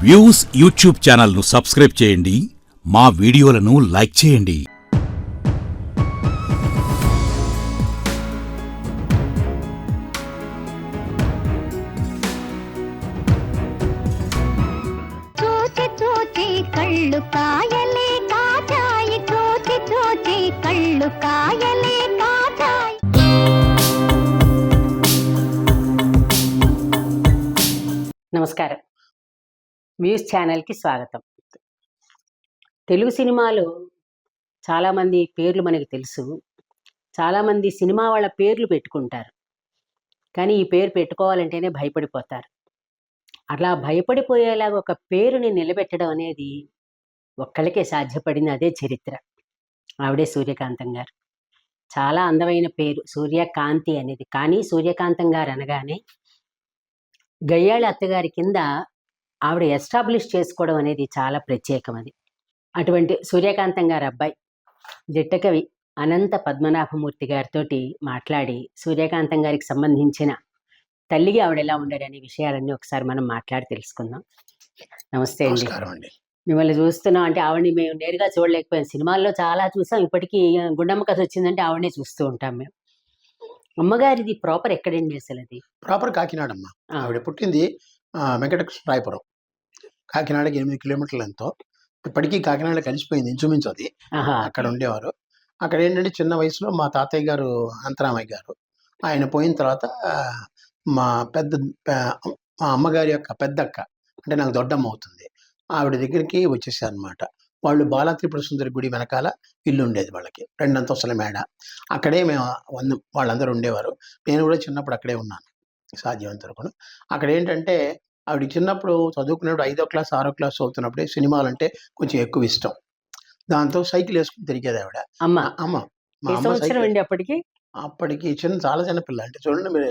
Views YouTube ఛానల్ను subscribe చేయండి, మా వీడియోలను లైక్ చేయండి. చూచి చూచి కళ్ళు కాయలే కాచాయి, చూచి చూచి కళ్ళు కాయలే కాచాయి. నమస్కారం. వ్యూస్ ఛానల్కి స్వాగతం. తెలుగు సినిమాలో చాలామంది పేర్లు మనకి తెలుసు. చాలామంది సినిమా వాళ్ళ పేర్లు పెట్టుకుంటారు, కానీ ఈ పేరు పెట్టుకోవాలంటేనే భయపడిపోతారు. అట్లా భయపడిపోయేలాగా ఒక పేరుని నిలబెట్టడం అనేది ఒక్కళ్ళకే సాధ్యపడింది. అదే చరిత్ర. ఆవిడే సూర్యకాంతం గారు. చాలా అందమైన పేరు సూర్యకాంతి అనేది. కానీ సూర్యకాంతం గారు అనగానే గయ్యాళి అత్తగారి కింద ఆవిడ ఎస్టాబ్లిష్ చేసుకోవడం అనేది చాలా ప్రత్యేకం. అది అటువంటి సూర్యకాంతం గారి అబ్బాయి జట్టకవి అనంత పద్మనాభమూర్తి గారితో మాట్లాడి సూర్యకాంతం గారికి సంబంధించిన తల్లికి ఆవిడ ఎలా ఉండారనే విషయాలన్నీ ఒకసారి మనం మాట్లాడి తెలుసుకుందాం. నమస్తే అండి. మిమ్మల్ని చూస్తున్నాం అంటే ఆవిడని మేము నేరుగా చూడలేకపోయాం. సినిమాల్లో చాలా చూసాం. ఇప్పటికీ గుండమ్మ కథ వచ్చిందంటే ఆవిడనే చూస్తూ ఉంటాం మేము. అమ్మగారిది ప్రాపర్ ఎక్కడండి? అసలు అది ప్రాపర్ కాకినాడమ్మ. ఆవిడ పుట్టింది వెంకటకృష్ణరాయపురం. కాకినాడకి 8 కిలోమీటర్లు ఎంతో. ఇప్పటికీ కాకినాడ కలిసిపోయింది ఇంచుమించు. అది అక్కడ ఉండేవారు. అక్కడ ఏంటంటే చిన్న వయసులో మా తాతయ్య గారు అంతరామయ్య గారు ఆయన పోయిన తర్వాత మా మా అమ్మగారి యొక్క పెద్దక్క అంటే నాకు దొడ్డమ్మ అవుతుంది, ఆవిడ దగ్గరికి వచ్చేసారు అనమాట. వాళ్ళు బాలా త్రిపుర సుందరి గుడి వెనకాల ఇల్లు ఉండేది వాళ్ళకి, 2 అంతస్తుల మేడ. అక్కడే మేము వాళ్ళందరూ ఉండేవారు. నేను కూడా చిన్నప్పుడు అక్కడే ఉన్నాను సాధ్యమైనంత వరకు. అక్కడ ఏంటంటే ఆవిడ చిన్నప్పుడు చదువుకునేప్పుడు 5వ క్లాస్ 6వ క్లాస్ చదువుతున్నప్పుడే సినిమాలు అంటే కొంచెం ఎక్కువ ఇష్టం. దాంతో సైకిల్ వేసుకుని తిరిగేది ఆవిడ. అమ్మ మా అమ్మ సంవత్సరం సైకిల్ అండి అప్పటికి? అప్పటికి చాలా చిన్న పిల్ల. అంటే చూడండి మీరు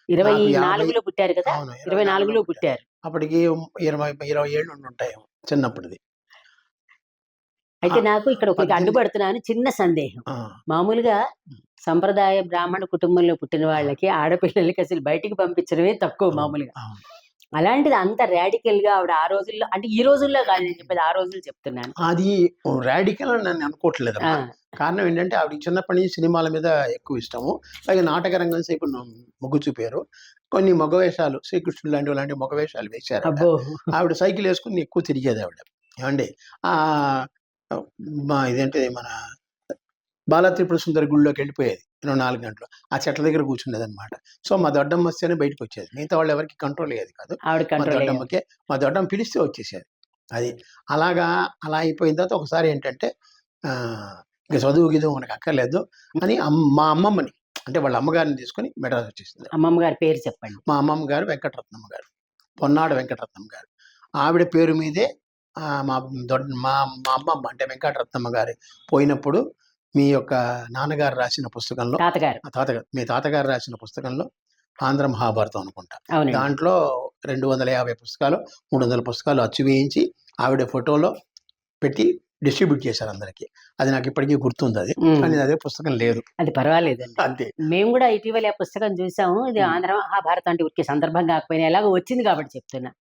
24లో పుట్టారు కదా? అవును 24లో పుట్టారు. అప్పటికి 20 ఏళ్ళు ఉంటాయి చిన్నప్పుడుది. అయితే నాకు ఇక్కడ ఒకరికి అడ్డుపడుతున్నాను, చిన్న సందేహం. మామూలుగా సంప్రదాయ బ్రాహ్మణ కుటుంబంలో పుట్టిన వాళ్ళకి ఆడపిల్లలకి అసలు బయటికి పంపించడమే తక్కువ మామూలుగా. అలాంటిది అంత రాడికల్ గా ఆవిడ ఆ రోజుల్లో, అంటే ఈ రోజుల్లో కాదు నేను చెప్పేది, ఆ రోజులు చెప్తున్నాను. అది రాడికల్ అని నేను అనుకోవట్లేదు. కారణం ఏంటంటే ఆవిడ చిన్నప్పటి నుంచి సినిమాల మీద ఎక్కువ ఇష్టము. అలాగే నాటక రంగం సేపు మొగ్గు చూపారు. కొన్ని మగవేషాలు, శ్రీకృష్ణుడు లాంటి మగవేషాలు వేశారు. ఆవిడ సైకిల్ వేసుకుని ఎక్కువ తిరిగేది ఆవిడ. ఏమండి ఇదేంటి మన బాలా త్రిపుర సుందరి గుళ్ళోకి వెళ్ళిపోయేది 24 గంటలు. ఆ చెట్ల దగ్గర కూర్చునేది అనమాట. సో మా దొడ్డమ్మ వస్తేనే బయటకు వచ్చేది. మిగతా వాళ్ళు ఎవరికి కంట్రోల్ అయ్యేది కాదు. మా దొడ్డమ్మ పిలిస్తే వచ్చేసేది. అది అలా అయిపోయిన తర్వాత ఒకసారి ఏంటంటే ఇక చదువు గిదువు మనకు అక్కర్లేదు అని మా అమ్మమ్మని, అంటే వాళ్ళ అమ్మగారిని తీసుకుని మెడ్రాస్ వచ్చేసింది. అమ్మమ్మ గారి పేరు చెప్పండి. మా అమ్మమ్మ గారు వెంకటరత్నమ్మ గారు, పొన్నాడు వెంకటరత్నమ్మ గారు. ఆవిడ పేరు మీదే మా అమ్మమ్మ అంటే వెంకటరత్నమ్మ గారు పోయినప్పుడు మీ యొక్క నాన్నగారు రాసిన పుస్తకంలో, మీ తాతగారు రాసిన పుస్తకంలో ఆంధ్ర మహాభారతం అనుకుంటా, దాంట్లో 250 పుస్తకాలు 300 పుస్తకాలు అచ్చు వేయించి ఆవిడ ఫోటోలో పెట్టి డిస్ట్రిబ్యూట్ చేశారు అందరికి. అది నాకు ఇప్పటికీ గుర్తుంది. అది కానీ అదే పుస్తకం లేదు. అది పర్వాలేదండి, అంతే. మేము కూడా ఇటీవల ఆ పుస్తకం చూసాము. ఇది ఆంధ్ర మహాభారతం అంటే ఉరికి సందర్భం కాకపోయినా ఎలాగో వచ్చింది కాబట్టి చెప్తున్నా.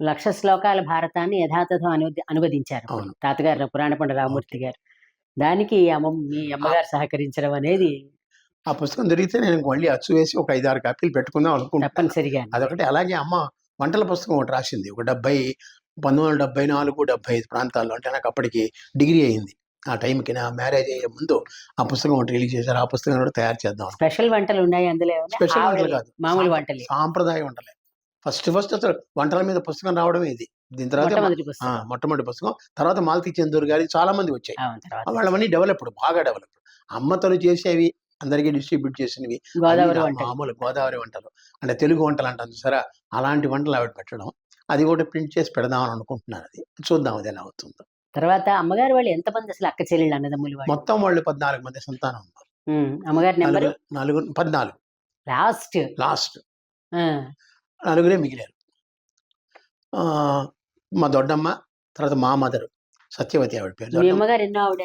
1,00,000 శ్లోకాల భారతాన్ని యథాతథం అనువదించారు తాతగారు పురాణ పండ రామూర్తి గారు. దానికి మీ అమ్మగారు సహకరించడం అనేది. ఆ పుస్తకం దొరికితే నేను మళ్ళీ అచ్చు వేసి ఒక 5-6 కాపీలు పెట్టుకుందాం అనుకుంటున్నాను. తప్పనిసరిగా అదొకటి. అలాగే అమ్మ వంటల పుస్తకం ఒకటి రాసింది, ఒక 1974, 75 ప్రాంతాల్లో. అంటే నాకు అప్పటికి డిగ్రీ అయింది. ఆ టైంకి నా మ్యారేజ్ అయ్యే ముందు ఆ పుస్తకం ఒకటి రిలీజ్ చేశారు. ఆ పుస్తకం కూడా తయారు చేద్దాం. స్పెషల్ వంటలు ఉన్నాయి అందులో? స్పెషల్ వంటలు కాదు, మామూలు వంటలు, సాంప్రదాయ వంటలే. ఫస్ట్ అసలు వంటల మీద పుస్తకం రావడమే ఇది. దీని తర్వాత మొట్టమొదటి పుస్తకం. తర్వాత మాలతీ చందూర్ గారి చాలా మంది వచ్చాయి. వాళ్ళవన్నీ బాగా డెవలప్డ్. అమ్మతలు చేసేవి అందరికీ డిస్ట్రిబ్యూట్ చేసినవి మామూలు గోదావరి వంటలు, అంటే తెలుగు వంటలు అంటాను సరే, అలాంటి వంటలు ఆవిడ పెట్టడం. అది కూడా ప్రింట్ చేసి పెడదామని అనుకుంటున్నాను. అది చూద్దాం అది ఎలా అవుతుందో. తర్వాత అమ్మగారు వాళ్ళు ఎంతమంది అసలు అక్క చెల్లెళ్ళు అన్నదమ్ములు? మొత్తం వాళ్ళు 14 మంది సంతానం ఉన్నారు. అమ్మగారి నెంబర్ 14. లాస్ట్ 4 మిగిలారు. మా దొడ్డమ్మ, తర్వాత మా మదర్ సత్యవతి ఆవిడ పేరు. అమ్మగారు ఎన్నో ఆవిడ?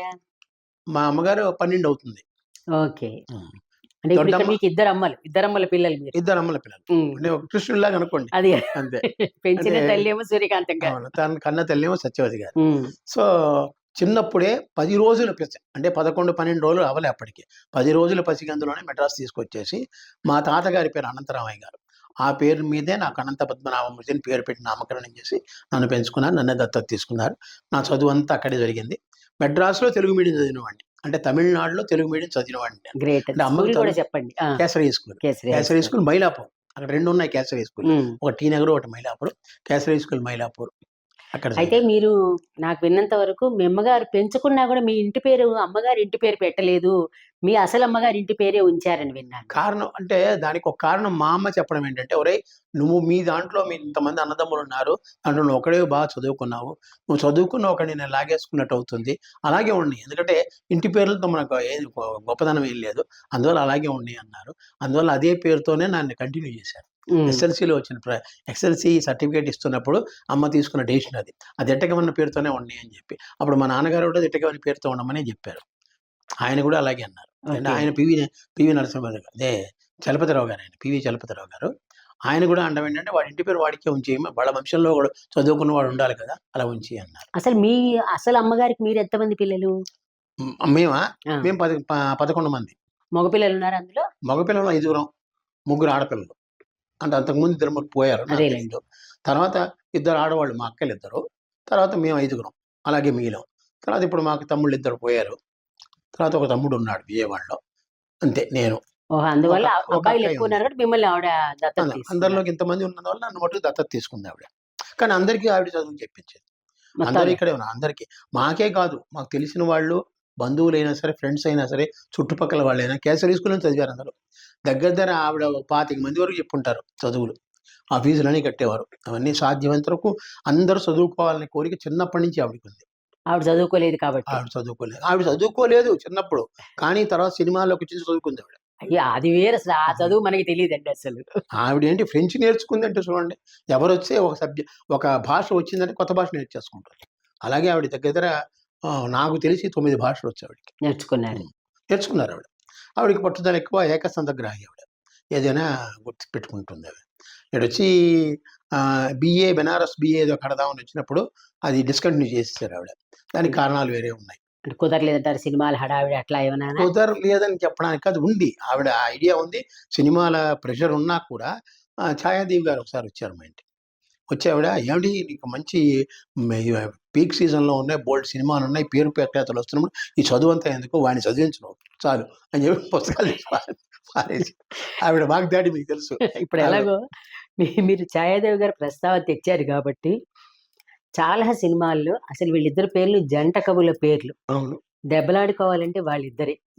మా అమ్మగారు 12 అవుతుంది. ఓకే. అంటే ఇప్పుడు ఇక్కడ దొడ్డమ్మ మీకు ఇద్దరమ్మల పిల్లలు మీరు. ఇద్దరు అమ్మల పిల్లలు. ఉమ్. అంటే ఒక కృష్ణుడిలాగా అనుకోండి అది అంతే. పెంచిన అంటే తల్లి ఏమో సూర్యకాంతం గారు. అవును. తన కన్న తల్లేమో సత్యవతి గారు. ఉమ్. సో చిన్నప్పుడే 10 రోజుల అంటే 11, 12 రోజులు అవ్వలే అప్పటికి. 10 రోజుల పసిగందులోనే మెడ్రాస్ తీసుకొచ్చేసి మా తాతగారి పేరు అనంతరామయ్య గారు. ఆ పేరు మీదే నాకు అనంత పద్మనాభమూర్తి అని పేరు పెట్టి నామకరణం చేసి నన్ను పెంచుకున్నారు. నన్నే దత్తత తీసుకున్నారు. నా చదువు అంతా అక్కడే జరిగింది. మెడ్రాస్‌లో తెలుగు మీడియం చదివినవాడిని. అంటే తమిళనాడులో తెలుగు మీడియం చదివినవాడిని నేను. గ్రేట్. అంటే అమ్మకి స్కూల్ కూడా చదువు చెప్పండి. కేసరి స్కూల్. కేసరి కేసరి స్కూల్ మైలాపూర్. అక్కడ 2 ఉన్నాయి కేసరి స్కూల్. ఒకటి టీ నగర్, ఒకటి మైలాపూర్. కేసరి స్కూల్ మైలాపూర్. అక్కడ అయితే చదివాను. మీరు నాకు విన్నంత వరకు మీ అమ్మగారు పెంచుకున్నా కూడా మీ ఇంటి పేరు అమ్మగారి ఇంటి పేరు పెట్టలేదు. మీ అసలు అమ్మగారి ఇంటి పేరే ఉంచారని విన్నాను. కారణం అంటే దానికి ఒక కారణం మా అమ్మ చెప్పడం ఏంటంటే, "ఒరేయ్! నువ్వు మీ దాంట్లో మీ ఇంతమంది అన్నదమ్ములు ఉన్నారు. దాంట్లో నువ్వు ఒక్కడే బాగా చదువుకున్నావు. నువ్వు చదువుకున్న ఒకడిని నేను లాగేసుకున్నట్టు అవుతుంది. అలాగే ఉండి. ఎందుకంటే ఇంటి పేర్లతో మనకు ఏది గొప్పదనం ఏం లేదు. అందువల్ల అలాగే ఉండి" అన్నారు. అందువల్ల అదే పేరుతోనే నన్ను కంటిన్యూ చేశారు. ఎస్ఎల్సీలో వచ్చిన ఎస్ఎల్సీ సర్టిఫికేట్ ఇస్తున్నప్పుడు అమ్మ తీసుకున్న డెసిషన్ అది. అది ఎట్టకమన్న పేరుతోనే ఉండి అని చెప్పి. అప్పుడు మా నాన్నగారు కూడా ఎట్టకమని పేరుతో ఉండమని చెప్పారు. ఆయన కూడా అలాగే అన్నారు. అంటే ఆయన పివి నరసింహరావు గారు, అదే చలపతిరావు గారు, ఆయన పివి చలపతిరావు గారు. ఆయన కూడా అనడం ఏంటంటే, వాడి ఇంటి పేరు వాడికే ఉంచి, వాళ్ళ వంశంలో కూడా చదువుకున్న వాడు ఉండాలి కదా, అలా ఉంచి అన్నారు. అసలు మీ అసలు అమ్మగారికి మీరు ఎంతమంది పిల్లలు? మేమా ఆ. మేము 11 మంది. మగపిల్లలు ఉన్నారు అందులో? మగపిల్లలు 5, 3 ఆడపిల్లలు. అంటే అంతకుముందు 2 పోయారు. నాకు అదేలేండి. తెలీదు. తర్వాత 2 ఆడవాళ్ళు, మా అక్కలు 2. తర్వాత మేము 5 అలాగే మిగిలాం. తర్వాత ఇప్పుడు మాకు తమ్ముళ్ళు 2 పోయారు. తర్వాత ఒక తమ్ముడు ఉన్నాడు విజయవాడలో. అంతే నేను. ఓహో, అందువల్ల ఒక అబ్బాయిలు అక్కయ్య ఎక్కువ ఉంది. ఉన్నారు కాబట్టి మిమ్మల్ని ఆవిడ దత్తత తీసుకున్నారు. అందరిలోకి ఇంతమంది ఉన్నందువల్ల నన్ను మటుకు దత్తత తీసుకుంది ఆవిడ. కానీ అందరికీ ఆవిడ చదువు చెప్పించేది. మొత్తం అందరూ ఇక్కడే ఉన్నారు. అందరికీ. మాకే కాదు, మాకు తెలిసిన వాళ్ళు, బంధువులైనా సరే, ఫ్రెండ్స్ అయినా సరే, చుట్టుపక్కల వాళ్ళైనా కేసరి స్కూల్‌లో చదివారు అందరూ. దగ్గర ఆవిడ 25 మంది వరకు చెప్పుంటారు చదువులు. ఆ ఫీజులన్నీ కట్టేవారు. అవన్నీ సాధ్యమైనంత వరకు అందరూ చదువుకోవాలనే కోరిక చిన్నప్పటి నుంచి ఆవిడకుంది. ఆవిడ చదువుకోలేదు కాబట్టి. ఆవిడ చదువుకోలేదు. ఆవిడ చదువుకోలేదు చిన్నప్పుడు. కానీ తర్వాత సినిమాల్లోకి వచ్చి చదువుకుంది ఆవిడ. అయ్యో, అది వేరు. అసలు ఆ చదువు మనకి తెలియదండి అసలు. ఆవిడేంటి ఫ్రెంచ్ నేర్చుకుందంటే చూడండి. ఎవరొచ్చే ఒక భాష వచ్చిందంటే కొత్త భాష నేర్చేసుకుంటారు. అలాగే ఆవిడ దగ్గర నాకు తెలిసి 9 భాషలు వచ్చాయి ఆవిడకి. నేర్చుకున్నారు. నేర్చుకున్నారు ఆవిడ. ఆవిడకి పట్టుదల ఎక్కువ, ఏకసంధగ్రాహి ఆవిడ. ఏదైనా గుర్తు పెట్టుకుంటుంది ఆవిడ. ఈడొచ్చి బీఏ, బెనారస్ బీఏ ఏదో కడదామని వచ్చినప్పుడు అది డిస్కంటిన్యూ చేసేసారు ఆవిడ. దానికి కారణాలు వేరే ఉన్నాయి. అంటే కుదరలేదంటారు, సినిమాలు హడావిడి అట్లా ఏమన్నా? కుదరలేదని చెప్పడానికి అది ఉంది. ఆవిడ ఐడియా ఉంది. సినిమాల ప్రెషర్ ఉన్నా కూడా ఛాయాదేవి గారు ఒకసారి వచ్చారు మా ఇంటికి. వచ్చి ఆవిడ, "ఏమిటి నీకు మంచి పీక్ సీజన్‌లో ఉన్నాయి, బోలెడు సినిమాలు ఉన్నాయి, పేరు ప్రఖ్యాతలు వస్తున్నప్పుడు ఈ చదువంతా ఎందుకు, వాడిని చదివించు చాలు" అని చెప్పి పుస్తకాలు తీసి పారేసి. ఆవిడ వాగ్దాడి మీకు తెలుసు. ఇప్పుడు ఎలాగో మీరు ఛాయాదేవి గారి ప్రస్తావన తెచ్చారు కాబట్టి, చాలా సినిమాల్లో అసలు వీళ్ళిద్దరి పేర్లు జంట కవుల పేర్లు. అవును. దెబ్బలాడుకోవాలంటే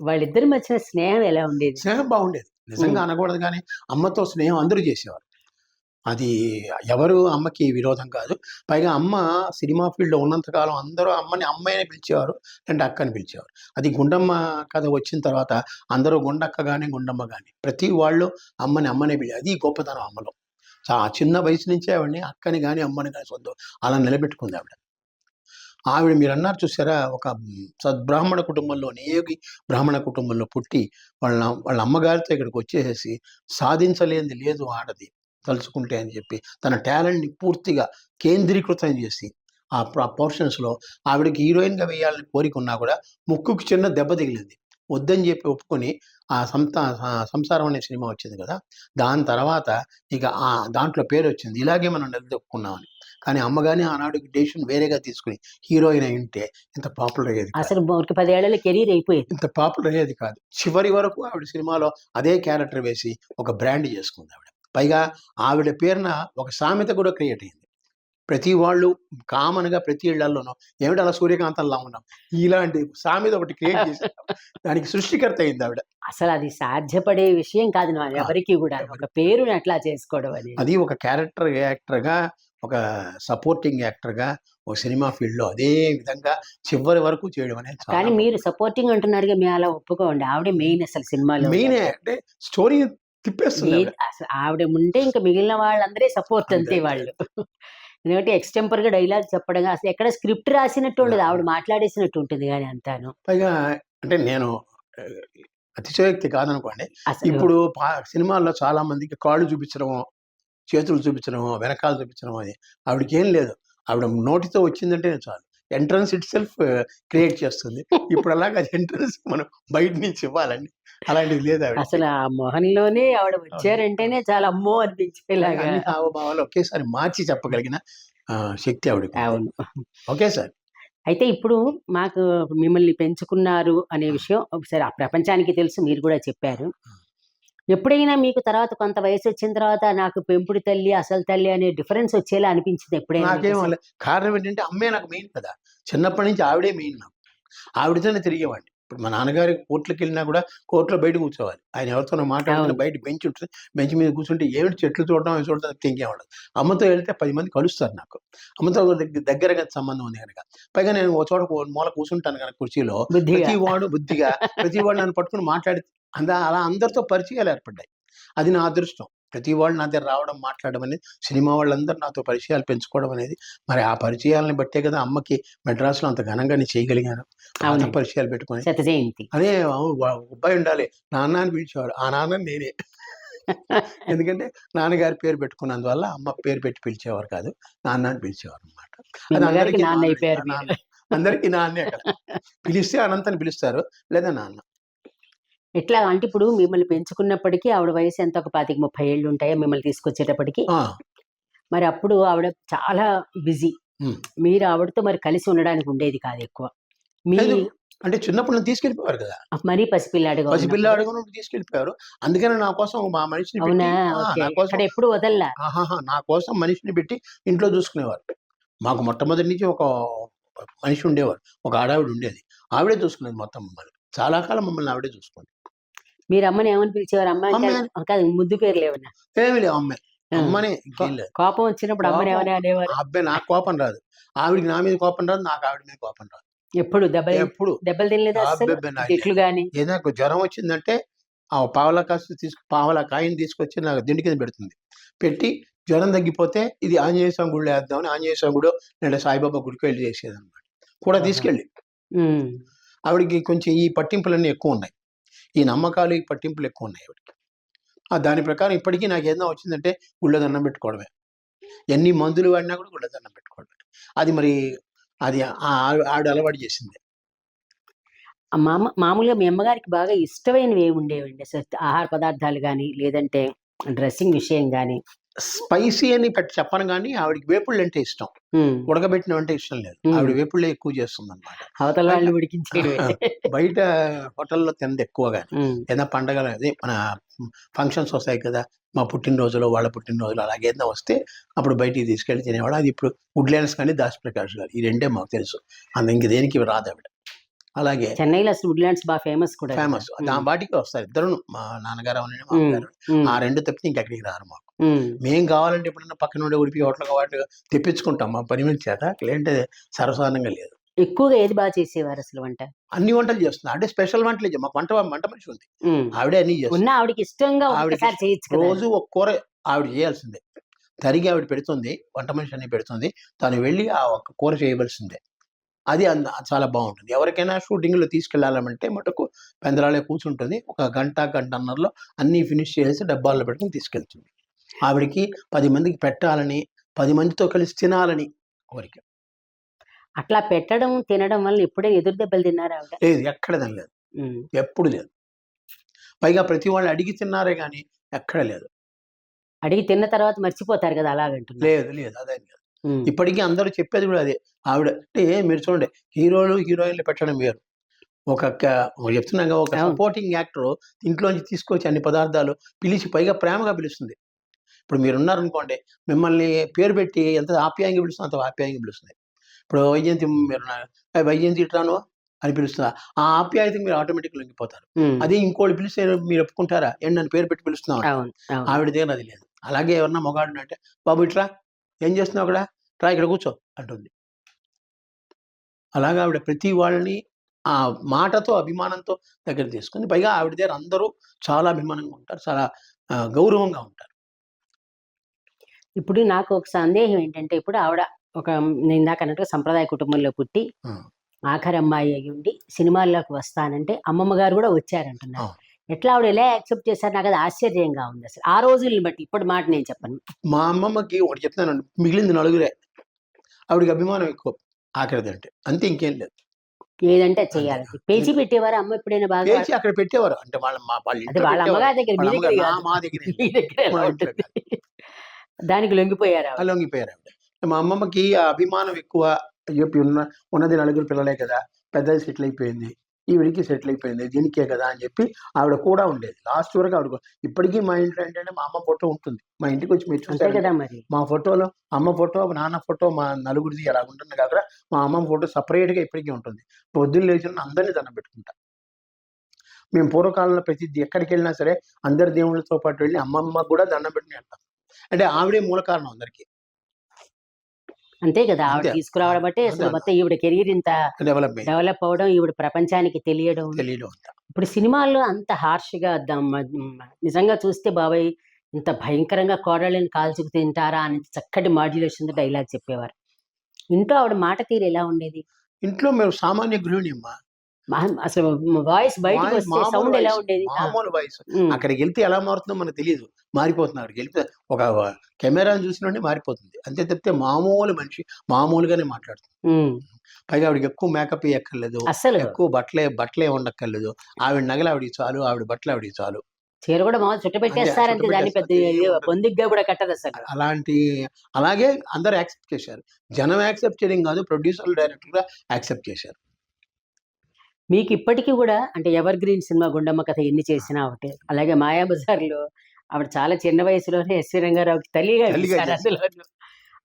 వాళ్ళిద్దరి మధ్య స్నేహం ఎలా ఉండేది? స్నేహం బాగుండేది. నిజంగా అనకూడదు కానీ అమ్మతో స్నేహం అందరూ చేసేవారు. అది ఎవరు అమ్మకి విరోధం కాదు. పైగా అమ్మ సినిమా ఫీల్డ్‌లో ఉన్నంత కాలం అందరూ అమ్మని అమ్మాయి అని పిలిచేవారు. లేదంటే అక్క అని పిలిచేవారు. అది గుండమ్మ కథ వచ్చిన తర్వాత అందరూ గుండక్క గాని, గుండమ్మ గాని ప్రతి వాళ్ళు అమ్మని అమ్మనే అది గొప్పతనం అమ్మలో. చిన్న వయసు నుంచే ఆవిడని అక్కని గాని, అమ్మని గాని అలా నిలబెట్టుకుంది ఆవిడ. ఆవిడ మీరన్నారు చూసారా, ఒక సద్బ్రాహ్మణ కుటుంబంలో, నియోగి బ్రాహ్మణ కుటుంబంలో పుట్టి వాళ్ళ అమ్మగారితో ఇక్కడికి వచ్చేసేసి సాధించలేనిది లేదు ఆడది తలుచుకుంటే అని చెప్పి తన టాలెంట్‌ని పూర్తిగా కేంద్రీకృతం చేసి ఆ పోర్షన్స్‌లో ఆవిడకి హీరోయిన్‌గా వేయాలని కోరిక ఉన్నా కూడా ముక్కుకు చిన్న దెబ్బ తగిలింది. వద్దని చెప్పి ఒప్పుకొని సంసారం అనే సినిమా వచ్చింది కదా, దాని తర్వాత ఇక దాంట్లో పేరు వచ్చింది. ఇలాగే మనం నిలదొక్కున్నామని. కానీ అమ్మగానే ఆనాడు డెసిషన్ వేరేగా తీసుకుని హీరోయిన్ అయి ఉంటే ఇంత పాపులర్ అయ్యేది కాదు. అసలు 5 ఏళ్లలో కెరీర్ అయిపోయేది. ఇంత పాపులర్ అయ్యేది కాదు. చివరి వరకు ఆవిడ సినిమాలో అదే క్యారెక్టర్ వేసి ఒక బ్రాండ్ చేసుకుంది ఆవిడ. పైగా ఆవిడ పేరున ఒక సామెత కూడా క్రియేట్ అయింది. ప్రతి వాళ్ళు కామన్‌గా ప్రతి ఇళ్లల్లోనూ ఏమిటి అలా సూర్యకాంతంలా ఉన్నాం, ఇలాంటి సామెత ఒకటి క్రియేట్ చేసి దానికి సృష్టికర్త అయింది ఆవిడ. అసలు అది సాధ్యపడే విషయం కాదు ఎవరికి కూడా. ఒక పేరుని అట్లా చేసుకోవడం అనేది. అది ఒక క్యారెక్టర్ యాక్టర్‌గా, ఒక సపోర్టింగ్ యాక్టర్‌గా ఒక సినిమా ఫీల్డ్‌లో అదే విధంగా చివరి వరకు చేయడం అనేది చాలా కానీ మీరు సపోర్టింగ్ అంటున్నారుగా, మేము అలా ఒప్పుకోండి. ఆవిడే మెయిన్ అసలు సినిమాలో. మెయినే అంటే స్టోరీ తిప్పేస్తుంది ఆవిడ. అసలు ఆవిడ ఉంటే ఇంకా మిగిలిన వాళ్ళందరే సపోర్ట్ అంతే అంతే. వాళ్ళు. ఎందుకంటే ఎక్స్‌టెంపర్‌గా డైలాగ్ చెప్పడం, అసలు ఎక్కడ స్క్రిప్ట్ రాసినట్టు ఉండదు. ఆవిడ మాట్లాడేసినట్టు ఉంటుంది గాని అంతాను. పైగా అంటే నేను అతిశయోక్తి కాదనుకోండి. అసలు ఇప్పుడు సినిమాల్లో చాలా మందికి కాళ్ళు చూపించడమో, చేతులు చూపించడమో, వెనకాల చూపించడమో అది ఆవిడకేం లేదు. ఆవిడ నోటితో వచ్చిందంటే చాలు. ఎంట్రన్స్ ఇట్ సెల్ఫ్ క్రియేట్ చేస్తుంది. ఇప్పుడు అలాగా ఎంట్రన్స్ మనం బయట నుంచి ఇవ్వాలండి. అలాంటిది లేదు ఆవిడ. అసలు ఆ మొహంలోనే ఆవిడ వచ్చారంటేనే చాలా అమ్మో అనిపించేలాగా. అన్ని హావభావాలు ఒకేసారి మార్చి చెప్పగలిగిన శక్తి ఆవిడకి. అవును. ఒకేసారి. అయితే ఇప్పుడు మాకు మిమ్మల్ని పెంచుకున్నారు అనే విషయం ఒకసారి ఆ ప్రపంచానికి తెలుసు, మీరు కూడా చెప్పారు. ఎప్పుడైనా మీకు తర్వాత కొంత వయసు వచ్చిన తర్వాత నాకు పెంపుడు తల్లి, అసలు తల్లి అనే డిఫరెన్స్ వచ్చేలా అనిపించింది ఎప్పుడైనా మీకు నాకేం అసలు? కారణం ఏంటంటే అమ్మే నాకు మెయిన్ కదా. చిన్నప్పటి నుంచి ఆవిడే మెయిన్ నాకు. ఆవిడతోనే తిరిగేవాడిని. ఇప్పుడు మా నాన్నగారి కోర్టులకు వెళ్ళినా కూడా కోర్టులో బయట కూర్చోవాలి. ఆయన ఎవరితోనో మాట్లాడుతున్న అవును. బయట బెంచ్ ఉంటుంది. బెంచ్ మీద కూర్చుంటే ఏమిటి చెట్లు చూడడం అవి చూడడం తప్పితే ఇంకేమడదు. అమ్మతో వెళ్తే 10 మంది కలుస్తారు నాకు. అమ్మతో దగ్గరగా సంబంధం ఉంది కనుక. పైగా నేను ఒక చోట మూల కూర్చుంటాను కనుక కుర్చీలో. బుద్ధిగా. ప్రతి వాడు బుద్ధిగా ప్రతి వాడు నన్ను పట్టుకుని మాట్లాడి అలా అందరితో పరిచయాలు ఏర్పడ్డాయి. అది నా అదృష్టం. ప్రతి వాళ్ళు నా దగ్గర రావడం, మాట్లాడడం అనేది, సినిమా వాళ్ళందరూ నాతో పరిచయాలు పెంచుకోవడం అనేది, మరి ఆ పరిచయాలను బట్టే కదా అమ్మకి మెడ్రాస్‌లో అంత ఘనంగా నేను చేయగలిగాను. పాత అవునండి. పరిచయాలు పెట్టుకొని. శత జయంతి. అదే అబ్బాయి ఉండాలి. నాన్న అని పిలిచేవారు. ఆ నాన్నని నేనే. ఎందుకంటే నాన్నగారి పేరు పెట్టుకున్నందువల్ల అమ్మ పేరు పెట్టి పిలిచేవారు కాదు. నాన్న అని పిలిచేవారనమాట. మీ అది అమ్మగారికి అందరికీ నాన్న నాన్నే. అయిపోయారు నాన్న. మీరు. అందరికీ నాన్నే అక్కడ. పిలిస్తే అనంత్ అని పిలుస్తారు. లేదా నాన్న. ఎట్లా అంటే ఇప్పుడు మిమ్మల్ని పెంచుకున్నప్పటికీ ఆవిడ వయసు ఎంత, ఒక 25, 30 ఏళ్ళు ఉంటాయా మిమ్మల్ని తీసుకొచ్చేటప్పటికి? ఆ! మరి అప్పుడు ఆవిడ చాలా బిజీ. హ్మ్. మీరు ఆవిడతో మరి కలిసి ఉండడానికి ఉండేది కాదు ఎక్కువ. మీ లేదు. అంటే చిన్నప్పుడు నన్ను తీసుకెళ్ళిపోయారు కదా. మరీ పసిపిల్లాడిగా ఉన్నప్పుడు. పసిపిల్లాడిగా ఉన్నప్పుడు తీసుకెళ్ళిపోయారు. అందుకని నా కోసం మా మనిషిని అవునా? పెట్టి ఓకే. నా కోసం అక్కడ ఎప్పుడు వదల్లా. నా కోసం మనిషిని పెట్టి ఇంట్లో చూసుకునేవారు. మాకు మొట్టమొదటి నుంచి ఒక మనిషి ఉండేవారు. ఒక ఆడావిడ ఉండేది. ఆవిడే చూసుకునేది మొత్తం మమ్మల్ని. చాలా కాలం మమ్మల్ని ఆవిడే చూసుకుంది. మీరు అమ్మని ఏమని పిలిచేవారు? అమ్మ అమ్మే కాదు, అని. కాదు ముద్దు పేర్లు ఏమన్నా? ఏమి లేవు అమ్మే. ఆ. అమ్మనే ఇంకేం లేదు. కోపం వచ్చినప్పుడు అమ్మని కోపం ఏమని అనేవారు? అబ్బాయి నాకు కోపం రాదు. ఆవిడకి నా మీద కోపం రాదు. నాకు ఆవిడ మీద కోపం రాదు. ఎప్పుడు ఎప్పుడు దెబ్బలు తినలేదు అసలు? అబ్బబ్బే నాకు తిట్లు గాని? ఏదైనా జ్వరం వచ్చిందంటే ఆ పావలా కాయని తీసుకొచ్చి నాకు దిండు కింద పెడుతుంది. పెట్టి జ్వరం తగ్గిపోతే ఇది ఆంజనేయ స్వామి గుడిలో వేద్దామని ఆంజనేయ స్వామి గుడో లేదా సాయిబాబా గుడికో వెళ్ళి చేసేదన్నమాట. కూడా ఆహా. తీసుకెళ్ళి. ఉమ్. ఆవిడకి కొంచెం ఈ పట్టింపులన్నీ ఎక్కువ ఉన్నాయి. ఈ నమ్మకాలు, ఈ పట్టింపులు ఎక్కువ ఉన్నాయి ఆవిడకి. దాని ప్రకారం ఇప్పటికీ నాకు ఏదైనా వచ్చిందంటే గుళ్ళో దండం పెట్టుకోవడమే. ఎన్ని మందులు వాడినా కూడా గుళ్ళో దండం పెట్టుకోవడమే. అది మరి అది ఆవిడ అలవాటు చేసింది. మామూలుగా మీ అమ్మగారికి బాగా ఇష్టమైనవి ఏమి ఉండేవండి అసలు? ఆహార పదార్థాలు గాని, లేదంటే డ్రెస్సింగ్ విషయం గాని? స్పైసీ అని చెప్పను కానీ ఆవిడకి వేపుళ్ళు అంటే ఇష్టం. ఉడకబెట్టినవి అంటే ఇష్టం లేదు. ఆవిడ వేపుళ్ళే ఎక్కువ చేస్తుందన్నమాట. అవతల వాళ్ళు ఉడికించేయడమే. బయట హోటల్లో తినదు ఎక్కువగాని. ఏదైనా పండగలు అదే మన ఫంక్షన్స్ వస్తాయి కదా, మా పుట్టినరోజులో వాళ్ళ పుట్టినరోజులు అలాగే ఏదైనా వస్తే అప్పుడు బయటికి తీసుకెళ్ళి తినేవాడు. అది ఇప్పుడు వుడ్లాండ్స్ కానీ దాసప్రకాష్ గారు ఈ రెండే మాకు తెలుసు. ఇంక దేనికి రాదు ఆవిడ. అలాగే చెన్నైలో అసలు వుడ్లాండ్స్ బాగా ఫేమస్ కూడా. ఫేమస్. దాని బాటికి వస్తారు ఇద్దరు, మా నాన్నగారు అవనండి, మా అమ్మగారు. ఆ రెండు తప్పితే ఇంకెక్కడికి రారు మాకు. మేం కావాలంటే ఎప్పుడన్నా పక్కన ఉండే ఉడిపి హోటల్ వాటి తెప్పించుకుంటాం మా పని మంది చేత. లేదంటే సర్వసాధారణంగా లేదు. ఎక్కువగా ఏది బాగా చేసేవారు అసలు వంట? అన్ని వంటలు చేస్తుంది. అంటే స్పెషల్ వంటలే. మాకు వంట మనిషి ఉంది. ఆవిడే అన్ని చేస్తుంది. ఉన్న ఆవిడకి ఇష్టంగా ఒకసారి చేయొచ్చు కదా. రోజు ఒక కూర ఆవిడ చేయాల్సిందే. తరిగి ఆవిడ పెడుతుంది. వంట మనిషి అన్ని పెడుతుంది. తను వెళ్ళి ఆ ఒక్క కూర చేయవలసిందే. అది చాలా బాగుంటుంది. ఎవరికైనా షూటింగ్‌లో తీసుకెళ్ళాలంటే మటుకు పెందలాడే కూర్చుంటుంది. ఒక గంట, గంటన్నరలో అన్నీ ఫినిష్ చేసి డబ్బాల్లో పెట్టుకొని తీసుకెళ్తుంది. ఆవిడకి 10 మందికి పెట్టాలని, 10 మందితో కలిసి తినాలని కోరిక. అట్లా పెట్టడం, తినడం వల్ల ఎప్పుడైనా ఎదురు దెబ్బలు తిన్నారా ఆవిడ? లేదు, ఎక్కడ తినలేదు. ఎప్పుడు లేదు. పైగా ప్రతి వాళ్ళు అడిగి తిన్నారే గానీ ఎక్కడ లేదు. అడిగి తిన్న తర్వాత మర్చిపోతారు కదా అలాగంటున్నారు. లేదు. అదేం లేదు. ఇప్పటికీ అందరూ చెప్పేది కూడా అదే. ఆవిడ అంటే మీరు చూడండి, హీరోలు, హీరోయిన్లు పెట్టడం వేరు. చెప్తున్నాగా, ఒక సపోర్టింగ్ యాక్టర్ ఇంట్లోంచి తీసుకొచ్చి అన్ని పదార్థాలు పిలిచి పైగా ప్రేమగా పిలుస్తుంది. ఇప్పుడు మీరున్నారనుకోండి, మిమ్మల్ని పేరు పెట్టి ఎంత ఆప్యాయంగా పిలుస్తుంది అంత ఆప్యాయంగా పిలుస్తుంది. ఇప్పుడు వైజయంతి మీరున్నారు, వైజయంతి ఇట్రాను అని పిలుస్తుందా, ఆ ఆప్యాయతకి మీరు ఆటోమేటిక్గా లొంగిపోతారు. అదే ఇంకోటి పిలిస్తే మీరు ఒప్పుకుంటారా? ఏంటి నన్ను పేరు పెట్టి పిలుస్తున్నాం? ఆవిడ దగ్గర అది లేదు. అలాగే ఎవరన్నా మొగాడు అంటే, బాబు ఇట్రా, ఏం చేస్తున్నావు అక్కడ, రా ఇక్కడ కూర్చో అంటుంది. అలాగా ఆవిడ ప్రతి వాళ్ళని ఆ మాటతో, అభిమానంతో దగ్గర తీసుకుంది. పైగా ఆవిడ దగ్గర అందరూ చాలా అభిమానంగా ఉంటారు, చాలా గౌరవంగా ఉంటారు. ఇప్పుడు నాకు ఒక సందేహం ఏంటంటే, ఇప్పుడు ఆవిడ ఒక నేను ఇందాక అన్నట్టుగా సంప్రదాయ కుటుంబంలో పుట్టి ఆఖరి అమ్మాయి అయ్యి ఉండి సినిమాల్లోకి వస్తానంటే అమ్మమ్మ గారు కూడా వచ్చారంటున్నారు. ఎట్లా ఆవిడ ఎలా యాక్సెప్ట్ చేశారు నాకు అది ఆశ్చర్యంగా ఉంది అసలు ఆ రోజుల్ని బట్టి. ఇప్పుడు మాట నేను చెప్పను. మా అమ్మమ్మకి ఒకటి చెప్తానండి, మిగిలింది నలుగురే. ఆవిడకి అభిమానం ఎక్కువ ఆఖరిది అంటే, అంతే, ఇంకేం లేదు. ఏదంటే చేయాలి. పేచి పెట్టేవారు అమ్మ ఎప్పుడైనా బాగా? పేచి అక్కడ పెట్టేవారు, అంటే వాళ్ళ అది ఇంట్లో వాళ్ళ పెట్టేవారు. అమ్మగారి దగ్గర, మీ వాళ్ళ దగ్గర అమ్మగారు కాదు. మా దగ్గర మీ దగ్గర ఎలా మా ఇంట్లో ఉంటుంది? దానికి లొంగిపోయారు ఆవిడ. లొంగిపోయారు ఆవిడ. మా అమ్మమ్మకి ఆ అభిమానం ఎక్కువ. చెప్పి ఉన్నది నలుగురు పిల్లలే కదా, పెద్దది సెటిల్ అయిపోయింది, ఈవిడికి సెటిల్ అయిపోయింది, దీనికే కదా అని చెప్పి ఆవిడ కూడా ఉండేది లాస్ట్ వరకు. ఆవిడ ఇప్పటికీ మా ఇంట్లో ఏంటంటే మా అమ్మ ఫోటో ఉంటుంది, మా ఇంటికి వచ్చి మీరు అంతే చూసారు కదా మరి. మా ఫోటోలో అమ్మ ఫోటో, నాన్న ఫోటో, మా నలుగురిది అలా ఉంటుంది కాకుండా మా అమ్మ ఫోటో సపరేట్గా ఇప్పటికీ ఉంటుంది. పొద్దున్న లేచిన అందరినీ దండం పెట్టుకుంటా. మేము పూర్వకాలంలో ప్రతి ఎక్కడికి వెళ్ళినా సరే అందరి దేవుళ్ళతో పాటు వెళ్ళి అమ్మమ్మ కూడా దండం పెట్టుకుని వెళ్తాం. అంటే ఆవిడే మూల కారణం అందరికీ. అంతే కదా, ఆవిడ అంతే. తీసుకురావడం బట్టి అసలు అంతే. మొత్తం ఈవిడ కెరీర్ ఇంత డెవలప్మెంట్ డెవలప్ అవ్వడం, ఈవిడ ప్రపంచానికి తెలియడం. తెలియడం అంతా. ఇప్పుడు సినిమాల్లో అంత హార్ష్గా నిజంగా చూస్తే బాబాయ్ ఇంత భయంకరంగా కోడళ్ళని కాల్చుకు తింటారా అని చక్కటి మాడ్యులేషన్ డైలాగ్ చెప్పేవారు. ఇంట్లో ఆవిడ మాట తీరు ఎలా ఉండేది? ఇంట్లో మేము సామాన్య గృహిణి అమ్మ. అసలు వాయిస్ బయటకు వాయిస్ వస్తే సౌండ్ ఎలా ఉండేది? మామూలు వాయిస్. ఉమ్, అక్కడికి వెళ్తే ఎలా మారుతుందో మనకు తెలియదు, మారిపోతుంది. అక్కడికి వెళ్తే ఒక కెమెరాని చూసినండి మారిపోతుంది, అంతే తప్పితే మామూలు మనిషి మామూలుగానే మాట్లాడుతుంది. ఉమ్, పైగా ఆవిడకి ఎక్కువ మేకప్ వేయక్కర్లేదు, అస్సలు ఎక్కువ బట్టలే ఉండక్కర్లేదు. ఆవిడ నగలు ఆవిడికి చాలు, ఆవిడ బట్టలు ఆవిడికి చాలు. చీర కూడా మామూలు చుట్ట పెట్టేస్తారంతే, దాన్ని పెద్ద పొందిగ్గా కూడా కట్టదు అసలు. అలాగే అందరూ యాక్సెప్ట్ చేశారు. జనం యాక్సెప్ట్ చేయడం కాదు, ప్రొడ్యూసర్లు డైరెక్టర్ గా యాక్సెప్ట్ చేశారు. మీకు ఇప్పటికీ కూడా అంటే ఎవర్ గ్రీన్ సినిమా, గుండమ్మ కథ ఎన్ని చేసినా ఒకటి, అలాగే మాయాబజార్లో ఆవిడ చాలా చిన్న వయసులోనే ఎస్వి రంగారావుకి తల్లిగా చేశారు అందులో.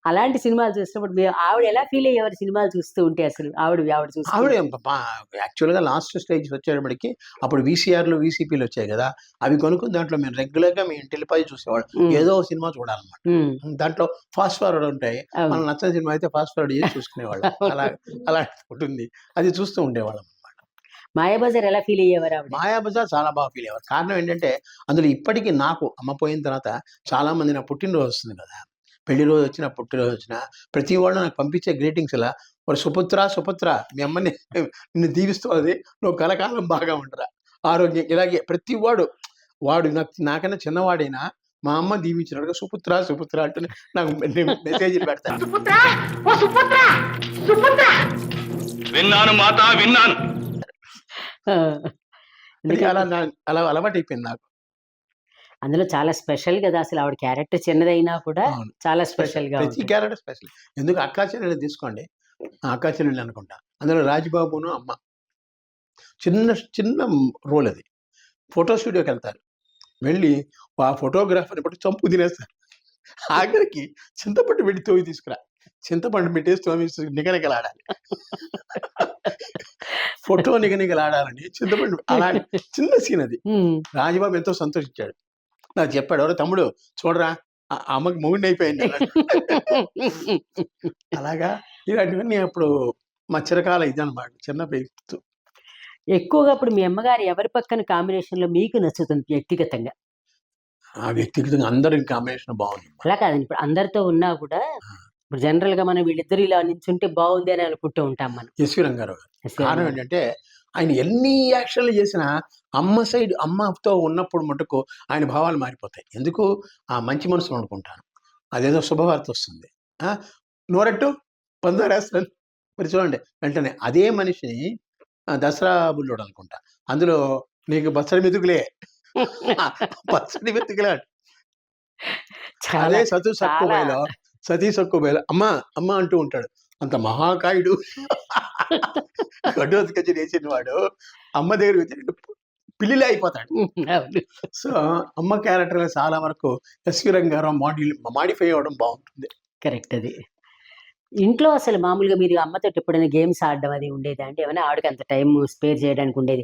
అలాంటి సినిమాలు చూసినప్పుడు ఆవిడ ఎలా ఫీల్ అయ్యేవారు సినిమాలు చూస్తూ ఉంటే? అసలు ఆవిడ చూస్తూ ఆవిడ యాక్చువల్గా లాస్ట్ స్టేజ్ వచ్చేటప్పటికి అప్పుడు వీసీఆర్లు వీసీపీలు వచ్చాయి కదా, అవి కొనుక్కుని దాంట్లో మేము రెగ్యులర్గా మీ ఇంటిపై చూసేవాళ్ళం. ఏదో సినిమా చూడాలన్నమాట. దాంట్లో ఫాస్ట్ ఫార్వర్డ్ ఉంటాయి, మనం నచ్చిన సినిమా అయితే ఫాస్ట్ ఫార్వర్డ్ చేసి చూసుకునేవాళ్ళం. అలా ఉంటుంది, అది చూస్తూ ఉండేవాళ్ళం. మాయాబజార్ ఎలా ఫీల్ అయ్యేవారు ఆవిడ? మాయాబజార్ చాలా బాగా ఫీల్ అయ్యేవారు. కారణం ఏంటంటే అందులో ఇప్పటికీ నాకు అమ్మ పోయిన తర్వాత చాలా మంది నా పుట్టినరోజు వస్తుంది కదా, పెళ్లి రోజు వచ్చినా పుట్టినరోజు వచ్చినా ప్రతి వాళ్ళు నాకు పంపించే గ్రీటింగ్స్ ఇలా, వాడు సుపుత్ర మీ అమ్మని నిన్ను దీవిస్తుంది, నువ్వు కలకాలం బాగా ఉండరా, ఆరోగ్యం, ఇలాగే ప్రతి వాడు నాకన్నా చిన్నవాడైనా మా అమ్మ దీవించినట్టుగా సుపుత్ర అంటూ నాకు మెసేజ్ పెడతాను. విన్నాను మాత, విన్నాను. అలా అలవాటు అయిపోయింది నాకు. అందులో చాలా స్పెషల్ కదా అసలు, ఆవిడ క్యారెక్టర్ చిన్నదైనా కూడా చాలా స్పెషల్ గా ప్రతి క్యారెక్టర్ స్పెషల్. ఎందుకు అక్కా చెల్లెలు తీసుకోండి, అక్కా చెల్లెలు అనుకుంటా, అందులో రాజబాబును అమ్మ చిన్న రోల్. అది ఫోటో స్టూడియోకి వెళ్తారు, వెళ్ళి ఆ ఫోటోగ్రాఫర్ని బట్టి చంపు తినేస్తారు. ఆఖరికి చింతపండు పెట్టి తోవి తీసుకురా, చింతపండు పెట్టేసి తోమి నిగనిగలాడాలి, ఫోటో నిగనిగలాడాలని చింతపండు. అలా చిన్న సీన్ అది. రాజబాబు ఎంతో సంతోషించాడు, నాకు చెప్పాడు, ఎవరో తమ్ముడు చూడరా అమ్మకి మొగుడిని అయిపోయింది. అలాగా ఇలాంటివన్నీ అప్పుడు మా చిరకాల ఇదన్నమాట, చిన్న పేరు. ఎక్కువగా ఇప్పుడు మీ అమ్మగారు ఎవరి పక్కన కాంబినేషన్ లో మీకు నచ్చుతుంది వ్యక్తిగతంగా? ఆ వ్యక్తిగతంగా అందరి కాంబినేషన్ బాగుంది. అలా కాదండి, ఇప్పుడు అందరితో ఉన్నా కూడా ఇప్పుడు జనరల్ గా మనం వీళ్ళిద్దరు ఇలా నించుంటే బాగుంది అని అనుకుంటూ ఉంటాం మనం. ఎస్వి రంగారావు గారు కారణం ఏంటంటే ఆయన ఎన్ని యాక్షన్లు చేసినా అమ్మతో ఉన్నప్పుడు మటుకు ఆయన భావాలు మారిపోతాయి. ఎందుకు? ఆ మంచి మనసులో అనుకుంటాను, అదేదో శుభవార్త వస్తుంది, నోరెట్టు పందారేస్తాను, మరి చూడండి వెంటనే అదే మనిషిని దసరా బుల్లోడు అనుకుంటా, అందులో నీకు బచ్చడి మెతుకులే అదే సతీ సక్కుబైలో అమ్మ అంటూ ఉంటాడు. అంత మహాకాయుడు గడ్డోత్కచ్చి వేసిన వాడు అమ్మ దగ్గరికి వచ్చి పిల్లిలే అయిపోతాడు. సో అమ్మ క్యారెక్టర్ చాలా వరకు ఎస్వి రంగారావు మాడిఫై అవ్వడం బాగుంటుంది. కరెక్ట్. అది ఇంట్లో అసలు మామూలుగా మీరు అమ్మతో ఎప్పుడైనా గేమ్స్ ఆడడం అది ఉండేది అంటే? ఏమైనా ఆవిడకి అంత టైం స్పేర్ చేయడానికి ఉండేది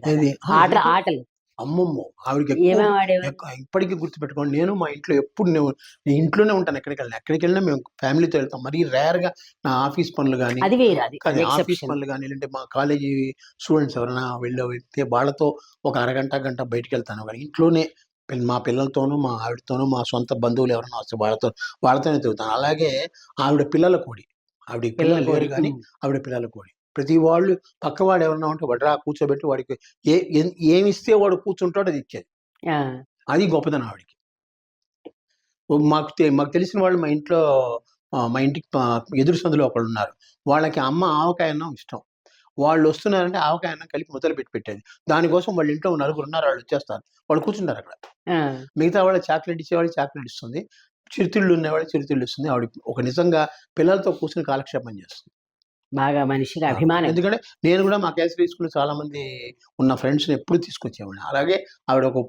ఆటలు? అమ్మమ్మ ఆవిడకి ఇప్పటికీ గుర్తుపెట్టుకోండి, నేను మా ఇంట్లో ఎప్పుడు నేను ఇంట్లోనే ఉంటాను, ఎక్కడికి వెళ్ళినా మేము ఫ్యామిలీతో వెళ్తాం. మరీ రేర్ గా నా ఆఫీస్ పనులు కానీ ఆఫీస్ పనులు కానీ, లేదంటే మా కాలేజీ స్టూడెంట్స్ ఎవరైనా వెళ్తే వాళ్ళతో ఒక గంట బయటికి వెళ్తాను. కానీ ఇంట్లోనే మా పిల్లలతోనూ, మా ఆవిడతోనూ, మా సొంత బంధువులు ఎవరైనా వస్తే వాళ్ళతోనే తిరుగుతాను. అలాగే ఆవిడ పిల్లల కోడి, ఆవిడ పిల్లలు లేరు కానీ ఆవిడ పిల్లల కోడి ప్రతి వాళ్ళు పక్కవాడు ఎవరన్నా ఉంటే వడ్రా కూర్చోబెట్టి వాడికి ఏమి ఇస్తే వాడు కూర్చుంటాడో అది ఇచ్చేది. ఆ, అది గొప్పతనం ఆవిడకి. మాకు తెలిసిన వాళ్ళు మా ఇంట్లో మా ఇంటికి ఎదురు సందులో ఒకళ్ళు ఉన్నారు. వాళ్ళకి అమ్మ ఆవకాయ అన్నం ఇష్టం. వాళ్ళు వస్తున్నారంటే ఆవకాయ అన్నం కలిపి మొదలు పెట్టేది. దానికోసం వాళ్ళ ఇంట్లో నలుగురు ఉన్నారు, వాళ్ళు వచ్చేస్తారు, వాళ్ళు కూర్చుంటారు అక్కడ. ఆ, మిగతా వాళ్ళు చాక్లెట్ ఇచ్చేవాళ్ళు చాక్లెట్ ఇస్తుంది, చిరుతిళ్ళు ఉన్నవాళ్ళు చిరుతిళ్ళు ఇస్తుంది. ఆవిడ ఒక నిజంగా పిల్లలతో కూర్చుని కాలక్షేపం చేస్తుంది. బాగా మనిషికి అభిమానం. ఎందుకంటే నేను కూడా మా కేసరి స్కూల్ చాలా మంది ఉన్న ఫ్రెండ్స్ని ఎప్పుడు తీసుకొచ్చేవాడిని. అలాగే ఆవిడ ఒక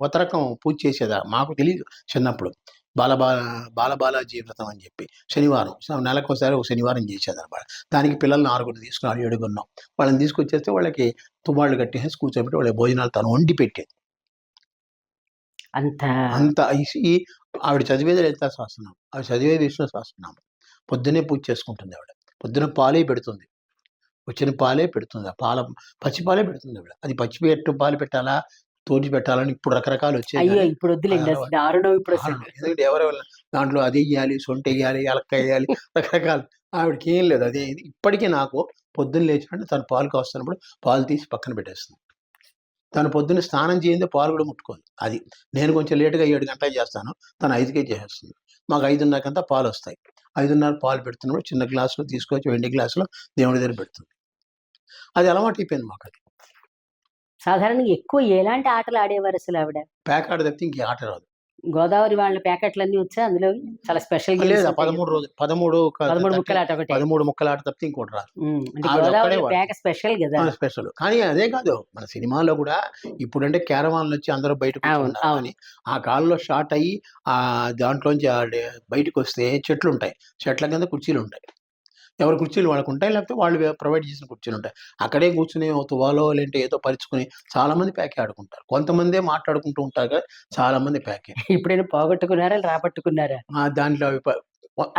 కొత్త రకం పూజ చేసేదా మాకు తెలియదు చిన్నప్పుడు. బాలబాలాజీ వ్రతం అని చెప్పి శనివారం నెలకోసారి ఒక శనివారం చేసేదన్నమాట. దానికి పిల్లల్ని 6 తీసుకుని 7 ఉన్నాం. వాళ్ళని తీసుకొచ్చేస్తే వాళ్ళకి తుమ్మాళ్ళు కట్టేసి కూర్చోబెట్టి వాళ్ళ భోజనాలు తను వండి పెట్టేది. అంత అంత ఆవిడ చదివేది లలితా సహస్రనామం, ఆవిడ చదివేది విష్ణు సహస్రనామం. పొద్దున్నే పూజ చేసుకుంటుంది ఆవిడ. పొద్దున పాలే పెడుతుంది, వచ్చిన పాలే పెడుతుంది. ఆ పచ్చి పాలే పెడుతుంది ఆవిడ. అది పచ్చి పాలు పెట్టాలా తోటి పెట్టాలని ఇప్పుడు రకరకాలు వచ్చాయి. అయ్యో ఇప్పుడు వద్దులేండి, అసలు దారుణం ఇప్పుడు అసలు. ఎందుకంటే ఎవరెవరు దాంట్లో అది వేయాలి, సొంట వేయాలి, ఎలక్కాయ వేయాలి, రకరకాలు. ఆవిడకి ఏం లేదు. అదే ఇప్పటికీ నాకు పొద్దున్న లేచినట్టు తను పాలు కాస్తున్నప్పుడు పాలు తీసి పక్కన పెట్టేస్తుంది. తను పొద్దున్న స్నానం చేయందే పాలు కూడా ముట్టుకోదు. అది నేను కొంచెం లేటుగా 7 గంటలకు చేస్తాను, తను 5కే చేసేస్తుంది. మాకు 5:30 పాలు వస్తాయి. 5:30 పాలు పెడుతున్నప్పుడు చిన్న గ్లాసులో తీసుకొచ్చి వెండి గ్లాసులో దేవుడి దగ్గర పెడుతుంది. అది అలవాటు అయిపోయింది మాకు. అది సాధారణంగా ఎక్కువ ఎలాంటి ఆటలు ఆడేవారు అసలు ఆవిడ? ప్యాకాడ తప్పితే ఇంక ఆట రాదు. గోదావరి వాళ్ళ ప్యాకెట్లన్నీ వచ్చా అందులో? చాలా స్పెషల్ లేదా 13 ముక్కలాట ఒకటి. 13 ముక్కలాట తప్పితే ఇంకోటి రాదు. అంటే ఆవిడ గోదావరి ఒక్కడే ప్యాక స్పెషల్ కదా. స్పెషల్. కానీ అదే కాదు, మన సినిమాలో కూడా ఇప్పుడంటే క్యారవాన్లు వచ్చి అందరూ బయటకు అవును, అవును. ఆ కాలంలో షార్ట్ అయ్యి దాంట్లోంచి బయటకు వస్తే చెట్లు ఉంటాయి, చెట్ల కింద కుర్చీలు ఉంటాయి. ఎవరి కుర్చీలు వాళ్ళకు ఉంటాయి, లేకపోతే వాళ్ళు ప్రొవైడ్ చేసిన కుర్చీలు ఉంటాయి. అక్కడే కూర్చుని తువాలో లేంటే ఏదో పరుచుకుని చాలా మంది ప్యాకే ఆడుకుంటారు. కొంతమందే మాట్లాడుకుంటూ ఉంటారు కదా, చాలా మంది ప్యాకే. ఇప్పుడైనా పోగొట్టుకున్నారా రాబట్టుకున్నారా? దాంట్లో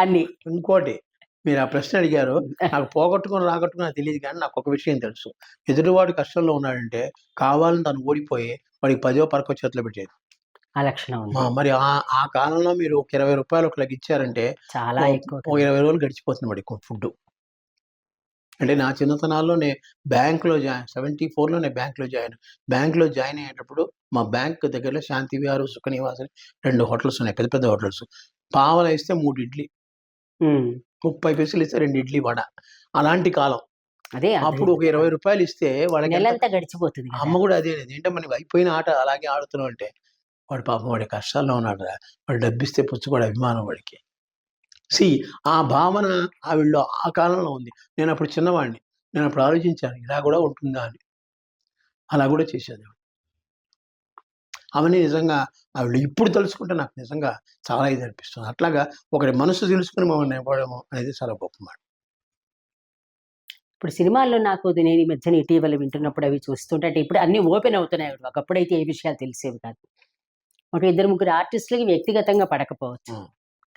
అన్ని. ఇంకోటి మీరు ఆ ప్రశ్న అడిగారు, నాకు పోగొట్టుకుని రాగొట్టుకుని తెలియదు, కానీ నాకు ఒక విషయం తెలుసు. ఎదుటివాడు కష్టంలో ఉన్నాడంటే కావాలని తను ఓడిపోయి వాడికి 10 పరకో చేతిలో పెట్టేది. ఆ లక్షణం ఉంది. మరి ఆ కాలంలో మీరు ఒక 20 రూపాయలు ఒకరికి ఇచ్చారంటే చాలా ఎక్కువ. ఒక 20 రోజులు గడిచిపోతుంది వాడికి ఫుడ్. అంటే నా చిన్నతనాల్లో నేను బ్యాంకులో 74లో నేను బ్యాంకులో జాయిన్ అయ్యేటప్పుడు మా బ్యాంక్ దగ్గరలో శాంతి విహార్, సుఖనివాస్ 2 హోటల్స్ ఉన్నాయి, పెద్ద పెద్ద హోటల్స్. పావలా ఇస్తే 3 ఇడ్లీ, 30 పైసలు ఇస్తే 2 ఇడ్లీ వడ. అలాంటి కాలం. అదే అప్పుడు ఒక 20 రూపాయలు ఇస్తే వాళ్ళకి నెలంతా గడిచిపోతుంది కదా. అమ్మ కూడా అదే ఏంటంటే మనకి అయిపోయిన ఆట అలాగే ఆడుతున్నాం అంటే వాడు పాపం వాడి కష్టాల్లో ఉన్నాడు, వాడు డబ్బిస్తే పుచ్చుకోడు అభిమానం వాడికి. ఆ భావన ఆవిడలో ఆ కాలంలో ఉంది. నేను అప్పుడు చిన్నవాడిని, నేను అప్పుడు ఆలోచించాను ఇలా కూడా ఉంటుందా అని. అలా కూడా చేసేది అవన్నీ. నిజంగా ఆవిడ ఇప్పుడు తలుచుకుంటే నాకు నిజంగా చాలా ఇది అనిపిస్తుంది. అట్లాగా ఒకరి మనసు తెలుసుకుని మమ్మల్ని ఇవ్వడము అనేది చాలా గొప్ప మాట. ఇప్పుడు సినిమాల్లో నాకు నేను ఈ మధ్యన ఇటీవల వింటున్నప్పుడు అవి చూస్తుంటే ఇప్పుడు అన్ని ఓపెన్ అవుతున్నాయి. ఒకప్పుడైతే ఏ విషయాలు తెలిసేవి కాదు. ఒక 2-3 ఆర్టిస్టులకి వ్యక్తిగతంగా పడకపోవచ్చు,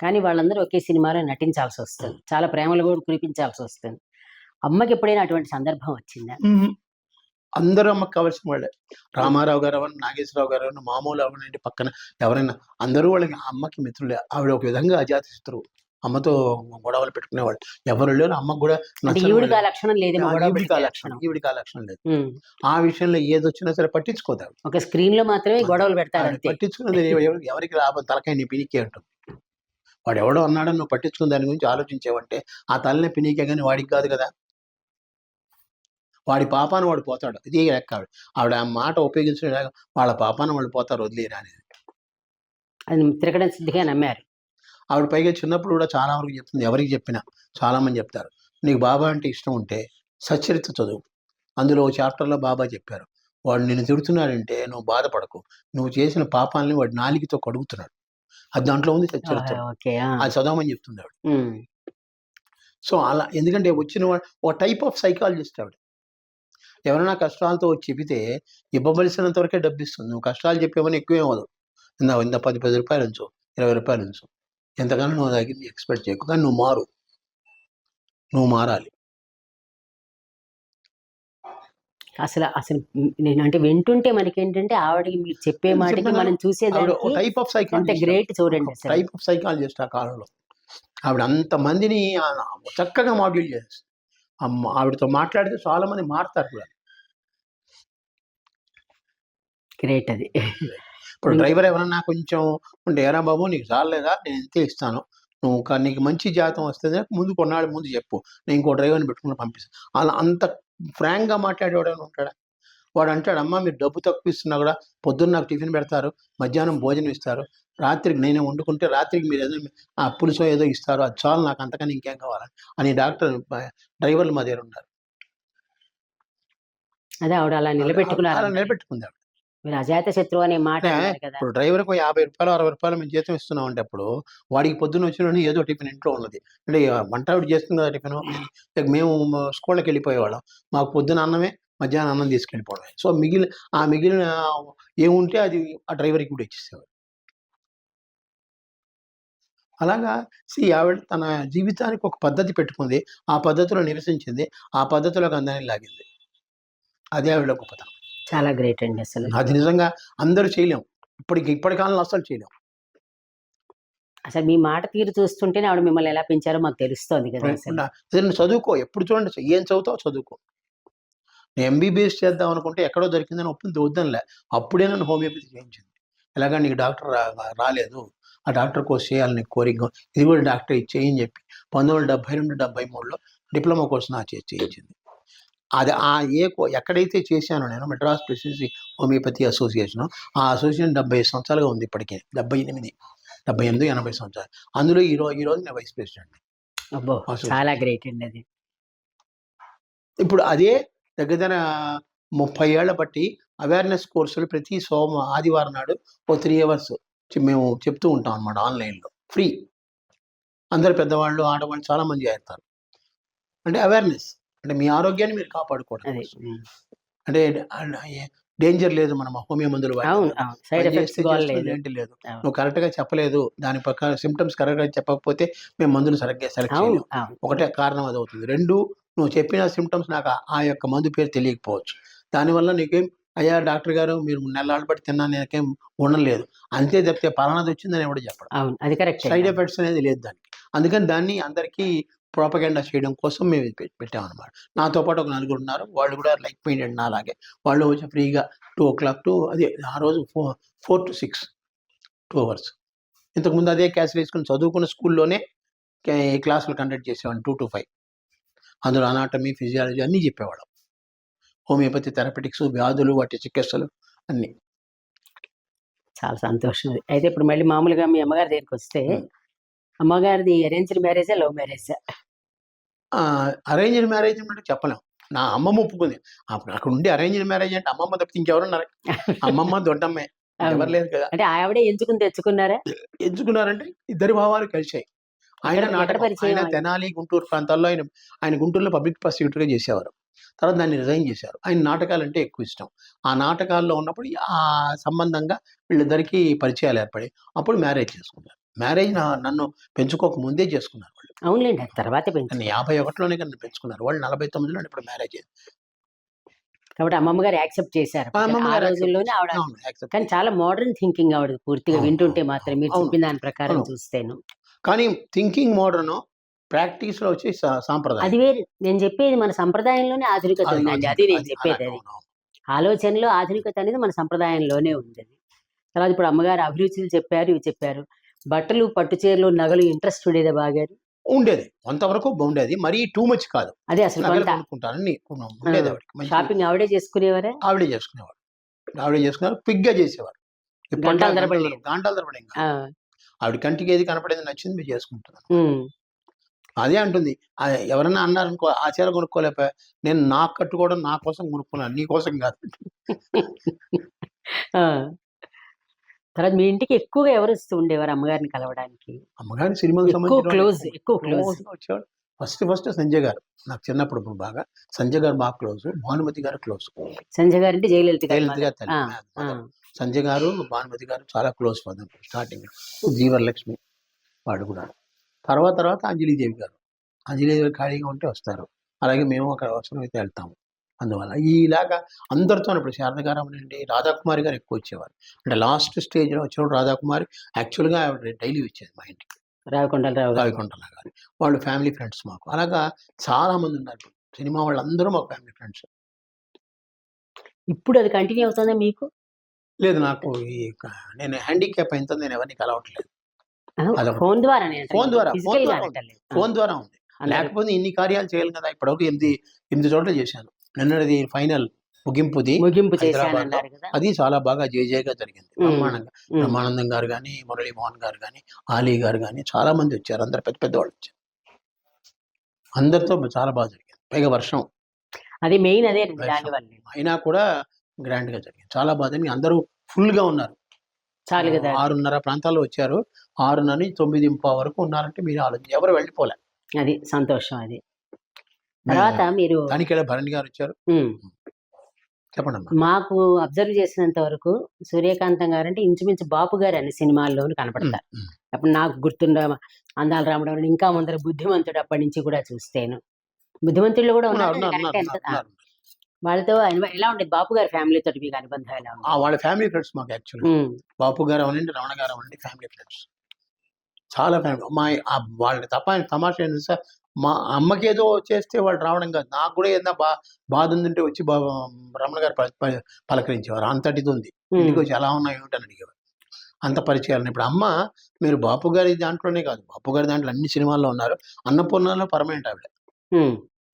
కానీ వాళ్ళందరూ ఒకే సినిమాలో నటించాల్సి వస్తుంది, చాలా ప్రేమలు కూడా కురిపించాల్సి వస్తుంది. అమ్మకి ఎప్పుడైనా అటువంటి సందర్భం వచ్చిందా? అందరూ అమ్మకి కావాల్సిన వాళ్ళే. రామారావు గారు అవన్నీ, నాగేశ్వరరావు గారు అవన్నీ, మామూలు అవన్నీ, పక్కన ఎవరైనా అందరూ వాళ్ళకి అమ్మకి మిత్రులే. ఆవిడ ఒక విధంగా అజాత శత్రువు. అమ్మతో గొడవలు పెట్టుకునేవాళ్ళు ఎవరు లేరు. అమ్మకు కూడా ఈవిడికి ఆ లక్షణం లేదు, ఈవిడికి ఆ లక్షణం లేదు. ఆ విషయంలో ఏదొచ్చినా సరే పట్టించుకోదాడు. ఒక స్క్రీన్ లో మాత్రమే గొడవలు పెడతారు. పట్టించుకున్నది ఎవరికి లాభం, తలకాయ నీ పినికే అంటుంది. వాడు ఎవడో అన్నాడని నువ్వు పట్టించుకుని దాని గురించి ఆలోచించేవంటే ఆ తలనే పినికే కానీ వాడికి కాదు కదా. వాడి పాపాన్ని వాడు పోతాడు, ఇది లెక్క. ఆవిడ ఆ మాట ఉపయోగించడం వాళ్ళ పాపాన్ని వాళ్ళు పోతారు, వదిలేరా అనేది. అది తిరగడం సిద్ధిగా నమ్మారు. ఆవిడ పైగా చిన్నప్పుడు కూడా చాలా వరకు చెప్తుంది, ఎవరికి చెప్పినా చాలా మంది చెప్తారు, నీకు బాబా అంటే ఇష్టం ఉంటే సచ్చరిత్ర చదువు. అందులో ఓ చాప్టర్లో బాబా చెప్పారు, వాడు నిన్ను తిడుతున్నాడంటే నువ్వు బాధపడకు, నువ్వు చేసిన పాపాలని వాడు నాలికతో కడుగుతున్నాడు. అది దాంట్లో ఉంది సచ్చరిత్ర, అది చదవమని చెప్తుంది ఆవిడ. సో అలా, ఎందుకంటే వచ్చిన వాడు ఒక టైప్ ఆఫ్ సైకాలజిస్ట్ ఆవిడ. ఎవరైనా కష్టాలతో వచ్చి చెబితే ఇవ్వవలసినంత వరకే డబ్బిస్తుంది. నువ్వు కష్టాలు చెప్పేవని ఎక్కువే అవ్వదు. ఇంత 10 రూపాయలు ఉంచు, 20 రూపాయలు ఉంచు, ఎంతగానో నువ్వు దగ్గర ఎక్స్పెక్ట్ చేయకు, కానీ నువ్వు మారాలి. అసలు నేను అంటే వింటుంటే మనకి ఏంటంటే ఆవిడకి మీరు చెప్పే మాటకి మనం చూసేదానికి టైప్ ఆఫ్ సైకాలజీ గ్రేట్ చూడండి. టైప్ ఆఫ్ సైకాలజిస్ట్ ఆ కాలంలో. ఆవిడ అంతమందిని చక్కగా మాడ్యూల్ చేస్తుంది. ఆవిడతో మాట్లాడితే చాలా మంది మారుతారు కూడా. గ్రేట్ అది. ఇప్పుడు డ్రైవర్ ఎవరన్నా కొంచెం ఉంటే, ఏరా బాబు నీకు చాలేదా, నేను ఇంతే ఇస్తాను, నువ్వు నీకు మంచి జాతం వస్తుంది ముందు కొన్నాళ్ళు ముందు చెప్పు, నేను ఇంకో డ్రైవర్ని పెట్టుకుని పంపిస్తాను. అలా అంత ఫ్రాంక్గా మాట్లాడేవాడు అని ఉంటాడా? వాడు అంటాడు, అమ్మ మీరు డబ్బు తక్కువ ఇస్తున్నా కూడా పొద్దున్న నాకు టిఫిన్ పెడతారు, మధ్యాహ్నం భోజనం ఇస్తారు, రాత్రికి నేనే వండుకుంటే రాత్రికి మీరు ఏదో ఆ పులుసో ఏదో ఇస్తారు, అది చాలు నాకు, అంతకని ఇంకేం కావాలని అని డ్రైవర్లు మా దగ్గర ఉన్నారు. అదే ఆవిడ అలా నిలబెట్టుకున్నారు. అలా నిలబెట్టుకుంది ఆవిడ. మీరు అజాత శత్రువు అనే మాట అన్నారు కదా. ఇప్పుడు డ్రైవర్కి 50 రూపాయలు 60 రూపాయలు మేము జీతం ఇస్తున్నాం అంటే, అప్పుడు వాడికి పొద్దున్న వచ్చిన ఏదో టిఫిన్ ఇంట్లో ఉన్నది అంటే, వంట ఆవిడ చేస్తుంది కదా టిఫిన్. మేము స్కూళ్ళకి వెళ్ళిపోయేవాళ్ళం, మాకు పొద్దున అన్నమే మధ్యాహ్నం అన్నం తీసుకెళ్ళిపోవడమే. సో మిగిలిన ఏముంటే అది ఆ డ్రైవర్కి కూడా ఇచ్చేసేవాడు. అలాగా ఆవిడ తన జీవితానికి ఒక పద్ధతి పెట్టుకుంది, ఆ పద్ధతిలో నివసించింది, ఆ పద్ధతిలోకి అందరినీ లాగింది. అదే ఆవిడ గొప్పతనం. చాలా గ్రేట్ అండి అసలు. అది నిజంగా అందరూ చేయలేం, ఇప్పటి కాలంలో అసలు చేయలేం. అసలు మీ మాట తీరు చూస్తుంటేనే ఆవిడ మిమ్మల్ని ఎలా పెంచారో మాకు తెలుస్తోంది కదా. అసలు చదువుకో, ఎప్పుడు చూడండి ఏం చదువుతావు చదువుకో. నేను ఎంబీబీఎస్ చేద్దాం అనుకుంటే ఎక్కడో దొరికిందని ఒప్పింది, వద్దనిలే. అప్పుడే నన్ను హోమియోపతి చేయించింది. ఎలాగా నీకు డాక్టర్ రాలేదు, ఆ డాక్టర్ కోర్స్ చేయాలని కోరిక, ఇది కూడా డాక్టర్ చేయని చెప్పి 1972-73లో డిప్లొమా కోర్స్ నా చేయించింది. అది ఎక్కడైతే చేశానో నేను, మెడ్రాస్ ప్రెసిడెన్సీ హోమియోపతి అసోసియేషన్, ఆ అసోసియేషన్ 75 సంవత్సరాలుగా ఉంది ఇప్పటికే, 78, 80 సంవత్సరాలు. అందులో ఈ రోజు నేను వైస్ ప్రెసిడెంట్. అబ్బో, చాలా గ్రేట్ అండి అది. ఇప్పుడు అదే దగ్గర 30 ఏళ్ల బట్టి అవేర్నెస్ కోర్సులు ప్రతి ఆదివారం నాడు 3 hours మేము చెప్తూ ఉంటాం అన్నమాట, ఆన్లైన్లో ఫ్రీ. అందరు పెద్దవాళ్ళు ఆడవాళ్ళు చాలా మంది చేస్తారు. అంటే అవేర్నెస్ అంటే మీ ఆరోగ్యాన్ని మీరు కాపాడుకోవడం, అంటే డేంజర్ లేదు, మనం హోమియో మందులు ఏంటి లేదు, నువ్వు కరెక్ట్గా చెప్పలేదు, దాని ప్రకారం సిమ్టమ్స్ కరెక్ట్గా చెప్పకపోతే మేము మందులు సరిగ్గా సెలెక్ట్ చేయలేము. ఒకటే కారణం అది అవుతుంది. 2, నువ్వు చెప్పిన సిమ్టమ్స్ నాకు ఆ యొక్క మందు పేరు తెలియకపోవచ్చు, దానివల్ల నీకేం అయ్యా డాక్టర్ గారు మీరు నెలలు బట్టి తిన్నా నాకేం ఉండలేదు అంతే తప్పితే పలానాది వచ్చిందని ఎవడు చెప్పడం. సైడ్ ఎఫెక్ట్స్ అనేది లేదు దానికి. అందుకని దాన్ని అందరికీ ప్రోపగెండా చేయడం కోసం మేము పెట్టామన్నమాట. నాతో పాటు ఒక 4 ఉన్నారు, వాళ్ళు కూడా లైక్ మైండెడ్ నాలాగే. వాళ్ళు వచ్చి ఫ్రీగా 2 o'clock to అదే ఆ రోజు 4 to 6 2 hours. ఇంతకుముందు అదే క్యాన్సిల్ వేసుకుని చదువుకున్న స్కూల్లోనే క్లాసులు కండక్ట్ చేసేవాడిని 2 to 5. అందులో అనాటమీ, ఫిజియాలజీ అన్నీ చెప్పేవాళ్ళం. హోమియోపతి, థెరపెటిక్స్, వ్యాధులు, వాటి చికిత్సలు అన్నీ. చాలా సంతోషం. అయితే ఇప్పుడు మళ్ళీ మామూలుగా మీ అమ్మగారి దగ్గరికి వస్తే, అమ్మగారిది అరేంజ్డ్ మ్యారేజా, లవ్ మ్యారేజా? అరేంజ్డ్ మ్యారేజ్ అంటే చెప్పలేం. నా అమ్మమ్మ ఒప్పుకుంది. అక్కడ ఉండి అరేంజ్డ్ మ్యారేజ్ అంటే అమ్మమ్మ తప్పితే ఇంకెవరున్నారు? అమ్మమ్మ దొడ్డమ్మే, ఎవరు లేరు కదా. అంటే ఆవిడే ఎంచుకుని తెచ్చుకున్నారా? ఎంచుకున్నారంటే ఇద్దరి భావాలు కలిశాయి. ఆయన తెనాలి, గుంటూరు ప్రాంతాల్లో ఆయన గుంటూరులో పబ్లిక్ ప్రాసిక్యూటర్గా చేసేవారు. తర్వాత దాన్ని రిజైన్ చేశారు. ఆయన నాటకాలు అంటే ఎక్కువ ఇష్టం. ఆ నాటకాల్లో ఉన్నప్పుడు ఆ సంబంధంగా వీళ్ళిద్దరికీ పరిచయాలు ఏర్పడి అప్పుడు మ్యారేజ్ చేసుకున్నారు. మ్యారేజ్ నన్ను పెంచుకోక ముందే చేసుకున్నారు వాళ్ళు. అవునులేండి, తర్వాత 51లోనే నన్ను పెంచుకున్నారు వాళ్ళు. 49లో ఇప్పుడు మ్యారేజ్ అయింది. కాబట్టి అమ్మమ్మ గారు యాక్సెప్ట్ చేశారు ఆ రోజుల్లోనే ఆవిడ. కానీ చాలా మోడర్న్ థింకింగ్ ఆవిడ, పూర్తిగా వింటుంటే మాత్రం మీరు చెప్పిన దాని ప్రకారం చూస్తేను. కానీ థింకింగ్ మోడర్న్, ప్రాక్టీస్ లో వచ్చి సాంప్రదాయం అది వేరు. నేను చెప్పేది మన సంప్రదాయంలోనే ఆధునికత ఉందండి. అది నేను చెప్పేది. అది ఆలోచనలో ఆధునికత అనేది మన సంప్రదాయంలోనే ఉంది. తర్వాత ఇప్పుడు అమ్మగారు అభిరుచులు చెప్పారు, ఇవి చెప్పారు. బట్టలు, పట్టు చీరలు, నగలు ఇంట్రెస్ట్ ఉండేది బాగా? ఉండేది, కొంతవరకు బాగుండేది, మరీ టూ మచ్ కాదు. అదే అసలు షాపింగ్ ఆవిడే చేసుకునేవారే? ఆవిడే చేసుకునేవారు, పిగ్గా చేసేవారు, గంటల తరబడి. ఆవిడ కంటికి ఏది కనపడేది నచ్చింది మీరు చేసుకుంటున్నాను. అదే అంటుంది. ఎవరన్నా అన్నారనుకో, ఆ చీర కొనుక్కోలేకపోయా, నేను నాకు కట్టుకోవడం నా కోసం కొనుక్కున్నాను, నీ కోసం కాదు. తర్వాత మీ ఇంటికి ఎక్కువగా ఎవరు వస్తూ ఉండేవారు అమ్మగారిని కలవడానికి? అమ్మగారిని సినిమాకి ఎక్కువ క్లోజ్ వచ్చేవాడు. ఫస్ట్ సంజయ్ గారు, నాకు చిన్నప్పుడు బాగా సంజయ్ గారు బాగా క్లోజ్, భానుమతి గారు క్లోజ్. సంజయ్ గారు అంటే జయలలిత గారు. సంజయ్ గారు, భానుమతి గారు చాలా క్లోజ్ ఫాదర్. స్టార్టింగ్ జీవరలక్ష్మి వాడు కూడా. తర్వాత అంజలీదేవి గారు. అంజలీదేవి ఖాళీగా ఉంటే వస్తారు, అలాగే మేము అక్కడ అవసరమైతే వెళ్తాము. అందువల్ల ఇలాగా అందరితో ఇప్పుడు శారద గారు అనండి, రాధాకుమారి గారు ఎక్కువ వచ్చేవారు. అంటే లాస్ట్ స్టేజ్లో వచ్చినప్పుడు రాధాకుమారి యాక్చువల్గా ఆవిడ డైలీ వచ్చేది మా ఇంటికి. రావికొండల గారు వాళ్ళు ఫ్యామిలీ ఫ్రెండ్స్ మాకు. అలాగా చాలామంది ఉన్నారు. సినిమా వాళ్ళందరూ మాకు ఫ్యామిలీ ఫ్రెండ్స్. ఇప్పుడు అది కంటిన్యూ అవుతుందా మీకు? లేదు నాకు నేను హ్యాండిక్యాప్ అయినంత నేను ఎవరిని కలవట్లేదు. అదొకటి. ఫోన్ ద్వారా ఫోన్ ద్వారా ఫోన్ ద్వారా ఉంది. లేకపోతే ఇన్ని కార్యాలు చేయాలి కదా. ఇప్పటివరకు 8 చోట్ల చేశాను. నిన్నటిది ఫైనల్ ముగింపు చేశానన్నారు కదా. అది చాలా బాగా జయజయగా జరిగింది. బ్రహ్మాండంగా బ్రహ్మానందం గారు కానీ, మురళీమోహన్ గారు కానీ, ఆలీ గారు కానీ చాలా మంది వచ్చారు. అందరు పెద్ద పెద్ద వాళ్ళు వచ్చారు. అందరితో చాలా బాగా జరిగింది. పైగా వర్షం అది మెయిన్. అదే దానివల్ల అయినా కూడా గ్రాండ్ గా జరిగింది. చాలా బాగా జరిగింది. అందరూ ఫుల్ గా ఉన్నారు. చాలు కదా. 6:30 ప్రాంతాల్లో వచ్చారు. 6:30 9:15 వరకు ఉన్నారంటే మీరు ఆలోచించి ఎవరు వెళ్ళిపోలే. అది సంతోషం. అది తర్వాత మీరు దానికేళ భరణి గారు వచ్చారు. చెప్పండి. మాకు అబ్జర్వ్ చేసినంత వరకు సూర్యకాంతం గారు అంటే ఇంచుమించు బాపు గారు అన్ని సినిమాల్లోనూ కనపడతారు. అప్పుడు నాకు గుర్తుండ అందాల రామరావు ఇంకా ముందర బుద్ధిమంతుడు అప్పటి నుంచి కూడా చూస్తేను బుద్ధిమంతుల్లో కూడా ఉన్నారు. వాళ్ళతో ఎలా ఉండేది బాపు గారి ఫ్యామిలీతో మీకు అనుబంధం ఎలా ఉంది? వాళ్ళ ఫ్యామిలీ ఫ్రెండ్స్ మాకు యాక్చువల్లీ. బాపు గారు అవనండి, రమణ గారు అవనండి ఫ్యామిలీ ఫ్రెండ్స్. చాలా ఫ్యామిలీ. వాళ్ళ తమాషా ఏంటంటే సార్, మా అమ్మకేదో చేస్తే వాళ్ళు రావడం కాదు, నాకు కూడా ఏదైనా బాధ ఉందంటే వచ్చి రమణ గారు పలకరించేవారు. అంతటిది ఉంది. ఇంటికి వచ్చి ఎలా ఉన్నాయి ఏమిటని అడిగేవారు. అంత పరిచయాలు. ఇప్పుడు అమ్మ మీరు బాపు గారి దాంట్లోనే కాదు, బాపు గారి దాంట్లో అన్ని సినిమాల్లో ఉన్నారు. అన్నపూర్ణలో పర్మనెంట్ ఆవిడ.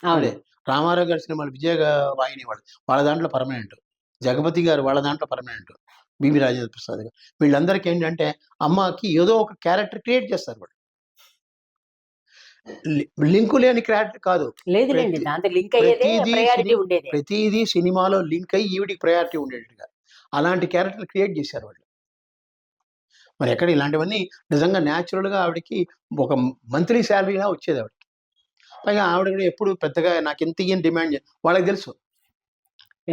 ఆవిడే రామారావు గారి సినిమాలు, విజయ వాహిని వాళ్ళ దాంట్లో పర్మనెంట్. జగపతి గారు వాళ్ళ దాంట్లో పర్మనెంట్. బివి రాజేంద్ర ప్రసాద్ గారు. వీళ్ళందరికీ ఏంటంటే అమ్మకి ఏదో ఒక క్యారెక్టర్ క్రియేట్ చేస్తారు. వాళ్ళు లింకు లేని క్యారెక్టర్ కాదు. ప్రతిదీ సినిమాలో లింక్ అయ్యి ఈవిడికి ప్రయారిటీ ఉండేట్టుగా అలాంటి క్యారెక్టర్ క్రియేట్ చేశారు వాళ్ళు. మరి ఎక్కడ ఇలాంటివన్నీ నిజంగా న్యాచురల్గా ఆవిడకి ఒక మంత్లీ శాలరీలా వచ్చేది ఆవిడకి. పైగా ఆవిడ కూడా ఎప్పుడు పెద్దగా నాకు ఎంత ఇయ్యని డిమాండ్ వాళ్ళకి తెలుసు.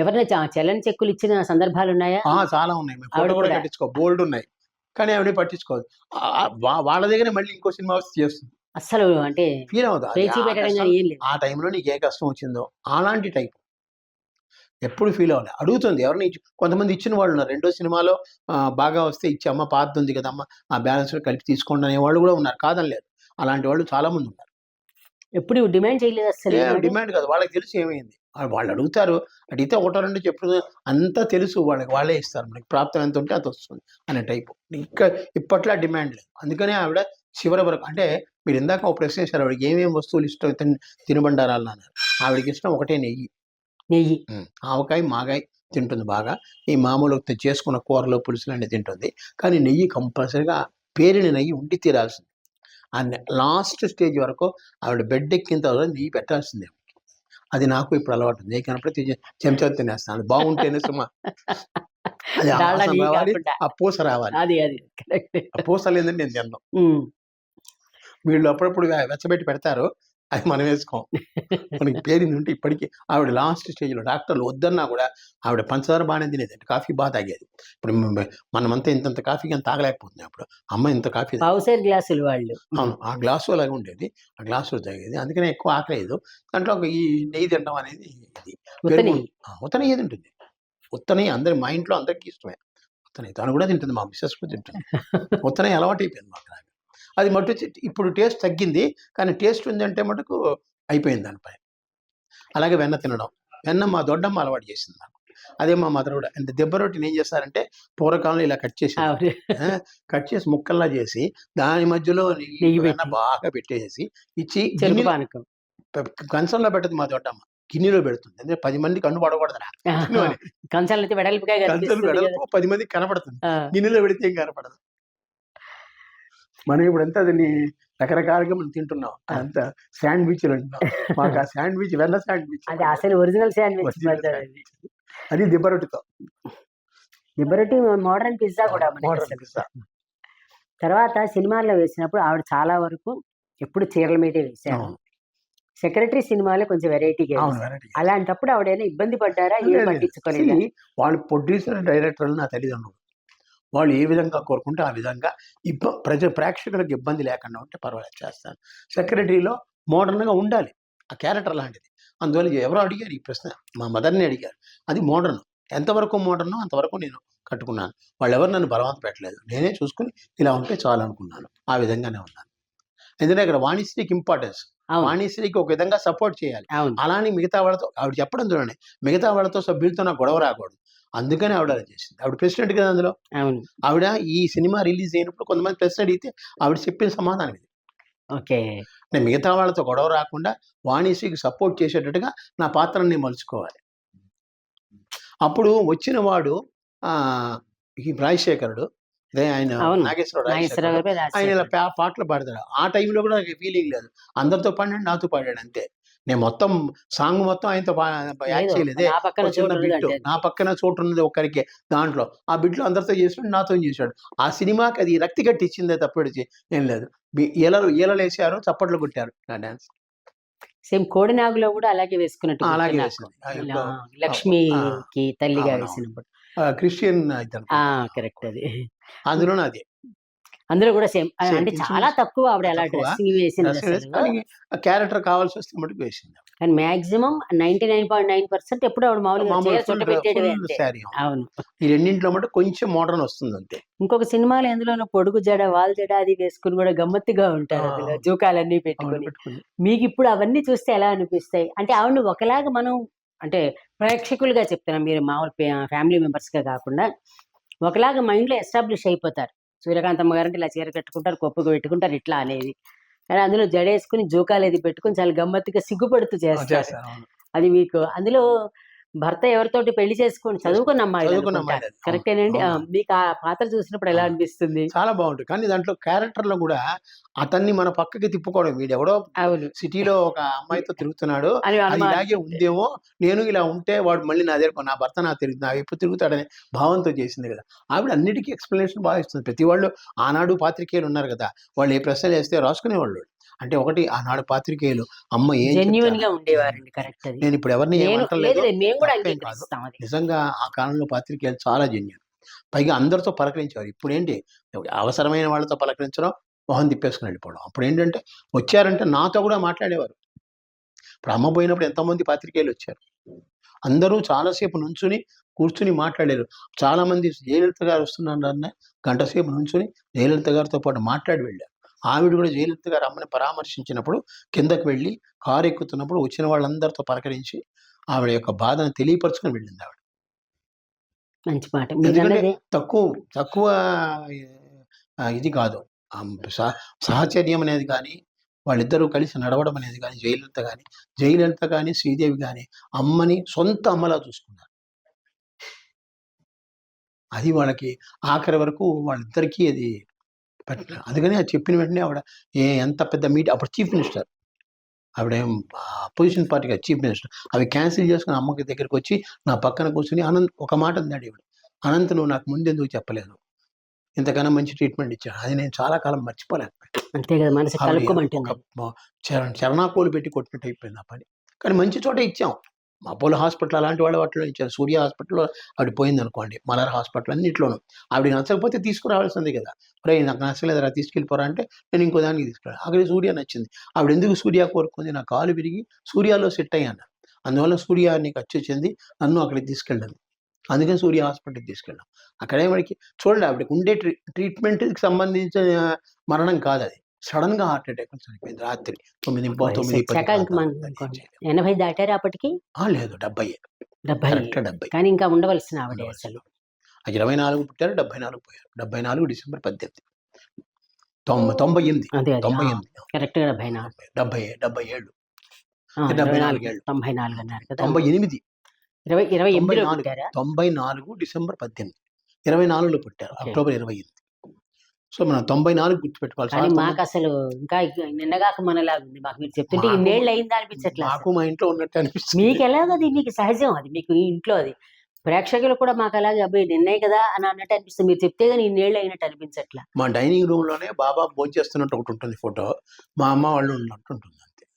ఎవరైనా చలన్ చెక్కులు ఇచ్చిన సందర్భాలు ఉన్నాయా? చాలా ఉన్నాయి. ఫోటో కూడా కట్టించుకో బోల్డ్ ఉన్నాయి. కానీ ఆవిడ పట్టించుకోదు. వాళ్ళ దగ్గర మళ్ళీ ఇంకో సినిమా చేస్తుంది. అసలు అంటే ఫీల్ అవుతుంది. ఆ టైంలో నీకు ఏ కష్టం వచ్చిందో అలాంటి టైప్ ఎప్పుడు ఫీల్ అవ్వాలి. అడుగుతుంది ఎవరిని. కొంతమంది ఇచ్చిన వాళ్ళు ఉన్నారు. రెండో సినిమాలో బాగా వస్తే ఇచ్చి అమ్మ పాత ఉంది కదమ్మా ఆ బ్యాలెన్స్ కలిపి తీసుకోండి అనే వాళ్ళు కూడా ఉన్నారు. కాదని లేదు. అలాంటి వాళ్ళు చాలా మంది ఉన్నారు. ఎప్పుడు డిమాండ్ చేయలేదు. అసలు డిమాండ్ కాదు. వాళ్ళకి తెలుసు ఏమైంది. వాళ్ళు అడుగుతారు. అడిగితే ఒకటో రెండు చెప్పుడు అంతా తెలుసు వాళ్ళకి. వాళ్ళే ఇస్తారు. మనకి ప్రాప్తం ఎంత ఉంటే అంత వస్తుంది అనే టైపు. ఇంకా ఇప్పట్లో డిమాండ్ లేదు. అందుకనే ఆవిడ చివరి వరకు అంటే మీరు ఇందాక ఒక ప్రశ్న చేశారు. ఆవిడకి ఏమేమి వస్తువులు ఇష్టం తినుబండారాలు అన్నారు. ఆవిడకి ఇష్టం ఒకటే నెయ్యి. ఆవకాయ మాగాయ తింటుంది బాగా. ఈ మామూలు చేసుకున్న కూరలు పులుసులు అన్నీ తింటుంది. కానీ నెయ్యి కంపల్సరీగా పేరిన నెయ్యి ఉండి తీరాల్సింది. లాస్ట్ స్టేజ్ వరకు ఆవిడ బెడ్ ఎక్కిన తర్వాత నెయ్యి పెట్టాల్సిందే. అది నాకు ఇప్పుడు అలవాటు. నెయ్యి కనపడి చెంచా తినేస్తాను. బాగుంటేనే సుమా అది రావాలి. ఆ పూస రావాలి. ఆ పూస లేదంటే నేను తిన్నాను. వీళ్ళు అప్పుడప్పుడు వెచ్చబెట్టి పెడతారు. అది మనం వేసుకోం. మనకి పేరింది ఉంటే ఇప్పటికీ ఆవిడ లాస్ట్ స్టేజ్లో డాక్టర్లు వద్దన్నా కూడా ఆవిడ పంచదార బాగానే తినేది. కాఫీ బాగా తాగేది. ఇప్పుడు మనమంతా ఇంత కాఫీ కానీ తాగలేకపోతుంది. అప్పుడు అమ్మ ఇంత కాఫీ గ్లాసులు వాళ్ళు అవును ఆ గ్లాసు అలాగే ఉండేది. ఆ గ్లాసులో తాగేది. అందుకనే ఎక్కువ ఆకలేదు. దాంట్లో ఈ నెయ్యి తినడం అనేది ఇది ఉత్త నెయ్యి ఉంటుంది. ఉత్త నెయ్యి అందరి మా ఇంట్లో అందరికీ ఇష్టమే. ఉత్త నెయ్యి తను కూడా తింటుంది. మా మిస్సెస్ కూడా తింటుంది. ఉత్త నెయ్యి అలవాటు అయిపోయింది మాకు. అది మటు ఇప్పుడు టేస్ట్ తగ్గింది. కానీ టేస్ట్ ఉందంటే మటుకు అయిపోయింది దానిపై. అలాగే వెన్న తినడం. వెన్న మా దొడ్డమ్మ అలవాటు చేసింది నాకు. అదే మా మదర్ కూడా. అంటే దెబ్బ రొట్టిని ఏం చేస్తారంటే పూర్వకాలంలో ఇలా కట్ చేసి ముక్కల్లా చేసి దాని మధ్యలో వెన్న బాగా పెట్టేసి ఇచ్చి కంచంలో పెట్టదు మా దొడ్డమ్మ. గిన్నెలో పెడుతుంది. అంటే 10 మందికి కన్ను పడకూడదురా. కంచాలు 10 మందికి కనపడుతుంది. గిన్నెలో పెడితే ఏం కనపడదు. మనం ఇప్పుడు అంతా దాన్ని రకరకాలుగా మనం తింటున్నాం. అంత శాండ్విచ్లు అంటున్నాం. మాకు ఆ శాండ్విచ్ వెన్న శాండ్విచ్ అది అసలు ఒరిజినల్ శాండ్విచ్. అది దిబ్బరొట్టితో. దిబ్బరొట్టి మోడర్న్ పిజ్జా కూడా. తర్వాత సినిమాల్లో వేసినప్పుడు ఆవిడ చాలా వరకు ఎప్పుడు చీరల మీదే వేశారు. సెక్రటరీ సినిమాలో కొంచెం వెరైటీగా. అలాంటప్పుడు ఆవిడైనా ఇబ్బంది పడ్డారా? ఏం పట్టించుకోలేదు. వాళ్ళు ప్రొడ్యూసర్ డైరెక్టర్లు నా తల్లిదండ్రులు. వాళ్ళు ఏ విధంగా కోరుకుంటే ఆ విధంగా ప్రేక్షకులకు ఇబ్బంది లేకుండా ఉంటే పర్వాలేదు చేస్తాను. సెక్రటరీలో మోడర్న్గా ఉండాలి. ఆ క్యారెక్టర్ లాంటిది. అందువల్ల ఎవరో అడిగారు ఈ ప్రశ్న. మా మదర్ని అడిగారు. అది మోడర్న్. ఎంతవరకు మోడర్నో అంతవరకు నేను కట్టుకున్నాను. వాళ్ళు ఎవరు నన్ను బలవంత పెట్టలేదు. నేనే చూసుకుని ఇలా ఉంటే చాలు అనుకున్నాను. ఆ విధంగానే ఉన్నాను. ఎందుకంటే ఇక్కడ వాణిశ్రీకి ఇంపార్టెన్స్. అవును వాణిశ్రీకి ఒక విధంగా సపోర్ట్ చేయాలి. అవును అలాని మిగతా వాళ్ళతో ఆవిడ చెప్పడం చూడండి, మిగతా వాళ్ళతో సభ్యులతో నాకు గొడవ రాకూడదు. అందుకని ఆవిడ అలా చేసింది. ఆవిడ ప్రెసిడెంట్ కదా అందులో. అవును ఆవిడ ఈ సినిమా రిలీజ్ అయినప్పుడు కొంతమంది ప్రశ్న అడిగితే ఆవిడ చెప్పిన సమాధానం ఇది. ఓకే నేను మిగతా వాళ్ళతో గొడవ రాకుండా వాణిశ్రీకి సపోర్ట్ చేసేటట్టుగా నా పాత్రని నేను మలుచుకోవాలి. అప్పుడు వచ్చిన వాడు ఈ రాజశేఖరుడు, అదే ఆయన అవును నాగేశ్వరరావు నాగేశ్వరరావు రాజశేఖరుడు, గారి ఆయన ఇలా రాజశేఖర్ పాటలు పాడతాడు. ఆ టైంలో కూడా నాకు ఫీలింగ్ లేదు. అందరితో పాడాడు, నాతో పాడాడు అంతే. నేను మొత్తం సాంగ్ మొత్తం ఆయనతో యాక్ట్ లేదు చేయలేదే. నా పక్కన ఒక చిన్న చోటు బిట్టు, అంటే నా పక్కన చోటు ఉన్నది ఒక్కరికే, దాంట్లో ఆ బిట్లో అందరితో చేసాడు, నాతో చేశాడు. ఆ సినిమాకి అది రక్తి కట్టి ఇచ్చిందే తప్పడిచి ఏం లేదు. ఈలలేసారు, చప్పట్లు కొట్టారు నా డాన్స్. సేమ్ కోడినాగులో కూడా అలాగే వేసుకున్నట్టు అలాగే గుర్తు నాకు. వేసింది. ఇలా లక్ష్మికి తల్లిగా అవునవును. వేసినప్పుడు క్రిస్టియన్ ఇతను కరెక్ట్ అది అందులోనే అది అందులో కూడా సేమ్ Same, అంటే ఇంచుమించు చాలా తక్కువ ఆవిడ అలా తక్కువ. డ్రెస్సింగ్ వేసింది డ్రెస్ వేసి అసలు. కానీ క్యారెక్టర్ కావాల్సి వస్తే మటుకు వేసింది. కానీ మాక్సిమం 99.9% ఎప్పుడు ఆవిడ మామూలుగా మామూలు చీర చుట్ట పెట్టేయడమే అంతే. శారీ. అవును ఈ రెండింటిలో మటుకు కొంచెం మోడర్న్ వస్తుంది అంతే. ఇంకొక సినిమాలో ఎందులోనో పొడుగు జడ వాల్ జడ అది వేసుకుని కూడా గమ్మత్తుగా ఉంటారు ఆ. అందులో జూకాలన్నీ ఆవిడ పెట్టుకుని. పెట్టుకుంది. మీకు ఇప్పుడు అవన్నీ చూస్తే ఎలా అనిపిస్తాయి? అంటే ఆవిడ ఒకలాగా మనం అంటే ప్రేక్షకులుగా చెప్తున్నాం, మీరు మామూలు ఫ్యామిలీ మెంబర్స్గా కాకుండా ఒకలాగా మైండ్లో ఎస్టాబ్లిష్ అయిపోతారు. సూర్యకాంతమ్మ గారంటే ఇలా చీర కట్టుకుంటారు, కొప్పుగా పెట్టుకుంటారు ఇట్లా అనేది. కానీ అందులో జడేసుకుని జోకాలు అది పెట్టుకుని చాలా గమ్మత్తుగా సిగ్గుపడుతూ చేస్తారు. చేస్తారు, అవును. అది మీకు అందులో భర్త ఎవరితోటి పెళ్లి చేసుకొని చదువుకున్న అమ్మాయిలు చదువుకున్న అనుకుంటా. అమ్మాయిలు అది. కరెక్టేనండి. అవును. మీకు ఆ పాత్ర చూసినప్పుడు ఎలా అవును. అనిపిస్తుంది? చాలా బాగుంటుంది. కానీ దాంట్లో క్యారెక్టర్ లో కూడా అతన్ని మన పక్కకి తిప్పుకోవడం, వీడెవడో అవును సిటీలో ఒక అమ్మాయితో తిరుగుతున్నాడు, అని అది అనుమానం. ఇలాగే ఉందేమో, నేను ఇలా ఉంటే వాడు మళ్ళీ నా దగ్గర నా భర్త నా తిరుగుతుంది, నా ఎప్పుడు తిరుగుతాడనే భావంతో చేసింది కదా. ఆవిడ అన్నిటికీ ఎక్స్ప్లెనేషన్ బాగా ఇస్తుంది. ప్రతి వాళ్ళు ఆనాడు పాత్రికేయులు ఉన్నారు కదా, వాళ్ళు ఏ ప్రశ్నలు వేస్తే రాసుకునేవాళ్ళు. అంటే ఒకటి ఆనాడు పాత్రికేయులు అమ్మ ఏం జెన్యున్ గా చెప్తే ఉండేవారండి. కరెక్ట్ అది. నేను ఇప్పుడు ఎవరిని నేను ఏమంటలేదు, లేదు మేము కూడా తప్పేం కాదు. అంగీకరిస్తాం అది. నిజంగా ఆ కాలంలో పాత్రికేయులు చాలా జెన్యున్. పైగా అందరితో పలకరించేవారు. ఇప్పుడేంటి అవసరమైన వాళ్ళతో పలకరించడం, మొహం తిప్పేసుకుని వెళ్ళిపోవడం. అప్పుడు ఏంటంటే వచ్చారంటే నాతో కూడా మాట్లాడేవారు. ఇప్పుడు అమ్మ పోయినప్పుడు ఎంతోమంది పాత్రికేయులు వచ్చారు. అందరూ చాలాసేపు నుంచుని కూర్చుని మాట్లాడారు. చాలా మంది జయలలిత గారు వస్తున్నారన్న గంట సేపు నుంచుని జయలలిత గారితో పాటు మాట్లాడి వెళ్ళారు. ఆవిడ కూడా జయలలిత గారు అమ్మని పరామర్శించినప్పుడు కిందకి వెళ్ళి కారు ఎక్కుతున్నప్పుడు వచ్చిన వాళ్ళందరితో పలకరించి ఆవిడ యొక్క బాధను తెలియపరచుకొని వెళ్ళింది ఆవిడ. మంచి మాట మీరు ఎందుకంటే అన్నది. తక్కువ ఇది కాదు. సహచర్యం అనేది కానీ, వాళ్ళిద్దరూ కలిసి నడవడం అనేది కానీ, జయలలిత కానీ శ్రీదేవి కానీ అమ్మని సొంత అమ్మలా చూసుకున్నారు. అది వాళ్ళకి ఆఖరి వరకు వాళ్ళిద్దరికీ అది పెట్టలేదు. అందుకని అది చెప్పిన వెంటనే ఆవిడ ఎంత పెద్ద అప్పుడు చీఫ్ మినిస్టర్, ఆవిడేం అపోజిషన్ పార్టీగా చీఫ్ మినిస్టర్, అవి క్యాన్సిల్ చేసుకుని అమ్మకి దగ్గరికి వచ్చి నా పక్కన కూర్చుని అనంత్ ఒక మాట అందాడు ఈవిడ, అనంత్ నువ్వు నాకు ముందెందుకు చెప్పలేదు, ఇంతకన్నా మంచి ట్రీట్మెంట్ ఇచ్చాను. అది నేను చాలా కాలం మర్చిపోలేకపోయాను. అంతే కదా, మనసు కలుపుకోమంటుంది. చరణాకోలు పెట్టి కొట్టినట్టు అయిపోయింది ఆ పని. కానీ మంచి చోట ఇచ్చాం. అపోలో హాస్పిటల్ అలాంటి వాటిలో ఇచ్చారు. సూర్య హాస్పిటల్లో ఆవిడ పోయింది అనుకోండి, మలర్ హాస్పిటల్ అన్నింటిలోనూ. ఆవిడ నచ్చకపోతే తీసుకురావాల్సింది కదా. నాకు నచ్చలేదు రా తీసుకెళ్ళిపోరా అంటే నేను ఇంకో దానికి తీసుకురాను. అక్కడ సూర్య నచ్చింది. ఆవిడ ఎందుకు సూర్య కోరుకుంది, నా కాలు విరిగి సూర్యాలో సెట్ అయ్యాను, అందువల్ల సూర్య నీకు వచ్చి చెంది నన్ను అక్కడికి తీసుకెళ్ళాను, అందుకని సూర్య హాస్పిటల్కి తీసుకెళ్ళాం. అక్కడే వాడికి చూడండి, ఆవిడకి ఉండే ట్రీట్మెంట్కి సంబంధించిన మరణం కాదు అది. సడన్ గా హార్ట్ అటాక్ చనిపోయింది రాత్రి 9:10. 80 దాటారు అప్పటికి? లేదు 70. కానీ ఇంకా ఉండవలసిన ఆవిడ అసలు. 24 పుట్టారు, 74 పోయారు. 74 డిసెంబర్ 18. 98 కరెక్ట్ గా 74 77 94 అన్నారు కదా. 98 94 డిసెంబర్ 18. 24లో పుట్టారు, అక్టోబర్ 28. సో మనం 94 గుర్తుపెట్టుకోవాలి. కానీ మాకు అసలు ఇంకా నిన్నగాక మనలాగా ఉంది. మాకు మీరు చెప్తుంటే ఇన్నేళ్ళు అయిందా అనిపించట్లేదు. మాకు మా ఇంట్లో ఉన్నట్టు అనిపిస్తుంది. మీకు ఎలాగది, మీకు సహజం అది, మీకు ఇంట్లో అది. ప్రేక్షకులు కూడా మాకు అలాగే అబ్బాయి నిన్నయ్య కదా అని అన్నట్టు అనిపిస్తుంది. మీరు చెప్తే కానీ ఇన్నేళ్ళు అయినట్టు అనిపించట్లా. మా డైనింగ్ రూమ్ లోనే బాబా భోజనం చేస్తున్నట్టు ఒకటి ఉంటుంది ఫోటో, మా అమ్మ వాళ్ళు ఉన్నట్టు ఉంటుంది అంతే.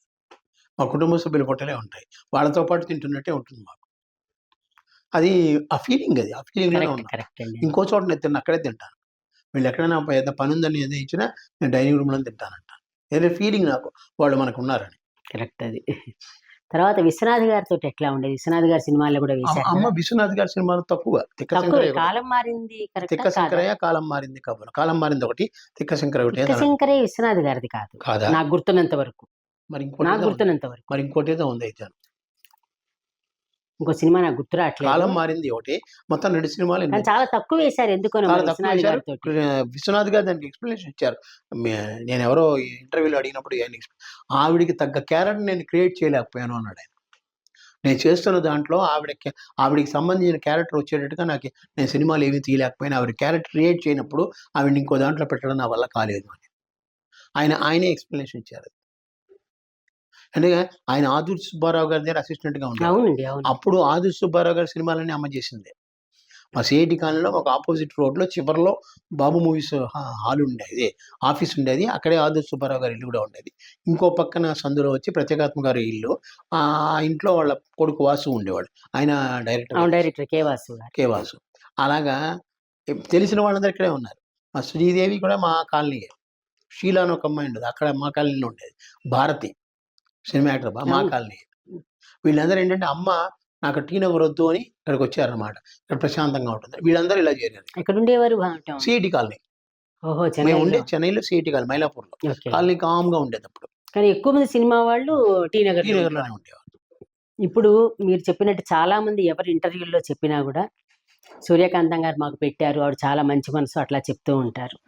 మా కుటుంబ సభ్యుల ఫోటోలే ఉంటాయి, వాళ్ళతో పాటు తింటున్నట్టే ఉంటుంది మాకు. అది ఆ ఫీలింగ్ కరెక్ట్. ఇంకో చోట నేను తిన్న అక్కడే తింటాను. వీళ్ళు ఎక్కడైనా ఏదో పని ఉందని ఏదో ఇచ్చినా నేను డైనింగ్ రూమ్లో తింటానంట. ఏదో ఫీలింగ్ నాకు వాళ్ళు మనకు ఉన్నారని. కరెక్ట్ అది. తర్వాత విశ్వనాథ్ గారితో ఎట్లా ఉండేది? విశ్వనాథ్ గారి సినిమాల్లో కూడా వేశారు. అమ్మ విశ్వనాథ్ గారి సినిమాలు తక్కువ. కాలం మారింది, తిక్క శంకరయ్య, కాలం మారింది కబులు. కాలం మారింది ఒకటి, తిక్క శంకరయ్య ఒకటి. శంకరయ్య విశ్వనాథ్ గారిది కాదు నాకు గుర్తున్నంత వరకు. మరి ఇంకోటి నాకు ఏదో ఉంది. గుర్తున్నంత వరకు మరి ఇంకోటి ఏదో ఉంది అయితే ఇంకో సినిమా నాకు గుర్తు కాలం రావట్లేదు. మారింది ఒకటి, మొత్తం 2 సినిమాలు కానీ చాలా తక్కువ వేశారు ఎందుకో చాలా తక్కువ విశ్వనాథ్ వేశారు. గారితో. విశ్వనాథ్ గారు దానికి ఎక్స్ప్లెనేషన్ ఇచ్చారు. నేను ఎవరో ఇంటర్వ్యూలో అడిగినప్పుడు ఆవిడికి తగ్గ క్యారెక్టర్ నేను క్రియేట్ చేయలేకపోయాను అన్నాడు ఆయన. నేను చేస్తున్న దాంట్లో ఆవిడికి సంబంధించిన క్యారెక్టర్ వచ్చేటట్టుగా నేను సినిమాలు ఏమీ తీయలేకపోయినా, ఆవిడ క్యారెక్టర్ క్రియేట్ చేయనప్పుడు ఆవిడ ఇంకో దాంట్లో పెట్టడం నా వల్ల కాలేదు అని ఆయనే ఎక్స్ప్లెనేషన్ ఇచ్చారు. అంటే ఆయన ఆదుర్తి సుబ్బారావు గారి దగ్గర అసిస్టెంట్ గా ఉన్నారు. అవునండి, అవును. అప్పుడు ఆదుర్తి సుబ్బారావు గారి సినిమాలన్నీ అమ్మ చేసింది. మా సిఐటి కాలనీలో ఒక ఆపోజిట్ రోడ్లో చివరిలో బాబు మూవీస్ హాల్ ఉండేది, ఆఫీస్ ఉండేది. అక్కడే ఆదుర్తి సుబ్బారావు గారి ఇల్లు కూడా ఉండేది. ఇంకో పక్కన సందులో వచ్చి ప్రత్యేకాత్మ గారి ఇల్లు. ఆ ఇంట్లో వాళ్ళ కొడుకు వాసు ఉండేవాడు, ఆయన డైరెక్టర్ కె వాసు గారు. కే వాసు. అలాగా తెలిసిన వాళ్ళందరూ ఇక్కడే ఉన్నారు. మా శ్రీదేవి కూడా మా కాలనీయే. షీలా అని ఒక అమ్మాయి ఉండేది, అక్కడ మా కాలనీలో ఉండేది. భారతి సినిమా యాక్టర్ మా కాలనీ. వీళ్ళందరూ ఏంటంటే అమ్మ నాకు టీ నగర్ వద్దు అని ఇక్కడికి వచ్చారన్నమాట. ఇక్కడ ప్రశాంతంగా ఉంటుంది. వీళ్ళందరూ ఇలా చేరారు. ఎక్కడ ఉండేవారు? CIT colony. ఓహో, మేము ఉండే చెన్నైలో సిఐటి కాలనీ, మైలాపూర్లో. కాలనీ కామ్గా ఉండేది అప్పుడు. కానీ ఎక్కువ మంది సినిమా వాళ్ళు టీ నగర్లోనే ఉండేవారు. ఇప్పుడు మీరు చెప్పినట్టు చాలా మంది ఎవరి ఇంటర్వ్యూల్లో చెప్పినా కూడా సూర్యకాంతం గారు మాకు పెట్టారు, ఆవిడ చాలా మంచి మనసు అట్లా చెప్తూ ఉంటారు.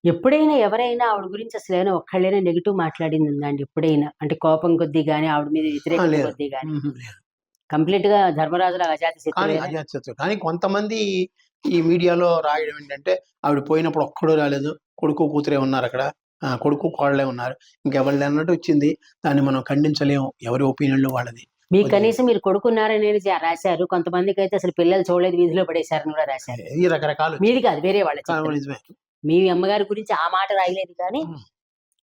ఎప్పుడైనా ఎవరైనా ఆవిడ గురించి అసలు ఏమైనా ఒక్కళ్ళైనా నెగిటివ్ మాట్లాడింది ఉందండి ఎప్పుడైనా? అంటే కోపం కొద్దీ కానీ, ఆవిడ మీద వ్యతిరేకత కొద్దీ కానీ? కంప్లీట్ గా ధర్మరాజుల అజాతి శత్రువు. కానీ కొంతమంది ఈ మీడియాలో రాయడం ఏంటంటే ఆవిడ పోయినప్పుడు ఒక్కడూ రాలేదు, కొడుకు కూతురే ఉన్నారు అక్కడ, కొడుకు కోడలే ఉన్నారు, ఇంకెవరి అన్నట్టు వచ్చింది. దాన్ని మనం ఖండించలేము, ఎవరి ఒపీనియన్లు వాళ్ళది. మీకు కనీసం మీరు కొడుకున్నారని రాశారు, కొంతమందికి అయితే అసలు పిల్లలు చూడలేదు వీధిలో పడేశారని కూడా రాశారు. ఈ రకరకాలు మీది కాదు, వేరే వాళ్ళ. మీ అమ్మగారి గురించి ఆ మాట రాయలేదు కానీ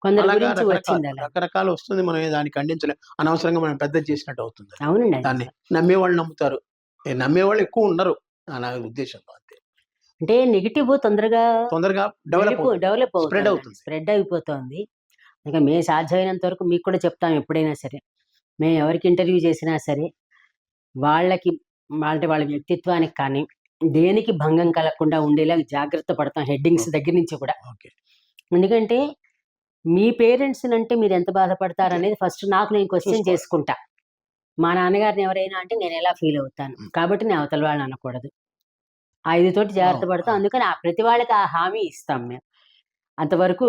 కొందరు గురించి వచ్చింది. రకరకాలు వస్తుంది, మనం దాన్ని ఖండించలేము. అనవసరంగా మనం పెద్ద చేసినట్టు అవుతుంది. అవునండి, దాన్ని నమ్మేవాళ్ళు నమ్ముతారు, నమ్మేవాళ్ళు ఎక్కువ ఉండరు నా ఉద్దేశంలో. అంతే. అంటే నెగిటివ్ తొందరగా డెవలప్ స్ప్రెడ్ అయిపోతుంది. ఇంకా మేము సాధ్యమైనంత వరకు మీకు కూడా చెప్తాం, ఎప్పుడైనా సరే మేము ఎవరికి ఇంటర్వ్యూ చేసినా సరే వాళ్ళకి అంటే వాళ్ళ వ్యక్తిత్వానికి కానీ దేనికి భంగం కలగకుండా ఉండేలా జాగ్రత్త పడతాం, హెడ్డింగ్స్ దగ్గర నుంచి కూడా. ఎందుకంటే మీ పేరెంట్స్ అంటే మీరు ఎంత బాధపడతారు అనేది ఫస్ట్ నేను క్వశ్చన్ చేసుకుంటా. మా నాన్నగారిని ఎవరైనా అంటే నేను ఎలా ఫీల్ అవుతాను, కాబట్టి నేను అవతల వాళ్ళని అనకూడదు. ఆ ఇదితోటి జాగ్రత్త పడతాం. అందుకని ప్రతి వాళ్ళకి ఆ హామీ ఇస్తాం మేము. అంతవరకు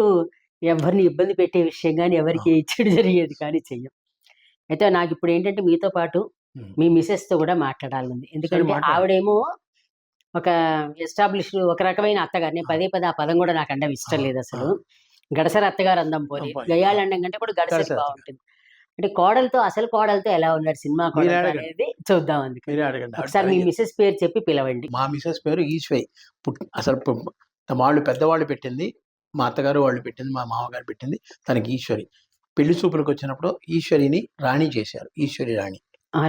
ఎవరిని ఇబ్బంది పెట్టే విషయం కానీ ఎవరికి ఇచ్చడి జరిగేది కానీ చెయ్యం. అయితే నాకు ఇప్పుడు ఏంటంటే మీతో పాటు మీ మిసెస్ తో కూడా మాట్లాడాలి. ఎందుకంటే ఆవిడేమో ఒక ఎస్టాబ్లిష్డ్ ఒక రకమైన అత్తగారు. నేను పదే ఆ పదం కూడా నాకు అంటే ఇష్టం లేదు అసలు. గడసరి అత్తగారు అందం పోనీ, గయ్యాళ్ళు అండం కంటే కూడా గడసరి బాగుంటుంది. అంటే అసలు కోడలతో ఎలా ఉన్నారు సినిమా కోడలు అనేది చూద్దాం. అందుకని ఒకసారి మీ మిసెస్ పేరు చెప్పి పిలవండి. మా మిసెస్ పేరు ఈశ్వరి. అసలు వాళ్ళు పెద్దవాళ్ళు పెట్టింది, మా అత్తగారు వాళ్ళు పెట్టింది, మా మామగారు పెట్టింది తనకి ఈశ్వరి. పెళ్లి చూపులకు వచ్చినప్పుడు ఈశ్వరిని రాణి చేశారు. ఈశ్వరి రాణి.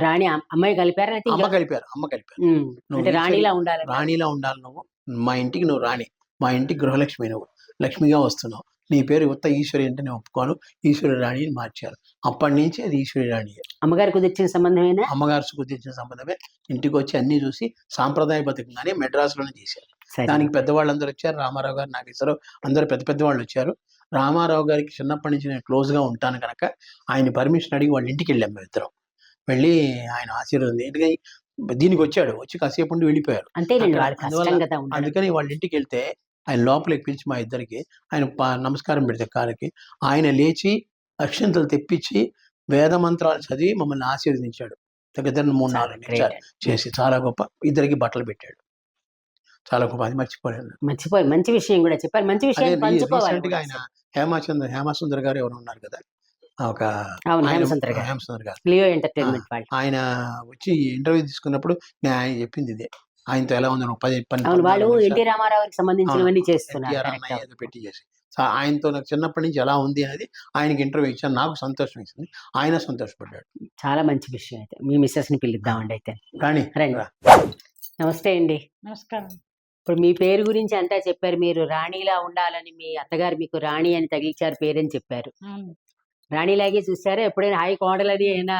రాణి అమ్మాయి కలిపారు. అమ్మ కలిపారు. రాణిలా ఉండాలి నువ్వు, మా ఇంటికి నువ్వు రాణి, మా ఇంటికి గృహలక్ష్మి, నువ్వు లక్ష్మిగా వస్తున్నావు, నీ పేరు ఉత్త ఈశ్వరి అంటే నేను ఒప్పుకోను, ఈశ్వరి రాణి అని మార్చారు. అప్పటి నుంచి అది ఈశ్వరి రాణి. అమ్మగారు కుదిర్చిన సంబంధమేనా? అమ్మగారు కుదిర్చిన సంబంధమే. ఇంటికి వచ్చి అన్ని చూసి సాంప్రదాయబద్ధంగానే మెడ్రాస్లోనే చేశారు. దానికి పెద్దవాళ్ళందరూ వచ్చారు, రామారావు గారు, నాగేశ్వరరావు, అందరూ పెద్ద వాళ్ళు వచ్చారు. రామారావు గారికి చిన్నప్పటి నుంచి నేను క్లోజ్గా ఉంటాను కనుక ఆయన పర్మిషన్ అడిగి వాళ్ళ ఇంటికి వెళ్ళాం. మేము ఇద్దరం వెళ్ళి ఆయన ఆశీర్వాదం ఎందుకని దీనికి వచ్చి కాసేపు ఉండి వెళ్ళిపోయారు. అందుకని వాళ్ళ ఇంటికి వెళ్తే ఆయన లోపలికి పిలిచి మా ఇద్దరికి ఆయన నమస్కారం పెడితే కాళ్ళకి ఆయన లేచి అక్షంతలు తెప్పించి వేద మంత్రాలు చదివి మమ్మల్ని ఆశీర్వదించాడు. దగ్గర 3-4 నిమిషాలు చేసి చాలా గొప్ప. ఇద్దరికి బట్టలు పెట్టాడు. చాలా గొప్ప. అది మర్చిపోయి మంచి విషయం కూడా చెప్పారు. మంచి విషయం రీసెంట్ గా ఆయన హేమసుందర్ గారు ఎవరు ఉన్నారు కదా, ఒక హేమసుందర్ గారు, ఆయన వచ్చి ఇంటర్వ్యూ తీసుకున్నప్పుడు నేను ఆయన చెప్పింది ఇదే. ఆయనతో ఎలా ఉంది 10-12 ఎన్టీ రామారావుకి సంబంధించినవన్నీ చేస్తున్నారు పెట్టి చేసి. ఆయనతో నాకు చిన్నప్పటి నుంచి ఎలా ఉంది అనేది ఆయనకి ఇంటర్వ్యూ ఇచ్చాను. నాకు సంతోషం ఇచ్చింది, ఆయన సంతోషపడ్డాడు. చాలా మంచి విషయం. అయితే మీ మిస్సెస్ ని పిలుద్దామండి. అయితే రండి. నమస్తే అండి. నమస్కారం. ఇప్పుడు మీ పేరు గురించి అంతా చెప్పారు. మీరు రాణిలా ఉండాలని మీ అత్తగారు మీకు రాణి అని తగిలించారు పేరని చెప్పారు. రాణిలాగే చూసారా? ఎప్పుడైనా హాయి కోడలని అయినా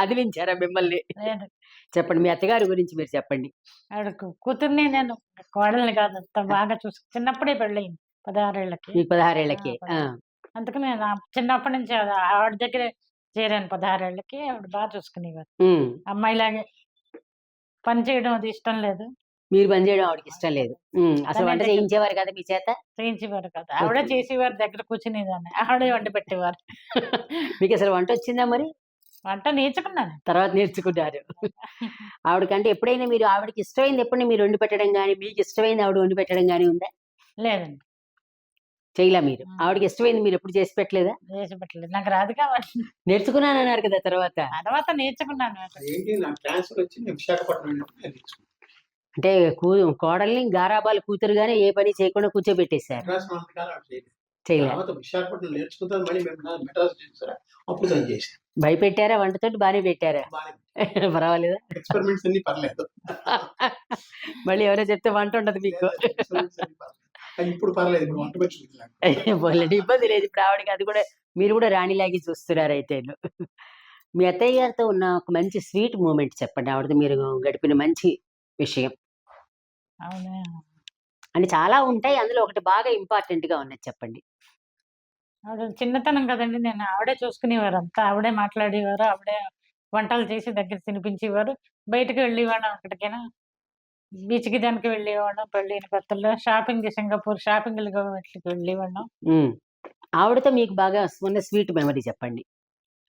అదిలించారా మిమ్మల్ని? చెప్పండి, మీ అత్తగారి గురించి మీరు చెప్పండి. ఆవిడ కూతుర్ని, నేను కోడల్ని కాదు, అంత బాగా చూసి చిన్నప్పుడే పెళ్ళయింది. 16 ఏళ్ళకి. మీకు 16 ఏళ్ళకి. అందుకని నా చిన్నప్పటి నుంచి ఆవిడ దగ్గర చేరాను 16 ఏళ్ళకి. ఆవిడ బాగా చూసుకునేవారు. ఉమ్. అమ్మాయిలాగే పని చేయడం అది ఇష్టం లేదు. మీరు పని చేయడం ఆవిడకి ఇష్టం లేదు. అసలు తనే వంట దగ్గర చేయించేవారు కదా మీ చేత? చేయించేవారు కదా. ఆవిడే చేసేవారు, దగ్గర కూర్చునేదాన్ని. ఆవిడే వండి పెట్టేవారు. మీకు అసలు వంట వచ్చిందా మరి? వంట నేర్చుకున్నాను. తర్వాత నేర్చుకున్నారు. ఆవిడకంటే ఎప్పుడైనా మీరు ఆవిడకి ఇష్టమైంది ఎప్పుడైనా మీరు వండి పెట్టడం కానీ, మీకు ఇష్టమైంది ఆవిడ వండి పెట్టడం కానీ ఉందా? లేదండి, చేయలే మీరు. ఆవిడకి ఇష్టమైంది మీరు ఎప్పుడు చేసి పెట్టలేదా? చేసి పెట్టలేదు. నాకు రాదు కాబట్టి నేర్చుకున్నాను అన్నారు కదా తర్వాత. తర్వాత నేర్చుకున్నాను. ఏంటి నాకు ట్రాన్స్ఫర్ వచ్చి నేను విశాఖపట్నం వెళ్ళినప్పుడు నేను తీసుకున్నాను. అంటే కోడల్ని గారాబాలు కూతురుగానే ఏ పని చేయకుండా కూర్చోబెట్టేశారు. మెడ్రాస్ ఉన్నంతకాలం అట్లా చేయలేదు. చేయలే. తర్వాత విశాఖపట్నం నేర్చుకుంటాను మళ్ళీ మేము మెడ్రాస్ చేస్తారా అప్పుడు దాన్ని చేశాను. భయపెట్టారా వంటతోటి? బాగానే పెట్టారా? పర్వాలేదా? ఎక్స్పెరిమెంట్స్ అన్ని పర్లేదు. మళ్ళీ ఎవరో చెప్తే వంట ఉండదు మీకు. Experiments అన్ని పర్లేదు. కానీ ఇప్పుడు పర్లేదు, ఇప్పుడు వంట పెట్టుకుంటున్నాను. పోలేండి, ఇబ్బంది లేదు. ఇప్పుడు ఆవిడకి అది కూడా మీరు కూడా రాణిలాగి చూస్తున్నారు అయితే. మీ అత్తయ్య గారితో ఉన్న ఒక మంచి స్వీట్ మూమెంట్ చెప్పండి. ఆవిడతో మీరు గడిపిన మంచి విషయం. అవునా, అంటే చాలా ఉంటాయి, అందులో ఒకటి బాగా ఇంపార్టెంట్ గా ఉన్నది చెప్పండి. ఆవిడ చిన్నతనం కదండి. నేను ఆవిడే చూసుకునేవారు అంతా. ఆవిడే మాట్లాడేవారు, ఆవిడే వంటలు చేసి దగ్గర తినిపించేవారు. బయటకు వెళ్ళేవాళ్ళం, ఎక్కడికైనా బీచ్కి దానికి వెళ్ళేవాళ్ళం. పెళ్ళైన కొత్తల్లో షాపింగ్, సింగపూర్ షాపింగ్లకు వెళ్ళేవాళ్ళం. ఉమ్. ఆవిడతో మీకు బాగా ఉన్న స్వీట్ మెమరీ చెప్పండి.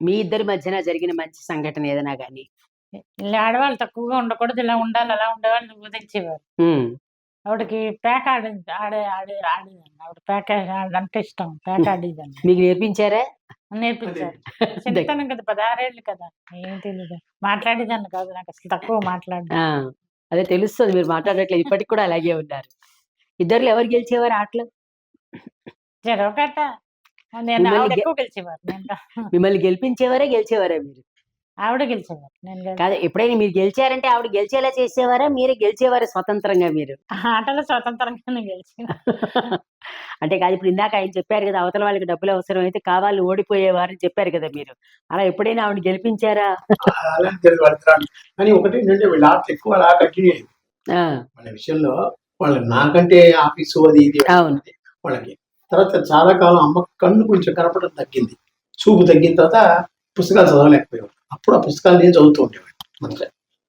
మీ ఇద్దరి మధ్యన జరిగిన మంచి సంఘటన ఏదైనా కానీ. ఇలా ఆడవాళ్ళు తక్కువగా ఉండకూడదు, ఇలా ఉండాలి, అలా ఉండేవాళ్ళు బోధించేవారు. ఆవిడకి పేక ఆడేదాన్ని. ఆవిడ పేక అంటే ఇష్టం, పేక ఆడేదాన్ని. మీకు నేర్పించారా? నేర్పించారు. చిన్నతనం కదా, 16 ఏళ్ళు కదా, ఏం తెలియదు. మాట్లాడేదాన్ని కాదు, నాకు అసలు తక్కువ మాట్లాడి. అదే తెలుస్తుంది, మీరు మాట్లాడట్లేదు, ఇప్పటికి కూడా అలాగే ఉన్నారు. ఇద్దరు ఎవరు గెలిచేవారు ఆటలు? చెరొకట. నేను ఆవిడ ఎక్కువ గెలిచేవారు. మిమ్మల్ని గెలిపించేవారా గెలిచేవారా మీరు? ఆవిడ గెలిచేవారు, నేను కాదు. ఎప్పుడైనా మీరు గెలిచారంటే ఆవిడ గెలిచేలా చేసేవారా, మీరే గెలిచేవారా స్వతంత్రంగా మీరు? ఆటలో స్వతంత్రంగానే గెలిచి. అంటే కాదు, ఇప్పుడు ఇందాక ఆయన చెప్పారు కదా, అవతల వాళ్ళకి డబ్బులు అవసరం అయితే కావాలి ఓడిపోయేవారని చెప్పారు కదా మీరు. అలా ఎప్పుడైనా ఆవిడ గెలిపించారా? కానీ ఒకటి ఏంటంటే వీళ్ళ ఆట ఎక్కువ అలా కంటిన్యూ అయింది మన విషయంలో. వాళ్ళకి నాకంటే ఆఫీసు అది ఇది వాళ్ళకి. తర్వాత చాలా కాలం అమ్మ కన్ను కొంచెం కనపడడం తగ్గింది, చూపు తగ్గిన తర్వాత పుస్తకాలు చదవలేకపోయేవాడు. అప్పుడు ఆ పుస్తకాలు నేను చదువుతూ ఉండేవాడు. మంచిగా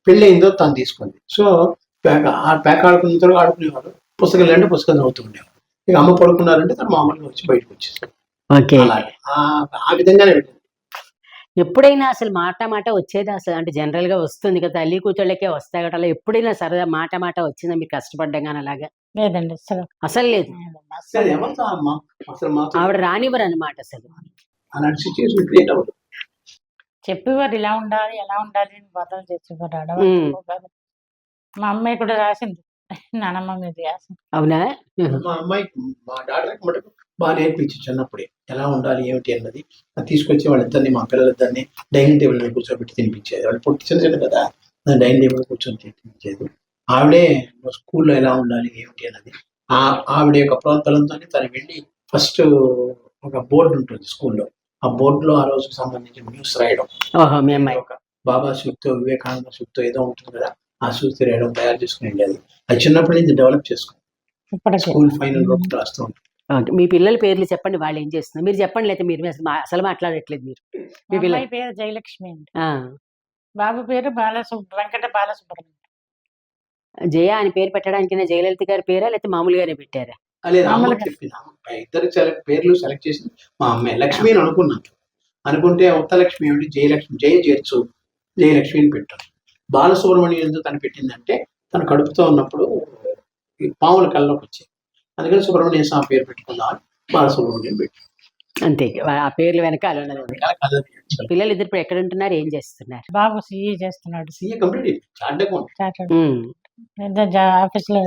పెళ్ళి అయిందో తను తీసుకుంది. సో ప్యాక్ ఆడుకున్న తర్వాత ఆడుకునేవాడు, పుస్తకాలు అంటే పుస్తకం చదువుతూ ఉండేవాడు. ఇక అమ్మ పడుకున్నారంటే తను మామూలుగా వచ్చి బయటకు వచ్చేసాడు. అలాగే ఆ విధంగానే పెట్టింది. ఎప్పుడైనా అసలు మాట వచ్చేదా అసలు? అంటే జనరల్ గా వస్తుంది కదా, తల్లి కూతుళ్ళకే వస్తాయి కదా, అలా ఎప్పుడైనా సరదా మాట వచ్చిందా మీరు కష్టపడ్డం కానీ అలాగా? లేదండి, అసలు లేదు. ఆవిడ రానివ్వరు అన్నమాట అసలు. అలాంటి సిచ్యువేషన్ క్రియేట్ అవ్వదు. చెప్పేవారు ఇలా ఉండాలి, ఎలా ఉండాలి అని బదులు చేసేవారు. ఆడవాళ్ళు మా అమ్మాయి కూడా రాసింది, నానమ్మ మీద రాసింది. అవునా? మా అమ్మాయికి మా డాక్టర్కి మటుకు బాగా నేర్పించి చిన్నప్పుడే ఎలా ఉండాలి ఏమిటి అన్నది. అది తీసుకొచ్చి వాళ్ళిద్దరిని, మా పిల్లలిద్దరిని డైనింగ్ టేబుల్ మీద కూర్చోబెట్టి తినిపించేది. వాళ్ళు పొట్టి చిన్న కదా, డైనింగ్ టేబుల్ కూర్చొని తినిపించేది. ఆవిడే స్కూల్లో ఎలా ఉండాలి ఏమిటి అన్నది. ఆవిడ యొక్క ప్రోత్సాహంతో తను వెళ్ళి ఫస్ట్ ఒక బోర్డు ఉంటుంది స్కూల్లో, ఆ బోర్డులో ఆ రోజుకు సంబంధించిన న్యూస్ రాయడం. ఒక బాబా సూక్తో, వివేకానంద సూక్తో ఏదో ఉంటుంది కదా, ఆ సూక్తి రాయడం తయారు చేసుకుని వెళ్ళేది. అది చిన్నప్పటి నుంచి డెవలప్ చేసుకుని స్కూల్ ఫైనల్ వరకు రాస్తూ ఉంటాం. మీ పిల్లల పేర్లు చెప్పండి, వాళ్ళు ఏం చేస్తున్నారు మీరు చెప్పండి. లేకపోతే మీరు అసలు మాట్లాడట్లేదు మీరు. మీ పిల్లల పేరు జయలక్ష్మి అండి, బాబు పేరు వెంకట బాలసుబ్రహ్మణ్యం. జయ అని పేరు పెట్టడానికి జయలలిత గారి పేరా లేకపోతే మామూలుగానే పెట్టారా? ఇద్దరు పేర్లు సెలెక్ట్ చేసి మా అమ్మాయి లక్ష్మి అని అనుకుంటే ఉత్త లక్ష్మి ఏమిటి, జయలక్ష్మి, జయ చేర్చు జయలక్ష్మి అని పెట్టారు. బాలసుబ్రహ్మణ్యం ఎందుకు తను పెట్టిందంటే తను కడుపుతో ఉన్నప్పుడు ఈ పాముల కళ్ళలోకి వచ్చాయి, అందుకని సుబ్రహ్మణ్య స్వామి పేరు పెట్టుకుందాం బాలసుబ్రహ్మణ్యం పెట్టి. అంతే, ఆ పేర్లు వెనకాల పిల్లలు ఇద్దరు ఇప్పుడు ఎక్కడ ఉంటున్నారు, ఏం చేస్తున్నారు? బాబు సిఏ చేస్తున్నాడు. CA complete chartered account office లో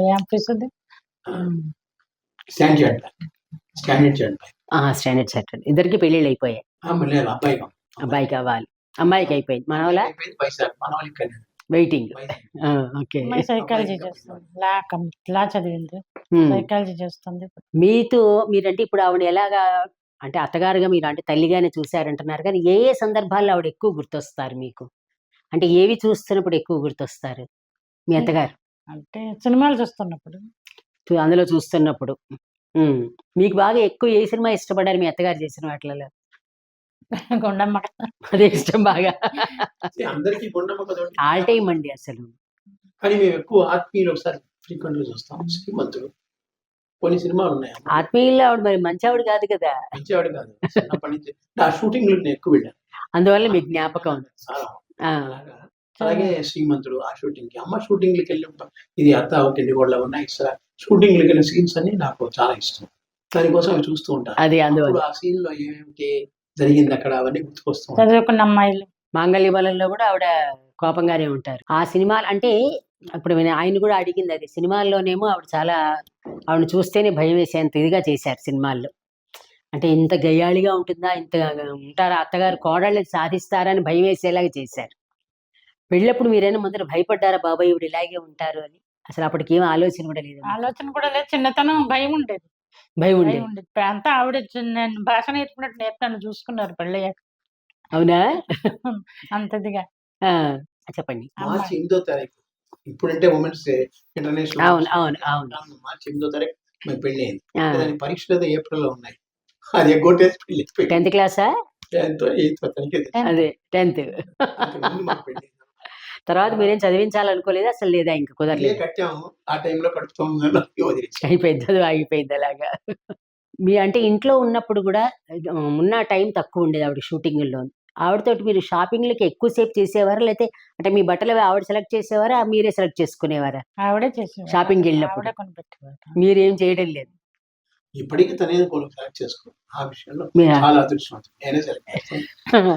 స్టాండర్డ్ చార్టెడ్. ఇద్దరికి పెళ్లిళ్ళు అయిపోయాయి. అబ్బాయి కావాలి, అమ్మాయికి అయిపోయింది. మనవల వెయిటింగ్. సైకాలజీ చేస్తుంది, లా చదివింది, సైకాలజీ చేస్తుంది. మీరంటే ఇప్పుడు ఆవిడ ఎలాగా అంటే అత్తగారుగా మీరు అంటే తల్లిగానే చూశారంటున్నారు, కానీ ఏ సందర్భాల్లో ఆవిడ ఎక్కువ గుర్తొస్తారు మీకు? అంటే ఏవి చూస్తున్నప్పుడు ఎక్కువ గుర్తొస్తారు మీ అత్తగారు? అంటే సినిమాలు చూస్తున్నప్పుడు. అందులో చూస్తున్నప్పుడు మీకు బాగా ఎక్కువ ఏ సినిమా ఇష్టపడ్డారు మీ అత్తగారు చేసిన వాటిలలో? గుండమ్మ. అదే ఇష్టం బాగా. అందరికీ గుండమ్మ కథ ఒకటి. ఆల్ టైమ్ అండి అసలు. కానీ మేము ఎక్కువ ఆత్మీయులు ఒకసారి ఫ్రీక్వెంట్ గా చూస్తాం. శ్రీమంతుడు కొన్ని సినిమాలు ఉన్నాయి. ఆత్మీయుల్లో ఆవిడ మరి మంచి ఆవిడ కాదు కదా, మంచివాడు కాదు. చిన్నప్పటి నుంచి ఆ షూటింగ్ నేను ఎక్కువ వెళ్ళాను. అందువల్ల మీకు జ్ఞాపకం ఉంది. చాలా ఆ, అలాగా. అలాగే శ్రీమంతుడు ఆ షూటింగ్ కి అమ్మ షూటింగ్లకి వెళ్ళి ఇది అత్త ఒకటి కూడా ఉన్నాయి. షూటింగ్లకి వెళ్ళిన సీన్స్ అన్ని నాకు చాలా ఇష్టం. దానికోసం అవి చూస్తూ ఉంటాను. అది అందువల్ల. అప్పుడు ఆ సీన్ లో ఏమిటి జరిగింది అక్కడ అవన్నీ గుర్తుకొస్తూ ఉంటాయి. చదువుకున్న అమ్మాయిలు. మాంగళ్య బలంలో కూడా ఆవిడ కోపంగానే ఉంటారు. ఆ సినిమాలు అంటే ఇప్పుడు ఆయన కూడా అడిగింది అది. సినిమాల్లోనేమో ఆవిడ చాలా, ఆవిడ చూస్తేనే భయం వేసేంత ఇదిగా చేశారు సినిమాల్లో. అంటే ఇంత గయ్యాళిగా ఉంటుందా, ఇంత ఉంటారా అత్తగారు, కోడళ్ళని సాధిస్తారని భయం వేసేలాగా చేశారు. వెళ్ళినప్పుడు మీరైనా ముందర భయపడ్డారా బాబాయ్ ఇవిడ ఇలాగే ఉంటారు అని? అసలు అప్పటికి ఏం ఆలోచన కూడా లేదు. ఆలోచన కూడా లేదు. చిన్నతనం భయం ఉండేది. భయం భయం ఉండేది. ఉండేది. అంతా ఆవిడ నేను భాష నేర్పినట్టు నన్ను చూసుకున్నారు పెళ్ళయ్యాక. అవునా? అంతదిగా. ఆ, చెప్పండి. మార్చి 8వ తారీఖు ఇప్పుడంటే ఉమెన్స్ ఇంటర్నేషనల్. అవును అవును అవును. మార్చి 8వ తారీఖు మేము పెళ్లి అయింది. ఆ, దాని పరీక్షలు ఏదో ఏప్రిల్ లో ఉన్నాయి. అది ఎగ్గొట్టేసి పెళ్లి 10th క్లాసా? 8వ తారీఖు అదే 10th. మాకు పెళ్లి. తర్వాత మీరేం చదివించాలనుకోలేదు అసలు? లేదా ఇంకా ఇల్లే కుదరలేదు? కట్టాము ఆ టైంలో కడుపుతాము వదిలేసి. అయిపోయింది, చదువు ఆగిపోయింది అలాగా. మీ అంటే ఇంట్లో ఉన్నప్పుడు కూడా ఉన్న టైం తక్కువ ఉండేది ఆవిడ షూటింగ్లో. ఆవిడతోటి మీరు షాపింగ్లకి ఎక్కువసేపు చేసేవారా, లేకపోతే అంటే మీ బట్టలు అవి ఆవిడ సెలెక్ట్ చేసేవారా, మీరే సెలెక్ట్ చేసుకునేవారా? ఆవిడే చేసేవారు. షాపింగ్కి వెళ్ళినప్పుడు ఆవిడే కొనిపెట్టేవారు. మీరేం చేయడం లేదు? ఇప్పటికీ తనే సెలెక్ట్ చేసుకో. ఆ విషయంలో మీ- చాలా అదృష్టవంతుడు. నేనే సెలెక్ట్ చేస్తాను.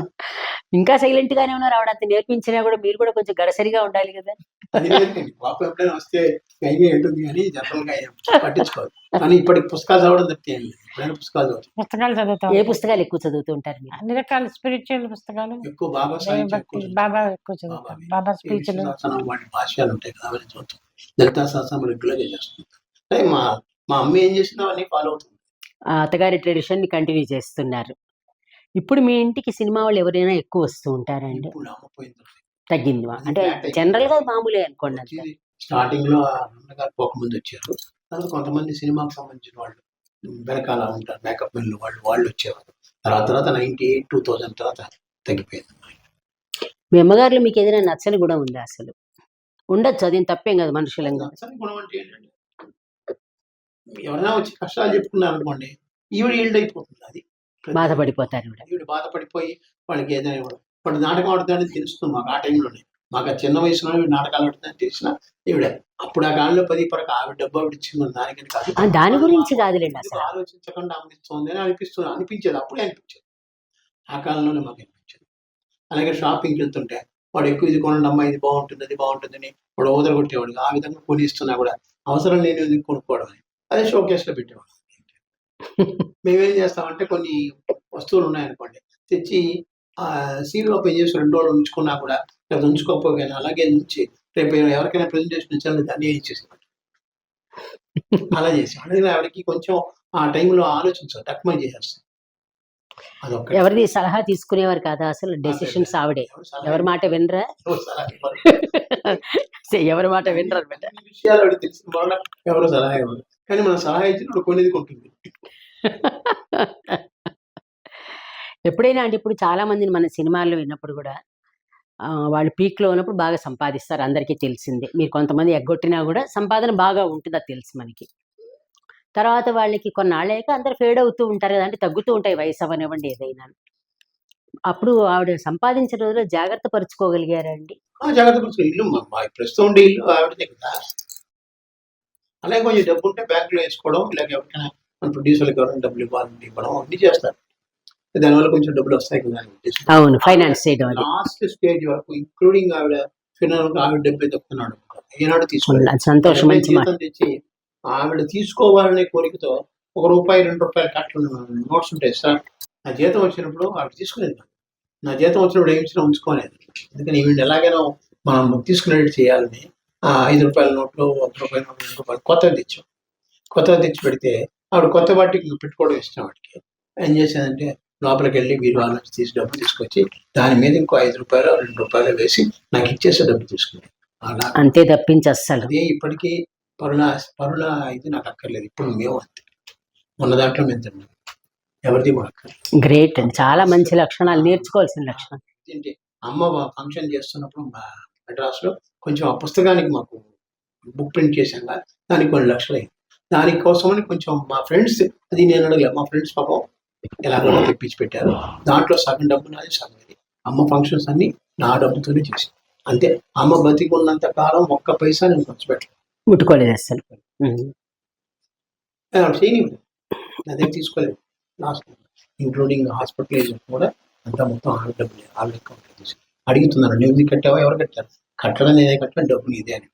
ఇంకా సైలెంట్ గానే ఉన్నారు. ఆవిడ అంత నేర్పించినా కూడా మీరు కూడా కొంచెం గడసరిగా ఉండాలి కదా. అది లేదండి. పాపం ఎప్పుడైనా వస్తే కైగా ఉంటుంది కానీ జనరల్ గా ఏం పట్టించుకోదు. కానీ ఇప్పటికి పుస్తకాలు చదవడం తప్పితే ఏం లేదు. ఎప్పుడైనా పుస్తకాలు చదువుతాం. పుస్తకాలు చదువుతాం. ఏ పుస్తకాలు ఎక్కువ చదువుతూ ఉంటారు మీరు? అన్ని రకాల స్పిరిచువల్ పుస్తకాలు. ఎక్కువ బాబా సాహిత్యం ఎక్కువ చదువుతాం. బాబా ఎక్కువ చదువుతాం. బాబా స్పీచ్లు. శాసనం వాటి భాష్యాలు ఉంటాయి కదా అవన్నీ చదువుతాం. లలితా శాస్త్రం రెగ్యులర్ గా చేస్తుంటాం. అంటే మా మా అమ్మ ఏం చేసిందో అవన్నీ ఫాలో అవుతుంది. ఆ అత్తగారి ట్రెడిషన్ ని కంటిన్యూ చేస్తున్నారు. ఇప్పుడు మీ ఇంటికి సినిమా వాళ్ళు ఎవరైనా ఎక్కువ వస్తూ ఉంటారండి? ఇప్పుడు అమ్మ పోయింది. తగ్గింది అంటే జనరల్ గా మామూలే అనుకోండి అంతే. స్టార్టింగ్ లో అన్నగారు పోకముందు వచ్చారు. తర్వాత కొంతమంది సినిమాకి సంబంధించిన వాళ్ళు వెనకాల ఉంటారు, మేకప్ మెన్ వాళ్ళు వచ్చేవారు. తర్వాత 98, 2000 తర్వాత తగ్గిపోయింది. మీ అమ్మగారిలో మీకు ఏదైనా నచ్చని కూడా ఉందా అసలు? ఉండొచ్చు, అదేం తప్పేం కదా మనుషులంగా. నచ్చని గుణం అంటే ఏంటంటే ఎవరైనా వచ్చి కష్టాలు చెప్పుకున్నారు అనుకోండి, ఈవిడ ఈల్డ్ అయిపోతుంది. అది బాధపడిపోతారు కూడా. ఈవిడ బాధపడిపోయి వాళ్ళకి ఏదైనా ఇవ్వడం. వాడు నాటకం ఆడుతుందని తెలుస్తుంది మాకు ఆ టైంలోనే. మాకు ఆ చిన్న వయసులో నాటకాలు ఆడుతుందని తెలిసిన ఈవిడ అప్పుడు ఆ కాలంలో 10 పరక ఆవిడ డబ్బు ఆవిడ ఇచ్చింది దానికని కాదు. దాని గురించి కాదులేండి అసలు. ఆలోచించకుండా అనిపిస్తుంది అని అనిపించేది. అప్పుడే అనిపించేది. ఆ కాలంలోనే మాకు అనిపించేది. అలాగే షాపింగ్కి వెళ్తుంటే వాడు ఎక్కువ ఇది కొనండి అమ్మా, ఇది బాగుంటుంది, అది బాగుంటుందని వాడు ఓదర కొట్టేవాడు. ఆ విధంగా కొనిస్తున్నా కూడా అవసరం లేని ఇది కొనుక్కోవడం అని అదే షోకేస్ లో పెట్టేవాడు. మేమేం చేస్తామంటే కొన్ని వస్తువులు ఉన్నాయనుకోండి తెచ్చి సీల్ ఓపెన్ చేసి 2 రోజులు ఉంచుకున్నా కూడా లేదా ఉంచుకోకపోయినా అలాగే ఉంచి రేపు ఎవరికైనా ప్రెజెంటేషన్ ఇచ్చాను దాన్ని ఇచ్చేసేవాడు. అలా చేసేవాడు. అందుకని ఆవిడకి కొంచెం ఆ టైంలో ఆలోచించాలి, టక్మై చేసేస్తాం. అదొక ఎవరిది సలహా తీసుకునేవారు కాదా అసలు? డెసిషన్స్ ఆవిడే. ఎవరి మాట వినరా? ఎవరి మాట వినరు అనమాట. విషయాలు ఆవిడ తెలిసిన వాళ్ళ ఎవరో సలహా ఇవ్వరు. కానీ మనం సలహా ఇచ్చినప్పుడు కొనేది కొంటుంది. ఎప్పుడైనా అంటే ఇప్పుడు చాలా మందిని మన సినిమాల్లో విన్నప్పుడు కూడా వాళ్ళు పీక్లో ఉన్నప్పుడు బాగా సంపాదిస్తారు, అందరికీ తెలిసిందే. మీరు కొంతమంది ఎగ్గొట్టినా కూడా సంపాదన బాగా ఉంటుంది, అది తెలుసు మనకి. తర్వాత వాళ్ళకి కొన్నాళ్ళాక అందరు ఫేడ్ అవుతూ ఉంటారు కదా, అంటే తగ్గుతూ ఉంటాయి వయసు అవనివ్వండి ఏదైనా. అప్పుడు ఆవిడ సంపాదించిన రోజుల్లో జాగ్రత్త పరుచుకోగలిగారండి? జాగ్రత్త పరుచుకో. ఇల్లు ప్రస్తుతం ఉండే ఇల్లు ఆవిడదే కదా. అలాగే కొంచెం డబ్బు ఉంటే బ్యాంకులో వేసుకోవడం, ఇలాగ ఎవరికైనా మన ప్రొడ్యూసర్లకు ఎవరైనా డబ్బులు ఇవ్వడం అన్ని చేస్తారు. దానివల్ల కొంచెం డబ్బులు వస్తాయి కదా. అవును, ఫైనాన్స్ చేయడం. లాస్ట్ స్టేజ్ వరకు ఇంక్లూడింగ్ ఆవిడ ఫినాన్స్ ఆవిడ డబ్బే తప్పుతున్నాడు. ఏనాడు తీసుకోవాలి. సంతోషం, మంచి మాట. జీతం తెచ్చి ఆవిడ తీసుకోవాలనే కోరికతో ₹1, ₹2 కట్టలు నోట్స్ ఉంటాయి సార్. నా జీతం వచ్చినప్పుడు ఆవిడ తీసుకునేది. నా జీతం వచ్చినప్పుడు ఏమి ఇచ్చినా ఉంచుకోలేదు. ఎందుకని ఈవిడ ఎలాగైనా మనం తీసుకునేది చేయాలని ₹5 నోట్లు, ₹1 నోట్లు, ₹2 కొత్తది తెచ్చాం. కొత్తది తెచ్చి పెడితే ఆవిడ కొత్త వాటికి పెట్టుకోవడం ఇష్టం. వాటికి ఏం చేసేదంటే లోపలికి వెళ్ళి వీళ్ళు వాళ్ళ నుంచి తీసి డబ్బు తీసుకొచ్చి దాని మీద ఇంకో ₹5, ₹2 వేసి నాకు ఇచ్చేసే డబ్బు తీసుకునేది. అలా అంతే తప్పించి అస్సలు. అదే ఇప్పటికీ పరుల ఇది నాకు అక్కర్లేదు. ఇప్పుడు మేము అంతే. ఉన్న దాంట్లో మేము తిన్నాం, ఎవరిది మాకు. గ్రేట్ అండి, చాలా మంచి లక్షణాలు, నేర్చుకోవాల్సిన లక్షణం. ఏంటి అమ్మ ఫంక్షన్ చేస్తున్నప్పుడు మా మెడ్రాస్లో కొంచెం ఆ పుస్తకానికి మాకు బుక్ ప్రింట్ చేశాం కదా, దానికి కొన్ని లక్షలు అయింది. దానికోసమని కొంచెం మా ఫ్రెండ్స్, అది నేను అడగలేదు, మా ఫ్రెండ్స్ పాపం ఎలాగో తెప్పించి పెట్టారు. దాంట్లో సగం డబ్బు నాది, సగం ఇది. అమ్మ ఫంక్షన్స్ అన్ని నా డబ్బుతోనే చేసి, అంతే. అమ్మ బతికి ఉన్నంత కాలం ఒక్క పైసా నేను ఖర్చు పెట్టలేదు, ముట్టుకోలేదు అసలు. చేయని అదే తీసుకోలేదు. లాస్ట్ ఇంక్లూడింగ్ హాస్పిటల్ కూడా అంతా మొత్తం ఆవిడ డబ్బు లేదు, ఆవిడ అకౌంట్లో తీసి అడుగుతున్నారు, నువ్వు ఇది కట్టావా, ఎవరు కట్టారు? కట్టడం నేనే కట్టాను, డబ్బు నీదే అని.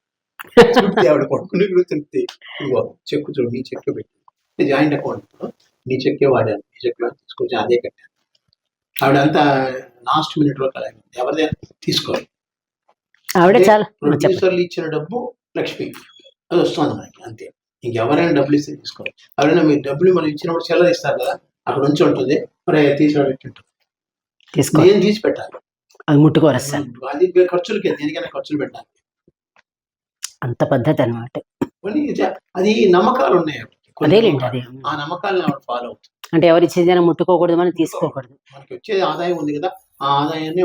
తృప్తి ఆవిడ కొడుకుని తృప్తి. ఇగో చెక్కు చూడు, నీ చెక్కు పెట్టి జాయింట్ అకౌంట్, నీ చెక్కే వాడాను, నీ చెక్కు తీసుకొచ్చి అదే కట్టాను. ఆవిడ అంతా లాస్ట్ మినిట్ లో కదా, ఎవరిదే తీసుకోవాలి. ఆవిడ చాలా ప్రొడ్యూసర్లు ఇచ్చిన డబ్బు లక్ష్మి, అది వస్తుంది మనకి, అంతే. ఇంకెవరైనా డబ్బులు ఇస్తే తీసుకోవాలి. ఎవరైనా మీరు డబ్బులు మనం ఇచ్చినప్పుడు చెల్లర ఇస్తారు కదా, అక్కడ నుంచి ఉంటుంది, మరి తీసుకోవడానికి ఉంటుంది, నేను తీసి పెట్టాలి, అది ముట్టుకోరు అసలు. అది ఖర్చులకి, దేనికైనా ఖర్చులు పెట్టాలి, అంత పద్ధతి అనమాట. అది నమ్మకాలు ఉన్నాయి, అదేలేండి, అదే. ఆ నమ్మకాలను ఆవిడ ఫాలో అవుతుంది. అంటే ఎవరి ఇచ్చేదైనా ముట్టుకోకూడదు, మనం తీసుకోకూడదు. మనకి వచ్చేది ఆదాయం ఉంది కదా, ఆ ఆదాయాన్ని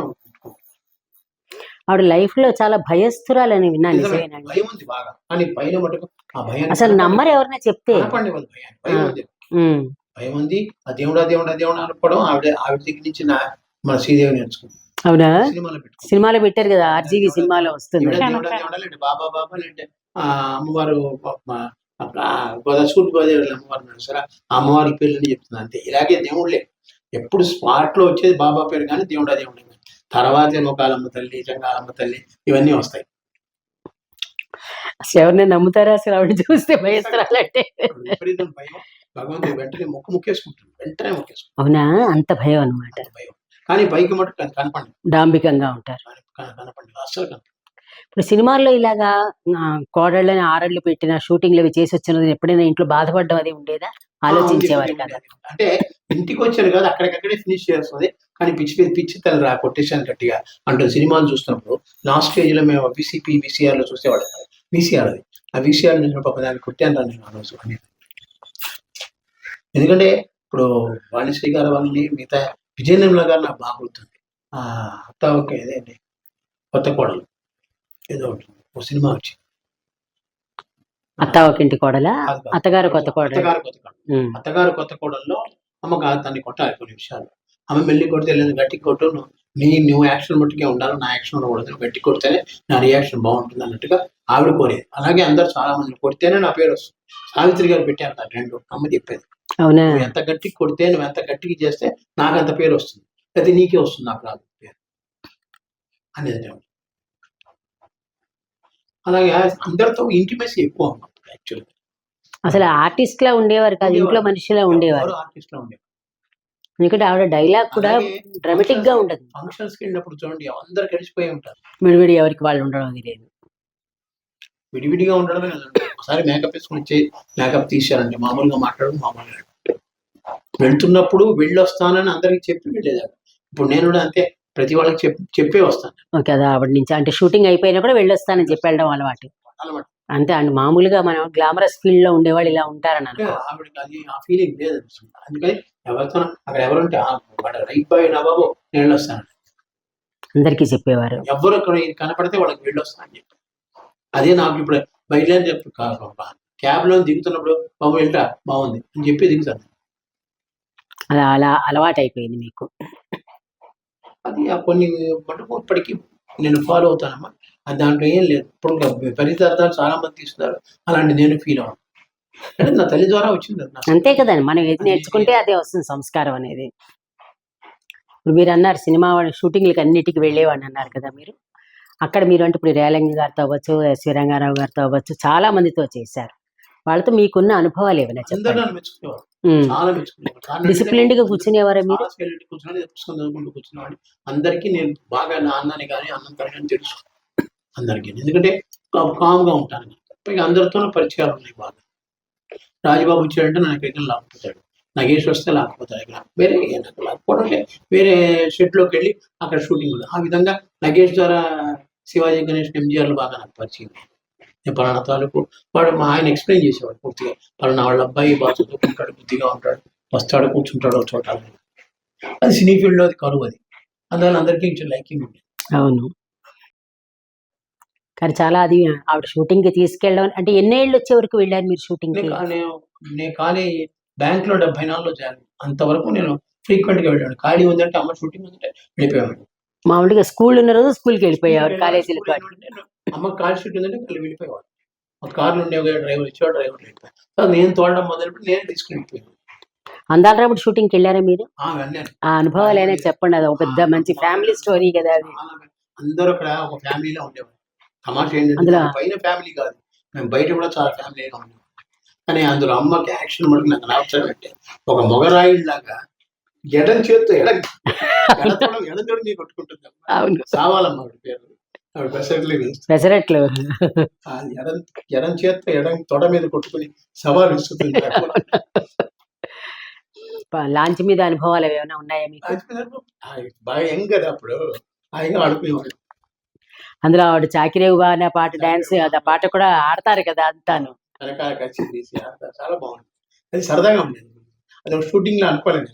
ఆవిడ లైఫ్ లో చాలా భయస్థురాలని విన్నాను. నిజమేనండి, భయం ఉంది బాగా, కానీ పైన మటుకు ఆ భయం అసలు నమ్మరు ఎవరైనా చెప్తే. భయం ఉంది, భయం ఉంది. ఆ దేవుడా దేవుడా దేవుడు అనుకోవడం ఆవిడ దగ్గర నుంచి మన శ్రీదేవి నేర్చుకుంది. అవునా, సినిమాలో పెట్టారు కదా, ఆర్జీవి సినిమాలో వస్తుంది. బాబా బాబా అంటే అమ్మవారు గోదావరి గోదావరి అమ్మవారు నడుస్తారా, ఆ అమ్మవారి పేర్లని చెప్తుంది, అంతే. ఇలాగే దేవుళ్ళే ఎప్పుడు స్పాట్ లో వచ్చేది బాబా పేరు కానీ దేవుడా దేవుడు, తర్వాత నూకాలమ్మ తల్లి, చంగాలమ్మ తల్లి, ఇవన్నీ వస్తాయి. అసలు ఎవరిని నమ్ముతారా అసలు ఆవిడ చూస్తే? భయస్థురాలంటే విపరీతం భయం. భగవంతుడు వెంటనే మొక్కేసుకుంటాడు, వెంటనే మొక్కేసుకుంటాడు. అవునా, అంత భయం అనమాట. భయం, కానీ పైకి మటుకు కనపండి, డాంబికంగా ఉంటారు, కనపండి, అస్సలు కనపండి. ఇప్పుడు సినిమాల్లో ఇలాగా కోడళ్ళని ఆరళ్ళు పెట్టిన షూటింగ్లు అవి చేసి వచ్చినది ఎప్పుడైనా ఇంట్లో బాధపడడం అది ఉండేదా? ఆలోచించేవారు కదా. అంటే ఇంటికి వచ్చాను కదా, అక్కడికక్కడే ఫినిష్ చేస్తుంది, కానీ పిచ్చి తల రా కొట్టేశాను గట్టిగా అంటూ సినిమాలు చూస్తున్నప్పుడు లాస్ట్ స్టేజ్ లో మేము VCR లో చూసేవాళ్ళం. VCR అది, ఆ VCR చూసిన పాప దాన్ని కొట్టాను నేను ఆ రోజు అనేది. ఎందుకంటే ఇప్పుడు వాణిశ్రీ గారు వాళ్ళని, మిగతా విజయ నిర్మల గారు నాకు బాగా గుర్తుంది. అత్త ఓకే ఇదేంటి కొత్త కోడలు ఏదో ఉంటుంది, ఓ సినిమా వచ్చి అత్త ఒక ఇంటి కోడలా, అత్తగారు కొత్త కోడలు. అత్తగారు కొత్త కోడల్లో అమ్మగా తన్ని కొట్టాలి కొన్ని విషయాలు. ఆమె మెల్లి కొడితే లేదు, గట్టి కొట్టు, నువ్వు యాక్షన్ మట్టుకే ఉండాలి, నా యాక్షన్ ఉండకూడదు, గట్టి కొడితేనే నా రియాక్షన్ బాగుంటుంది అన్నట్టుగా ఆవిడ కోరేది. అలాగే అందరు చాలా మంది కొడితేనే నా పేరు వస్తుంది. సావిత్రి గారు పెట్టారు నా రెండు, అమ్మ చెప్పేది. అవునా, నువ్వు ఎంత గట్టికి కొడితే, నువ్వు ఎంత గట్టికి చేస్తే నాకు అంత పేరు వస్తుంది, అది నీకే వస్తుంది, నాకు రాదు పేరు అనేది. అలాగే అందరితో ఇంటిమేసి ఎక్కువ ఉన్నప్పుడు యాక్చువల్గా అసలు ఆర్టిస్ట్ లా ఉండేవారు కాదు, ఇంట్లో మనిషిలా ఉండేవారు. ఆర్టిస్ట్ లా ఉండేవారు. ఎందుకంటే ఆవిడ డైలాగ్ కూడా డ్రామాటిక్ గా ఉండదు. ఫంక్షన్స్ కి వెళ్ళినప్పుడు చూడండి, అందరు కలిసిపోయి ఉంటారు, విడివిడి ఎవరికి వాళ్ళు ఉండడం అది లేదు, విడివిడిగా ఉండడమే. ఒకసారి మేకప్ వేసుకుని వచ్చి మేకప్ తీశారంటే మామూలుగా మాట్లాడడం, మామూలుగా వెళ్తున్నప్పుడు వెళ్ళొస్తానని అందరికి చెప్పి వెళ్ళేదాన్ని. ఇప్పుడు నేను కూడా అంతే, ప్రతి వాళ్ళకి చెప్పే వస్తాను కదా. ఆవిడ నుంచి అంటే షూటింగ్ అయిపోయినా కూడా వెళ్ళొస్తానని చెప్పి వెళ్ళడం అలవాటు అంతే అండి. మామూలుగా మనం గ్లామరస్ ఫీల్డ్ లో ఉండేవాళ్ళు ఇలా ఉంటారని ఆవిడకి అది ఆ ఫీలింగ్ లేదు. అందుకని ఎవరితో అక్కడ ఎవరుంటే రైట్ బాయ్ నా బాబు నేను వెళ్ళొస్తాను అందరికీ చెప్పేవారు. ఎవరు అక్కడ కనపడితే వాళ్ళకి వెళ్ళొస్తానని చెప్పి, అదే నాకు ఇప్పుడు బయలుదేరి చెప్పి క్యాబ్ లో దిగుతున్నప్పుడు బాబు వెళ్తా బాగుంది అని చెప్పి దిగుతాను. అలా అలవాటు అయిపోయింది మీకు. అది కొన్ని మటుకు ఇప్పటికీ నేను ఫాలో అవుతానమ్మా. అది దాంట్లో ఏం లేదు. ఇప్పుడు పరితార్థాలు చాలా మంది తీస్తున్నారు, అలాంటి నేను ఫీల్ అవ్వను. అంటే నా తల్లి ద్వారా వచ్చింది. అంతే కదండి, మనం ఏది నేర్చుకుంటే అదే వస్తుంది సంస్కారం అనేది. ఇప్పుడు మీరు అన్నారు సినిమా షూటింగ్లకి అన్నిటికీ వెళ్ళేవాడిని అన్నారు కదా మీరు. అక్కడ మీరు అంటే ఇప్పుడు రేలంగి గారితో అవ్వచ్చు, ఎస్వి రంగారావు గారితో అవ్వచ్చు, చాలా మందితో చేశారు. వాళ్ళతో మీకున్న అనుభవాలు ఏమైనా చెప్పండి. చాలా మెచ్చుకునేవాడు. డిసిప్లిన్డ్ గా కూర్చునేవారా మీరు? కూర్చునేవాడు. అందరికీ నేను బాగా నాన్నని కానీ అన్నం కానీ తెలుసు అందరికీ, ఎందుకంటే కామ్గా ఉంటాను. పైగా అందరితో పరిచయాలు ఉన్నాయి బాగా. రాజబాబు వచ్చాడంటే నాకు ఎక్కడ లాక్కుపోతాడు, నగేష్ వస్తే లాక్కుపోతాడు. ఇక్కడ వేరే నాకు లాక్కపోవడం వేరే షెడ్లోకి వెళ్ళి అక్కడ షూటింగ్. ఆ విధంగా నగేష్ ద్వారా శివాజీ గణేష్, MGR బాగా నాకు పరిచయం. నేను పలానా తాలూకు వాడు మా ఆయన ఎక్స్ప్లెయిన్ చేసేవాడు పూర్తిగా. పలానా వాళ్ళ అబ్బాయి బాగా చదువుకుంటాడు, బుద్ధిగా ఉంటాడు, వస్తాడు కూర్చుంటాడు ఒక చోట. అది సినీ ఫీల్డ్ లో అది కరువు అది. అందువల్ల అందరికీ కొంచెం లైకింగ్ ఉంది. అవును. కానీ చాలా అది ఆవిడ షూటింగ్ కి తీసుకెళ్ళడం అంటే ఎన్నేళ్ళు వచ్చే వరకు వెళ్ళారు మీరు షూటింగ్ కి? నేను ఖాళీ బ్యాంక్ లో 74లో జాయిన్. అంతవరకు నేను ఫ్రీక్వెంట్ గా వెళ్ళాను. ఖాళీ ఉందంటే అమ్మ షూటింగ్ ఉందంటే వెళ్ళిపోయాను. మామూలుగా స్కూల్ ఉన్న రోజు స్కూల్కి వెళ్ళిపోయారు, కాలేజీలు కాదు. అమ్మ కాల్ షూట్ ఉందంటే వాళ్ళు వెళ్ళిపోయేవాడు. ఒక కార్లు ఉండేవి, డ్రైవర్ ఇచ్చేవాడు, డ్రైవర్ వెళ్ళిపోయాడు. నేను తోడడం మొదలుపెట్టి నేనే తీసుకుని వెళ్ళిపోయాను. అందాలరాముడు షూటింగ్కి వెళ్ళారా మీరు? వెళ్ళాను. ఆ అనుభవాలు అయినా చెప్పండి. అది ఒక పెద్ద మంచి ఫ్యామిలీ స్టోరీ కదా అది. అందరూ అక్కడ ఒక ఫ్యామిలీలో ఉండేవాడు. తమాషా ఏంటంటే పైన ఫ్యామిలీ కాదు, మేము బయట కూడా చాలా ఫ్యామిలీగా ఉండేవాడు. కానీ అందులో అమ్మకి యాక్షన్ మటుకు నాకు నచ్చడం అంటే ఒక మొగరాయిలాగా ఎడం చేత్తో ఎడంతోడు కొట్టుకుంటుంది. సావాలమ్మ ఆవిడ పేరు. ఆవిడ పెసరట్లు ఎడం చేత్తో ఎడం తొడ మీద కొట్టుకుని సవాలు ఇస్తుంది. లాంచ్ మీద అనుభవాలు ఏమైనా ఉన్నాయా మీకు? బాగా యంగ్ కదా అప్పుడు, హాయిగా ఆడుకునేవాడు. అందులో ఆవిడ చాకిరేవుగా అనే పాట, డాన్స్ ఆ పాట కూడా ఆడతారు కదా అంతాను. రకరకాల ఖర్చు తీసి ఆడతారు, చాలా బాగుంది. అది సరదాగా ఉండేది. అది ఒక షూటింగ్ లో అనుకోలేదు.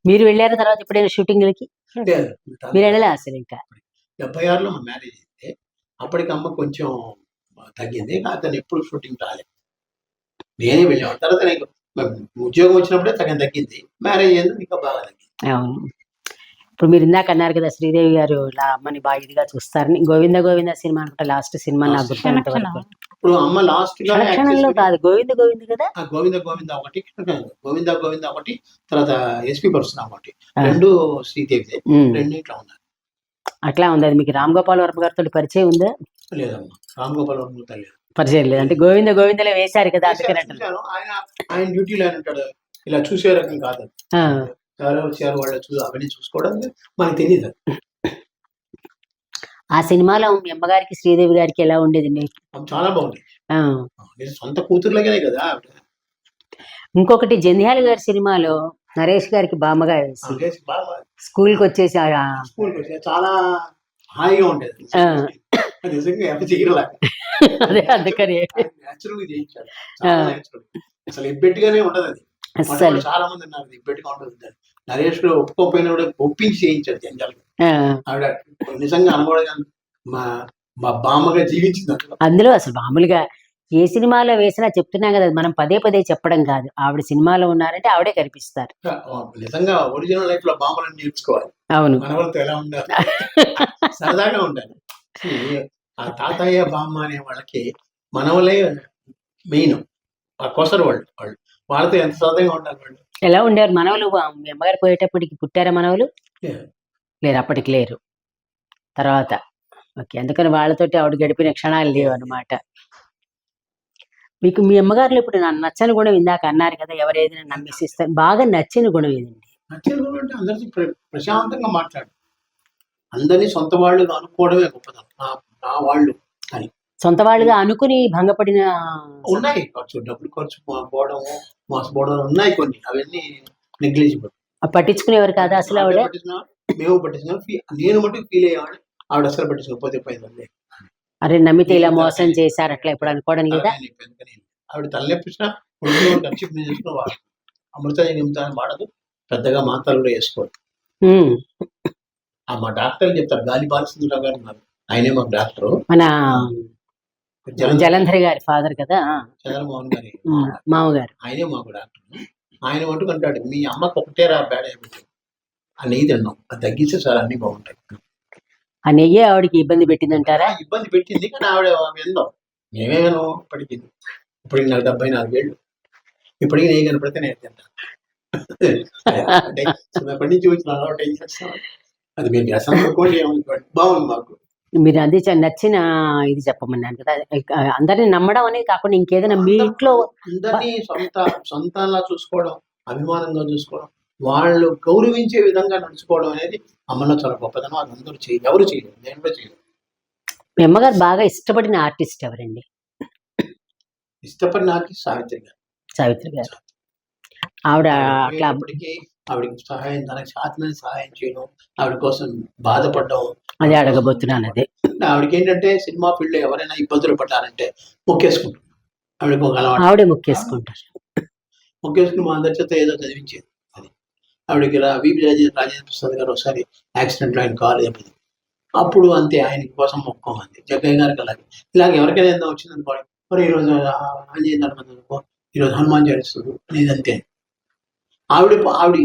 మీరు వెళ్ళారు తర్వాత ఎప్పుడైనా షూటింగ్లకి? మీరు వెళ్ళలే అసలు? ఇంకా 76లో మా మ్యారేజ్ అయింది. అప్పటికి అమ్మ కొంచెం తగ్గింది. అతను ఎప్పుడు షూటింగ్ రాలేదు, నేనే వెళ్ళాను. తర్వాత నాకు ఉద్యోగం వచ్చినప్పుడే తగ్గని తగ్గింది. మ్యారేజ్ అయింది ఇంకా బాగా తగ్గింది. అవును. ఇప్పుడు మీరు ఇందాక అన్నారు కదా శ్రీదేవి గారు అమ్మని బాగా ఇదిగా చూస్తారని. గోవింద గోవింద సినిమా అనుకుంటా లాస్ట్ సినిమా నాకు గుర్తున్నంత వరకు. ఇప్పుడు అమ్మ లాస్ట్ లో కాదు, గోవింద గోవింద కదా. గోవింద గోవింద ఒకటి, గోవింద గోవింద ఒకటి, తర్వాత ఎస్పీ పర్సన్ ఒకటి, రెండు శ్రీదేవి రెండింట్లో ఉన్నారు. అట్లా ఉంది. అది మీకు రామ్ గోపాల్ వర్మ గారితో పరిచయం ఉందా? లేదమ్మా, రామ్ గోపాల్ వర్మ లేదు, పరిచయం లేదు. అంటే గోవింద గోవిందలే వేశారు కదా. ఆయన డ్యూటీలో ఆయన ఉంటాడు. ఇలా చూసే రకం కాదు. ఎవరో వచ్చారు వాళ్ళు అవన్నీ చూసుకోవడం మనకు తెలియదు. ఆ సినిమాలో మీ అమ్మగారికి శ్రీదేవి గారికి ఎలా ఉండేది? చాలా బాగుంది. సొంత కూతుర్లగానే కదా. ఇంకొకటి జంధ్యాల గారి సినిమాలో నరేష్ గారికి బామ్మగా వేసి స్కూల్కి వచ్చేసి చాలా హాయిగా ఉండేది. అదే అందుకని అసలు ఎబ్బెట్టుగానే ఉండదు అది. అసలు చాలా మంది ఉన్నారు ఎబ్బెట్టుగా ఉండదు. నరేష్ లో ఒప్పుకోకపోయినా కూడా ఒప్పించి చేయించాడు జంజాలు. ఆవిడ నిజంగా అనుకోవడం మా బామ్మగా జీవించింది. అందులో అసలు మామూలుగా ఏ సినిమాలో వేసినా చెప్తున్నా కదా, మనం పదే పదే చెప్పడం కాదు. ఆవిడ సినిమాలో ఉన్నారంటే ఆవిడే కనిపిస్తారు. నిజంగా ఒరిజినల్ లైఫ్ లో బామ్మలను నేర్చుకోవాలి. అవును, మనవలతో ఎలా ఉండాలి, సరదాగా ఉండాలి. ఆ తాతయ్య బామ్మ అనే వాళ్ళకి మనవలే మెయిన్. ఆ కొసరు వాళ్ళతో ఎంత సరదాగా ఉండాలి. వాళ్ళు ఎలా ఉండేవారు మనవలు? మీ అమ్మగారు పోయేటప్పటికి పుట్టారా మనవలు? లేరు, అప్పటికి లేరు. తర్వాత ఓకే, అందుకని వాళ్ళతోటి ఆవిడ గడిపిన క్షణాలు లేవు అన్నమాట. మీకు మీ అమ్మగారులో ఇప్పుడు నాకు నచ్చని గుణం ఇందాక అన్నారు కదా, ఎవరేదైనా నమ్మేసిస్తారు, బాగా నచ్చిన గుణం ఏదండి? నచ్చిన గుణం అంటే అందరితో ప్రశాంతంగా మాట్లాడు, అందరినీ సొంత వాళ్ళుగా అనుకోవడమే గొప్పదనం. నా వాళ్ళు అని సొంత వాళ్ళుగా అనుకుని భంగపడిన ఉన్నాయి. డబ్బులు ఖర్చు పోవడము, మోసపోవడం ఉన్నాయి కొన్ని. అవన్నీ నెగ్లిజిబుల్. పట్టించుకునేవారు కాదు అసలు ఆవిడ? మేము పట్టించుకున్నాం. నేను మటుకు ఫీల్ అయ్యేవాడు, ఆవిడ అసలు పట్టించుకోకపోతే పోయిందండి. అరే నమ్మితే ఇలా మోసం చేశారు అట్లా ఇప్పుడు అనుకోవడం లేదా? ఆవిడ తలనొప్పించిన కప్చిప్ చేసుకున్నవాడు. అమృత నిమితాన్ని వాడదు, పెద్దగా మాత్రలు కూడా వేసుకోరు. మా డాక్టర్లు చెప్తారు, గాలి బాలచంద్రరావు గారు ఉన్నారు, ఆయనే మాకు డాక్టరు. మన జలంధర్ గారి ఫాదర్ కదా, చంద్రమోహన్ గారి మామగారు. ఆయనే మాకు డాక్టర్. ఆయన మటుకు అంటాడు, మీ అమ్మకు ఒకటే రా బ్యాడ్ అయిపోతుంది, ఆ నెయ్యి తిన్నాం, అది తగ్గిస్తే చాలా అన్ని బాగుంటాయి. ఆ నెయ్యి ఆవిడకి ఇబ్బంది పెట్టిందంటారా? ఇబ్బంది పెట్టింది, కానీ ఆవిడ విందాం. మేమేమో ఇప్పటికి నాకు 74 ఏళ్ళు, ఇప్పటికీ నెయ్యి కనపడితే నేను తింటాను. ఎప్పటి నుంచి వచ్చిన అలవాటు ఏం చేస్తాం, అది మీరు చేస్తాను అనుకోండి, బాగుంది మాకు. మీరు అది నచ్చిన ఇది చెప్పమన్నాను కదా, అందరిని నమ్మడం అనేది కాకుండా ఇంకేదైనా మీ ఇంట్లో అందరినీ సొంతంలా చూసుకోవడం, అభిమానంగా చూసుకోవడం, వాళ్ళు గౌరవించే విధంగా నడుచుకోవడం అనేది అమ్మలో చాలా గొప్పదనం. అది అందరూ ఎవరు చేయలేదు, నేను కూడా చేయలేదు. మీ అమ్మగారు బాగా ఇష్టపడిన ఆర్టిస్ట్ ఎవరండి? ఇష్టపడిన ఆర్టిస్ట్ సావిత్రి గారు. సావిత్రి గారు. ఆవిడ అట్లా ఆవిడకి సహాయం, తనకి సాధ్యమైన సహాయం చేయడం, ఆవిడ కోసం బాధపడడం. అదే అడగబోతున్నాను. అదే ఆవిడకి ఏంటంటే సినిమా ఫీల్డ్ లో ఎవరైనా ఇబ్బందులు పడ్డారంటే మొక్కేసుకుంటారు. ఆవిడకి ఒక అలవాటు. ఆవిడే ముక్కేసుకుంటారు. మొక్కేసుకుని మా అందరి చేత ఏదో చదివించేది. అది ఆవిడకి విపి రాజేంద్ర ప్రసాద్ గారు ఒకసారి యాక్సిడెంట్ లో ఆయన కారు దెబ్బది. అప్పుడు అంతే, ఆయన కోసం మొక్కోమంది. జగ్గయ్య గారికి అలాగే. ఇలాగ ఎవరికైనా ఏదైనా వచ్చింది అనుకోండి, మరి ఈరోజు ఆంజనేయ ధర్మం అనుకో, ఈరోజు హనుమాన్ జయిస్తుంది లేదంతే. ఆవిడ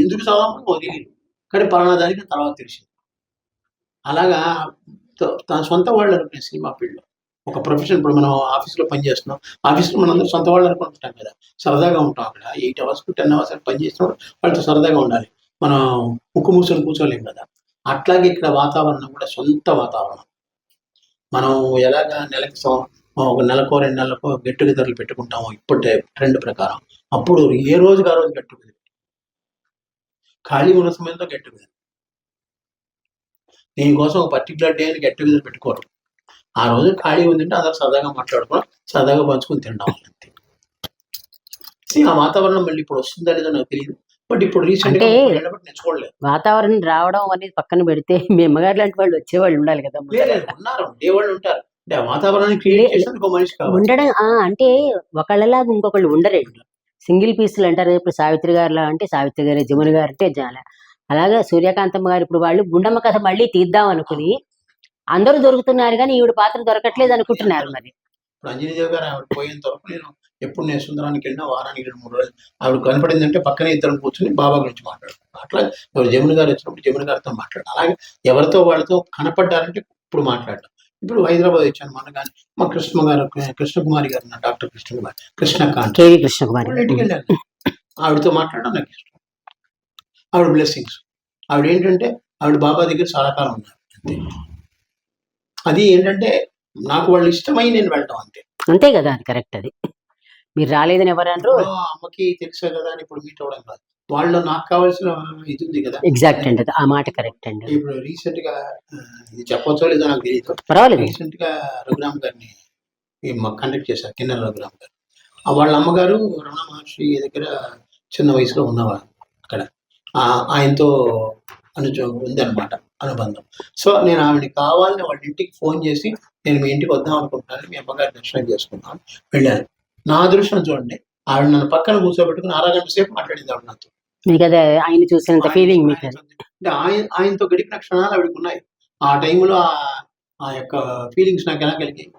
ఎందుకు చదవమని వదిలేదు, కానీ పలానా దానికి తర్వాత తెలిసింది. అలాగా తన సొంత వాళ్ళు అనుకునే సినిమా ఫీల్డ్లో ఒక ప్రొఫెషన్. ఇప్పుడు మనం ఆఫీస్లో పనిచేస్తున్నాం, ఆఫీస్లో మనం అందరూ సొంత వాళ్ళు అనుకుంటాం కదా, సరదాగా ఉంటాం. అక్కడ 8 hours 10 hours పని చేసినప్పుడు వాళ్ళతో సరదాగా ఉండాలి. మనం ముక్కు మూసుకొని కూర్చోలేం కదా. అట్లాగే ఇక్కడ వాతావరణం కూడా సొంత వాతావరణం. మనం ఎలాగా నెలకి ఒక నెలకో 2 నెలలకో గెట్ టుగెదర్లు పెట్టుకుంటాము ఇప్పుడు ట్రెండ్ ప్రకారం, అప్పుడు ఏ రోజుకి ఆ రోజు గెట్ టుగెదర్. ఖాళీ ఉన్న సమయంలో గెట్ టుగెదర్. దీనికోసం ఒక పర్టికులర్ డే అని గెట్ టుగెదర్ పెట్టుకోరు. ఆ రోజు ఖాళీ ఉందంటే అందరూ సరదాగా మాట్లాడుకోవడం, సరదాగా పంచుకుని తినడం అంతే. ఆ వాతావరణం మళ్ళీ ఇప్పుడు వస్తుందా లేదో నాకు తెలియదు. బట్ ఇప్పుడు రీసెంట్ గా నేర్చుకోలేదు. వాతావరణం రావడం అనేది పక్కన పెడితే మీ అమ్మగారు లాంటి వాళ్ళు వచ్చేవాళ్ళు ఉండాలి కదా. ఉన్నారు, ఉండేవాళ్ళు ఉంటారు. అంటే ఆ వాతావరణాన్ని క్రియేట్ చేసేందుకు ఒక మనిషి కావాలి. ఉండడం అంటే ఒకళ్ళలాగా ఇంకొకళ్ళు ఉండరండి. సింగిల్ పీసులు అంటారు. ఇప్పుడు సావిత్రి గారు అంటే సావిత్రి గారు, జమున గారు అంటే జాల. అలాగే సూర్యకాంతమ్మ గారు ఇప్పుడు వాళ్ళు గుండమ్మ కథ మళ్ళీ తీద్దాం అనుకుని అందరూ దొరుకుతున్నారు, కానీ ఈవిడ పాత్ర దొరకట్లేదు అనుకుంటున్నారు. మరి ఇప్పుడు అంజనీదేవి గారు ఆవిడ పోయేంత వరకు నేను సుందరానికి వెళ్ళినా వారానికి 2-3 రోజులు ఆవిడ కనపడిందంటే పక్కనే ఇద్దరం కూర్చొని బాబా గురించి మాట్లాడుతున్నాం. అట్లా జమున గారు వచ్చినప్పుడు జమున గారితో మాట్లాడాలి. అలాగే ఎవరితో వాళ్ళతో కనపడ్డారంటే ఇప్పుడు మాట్లాడడం. ఇప్పుడు హైదరాబాద్ వచ్చాను మొన్న, కానీ మా కృష్ణకుమారి గారు, నా డాక్టర్ కృష్ణకుమారి, కృష్ణకాంత్, కేవి కృష్ణకుమారి ఇంటికి వెళ్ళాను. ఆవిడతో మాట్లాడడం నాకు ఇష్టం. ఆవిడ బ్లెస్సింగ్స్. ఆవిడ ఏంటంటే ఆవిడ బాబా దగ్గర చాలా కాలం ఉన్నారు అంతే. అది ఏంటంటే నాకు వాళ్ళు ఇష్టమై నేను వెళ్ళటం అంతే. అంతే కదా, అది కరెక్ట్. అది మీరు రాలేదని ఎవరన్నారు? అమ్మకి తెలుసా కదా అని ఇప్పుడు మీట్ అవ్వడం కాదు, వాళ్ళు నాకు కావాల్సిన ఇది ఉంది కదా. ఎగ్జాక్ట్ అండి, ఆ మాట కరెక్ట్ అండి. ఇప్పుడు రీసెంట్ గా ఇది చెప్పొచ్చో లేదో నాకు తెలియదు, పర్వాలేదు. రీసెంట్ గా రఘురామ్ గారిని కండక్ట్ చేశారు, కిన్నెర రఘురామ్ గారు. వాళ్ళ అమ్మగారు రమణ మహర్షి దగ్గర చిన్న వయసులో ఉన్నవారు. అక్కడ ఆయనతో ఉందన్నమాట అనుబంధం. సో నేను ఆవిడని కావాలని వాళ్ళ ఇంటికి ఫోన్ చేసి, నేను మీ ఇంటికి వద్దాం అనుకుంటున్నాను, మీ అమ్మగారి దర్శనం చేసుకుందాం వెళ్ళాను. నా అదృష్టం చూడండి, ఆవిడ నన్ను పక్కన కూర్చోబెట్టుకుని 6 గంటల సేపు మాట్లాడింది ఆవిడ నాతో. మీకు అదే ఆయన చూసినంత ఫీలింగ్ మీకు? అంటే ఆయనతో గడిపిన క్షణాలు ఆవిడకి ఉన్నాయి. ఆ టైంలో ఆ యొక్క ఫీలింగ్స్ నాకు ఎలా కలిగాయి.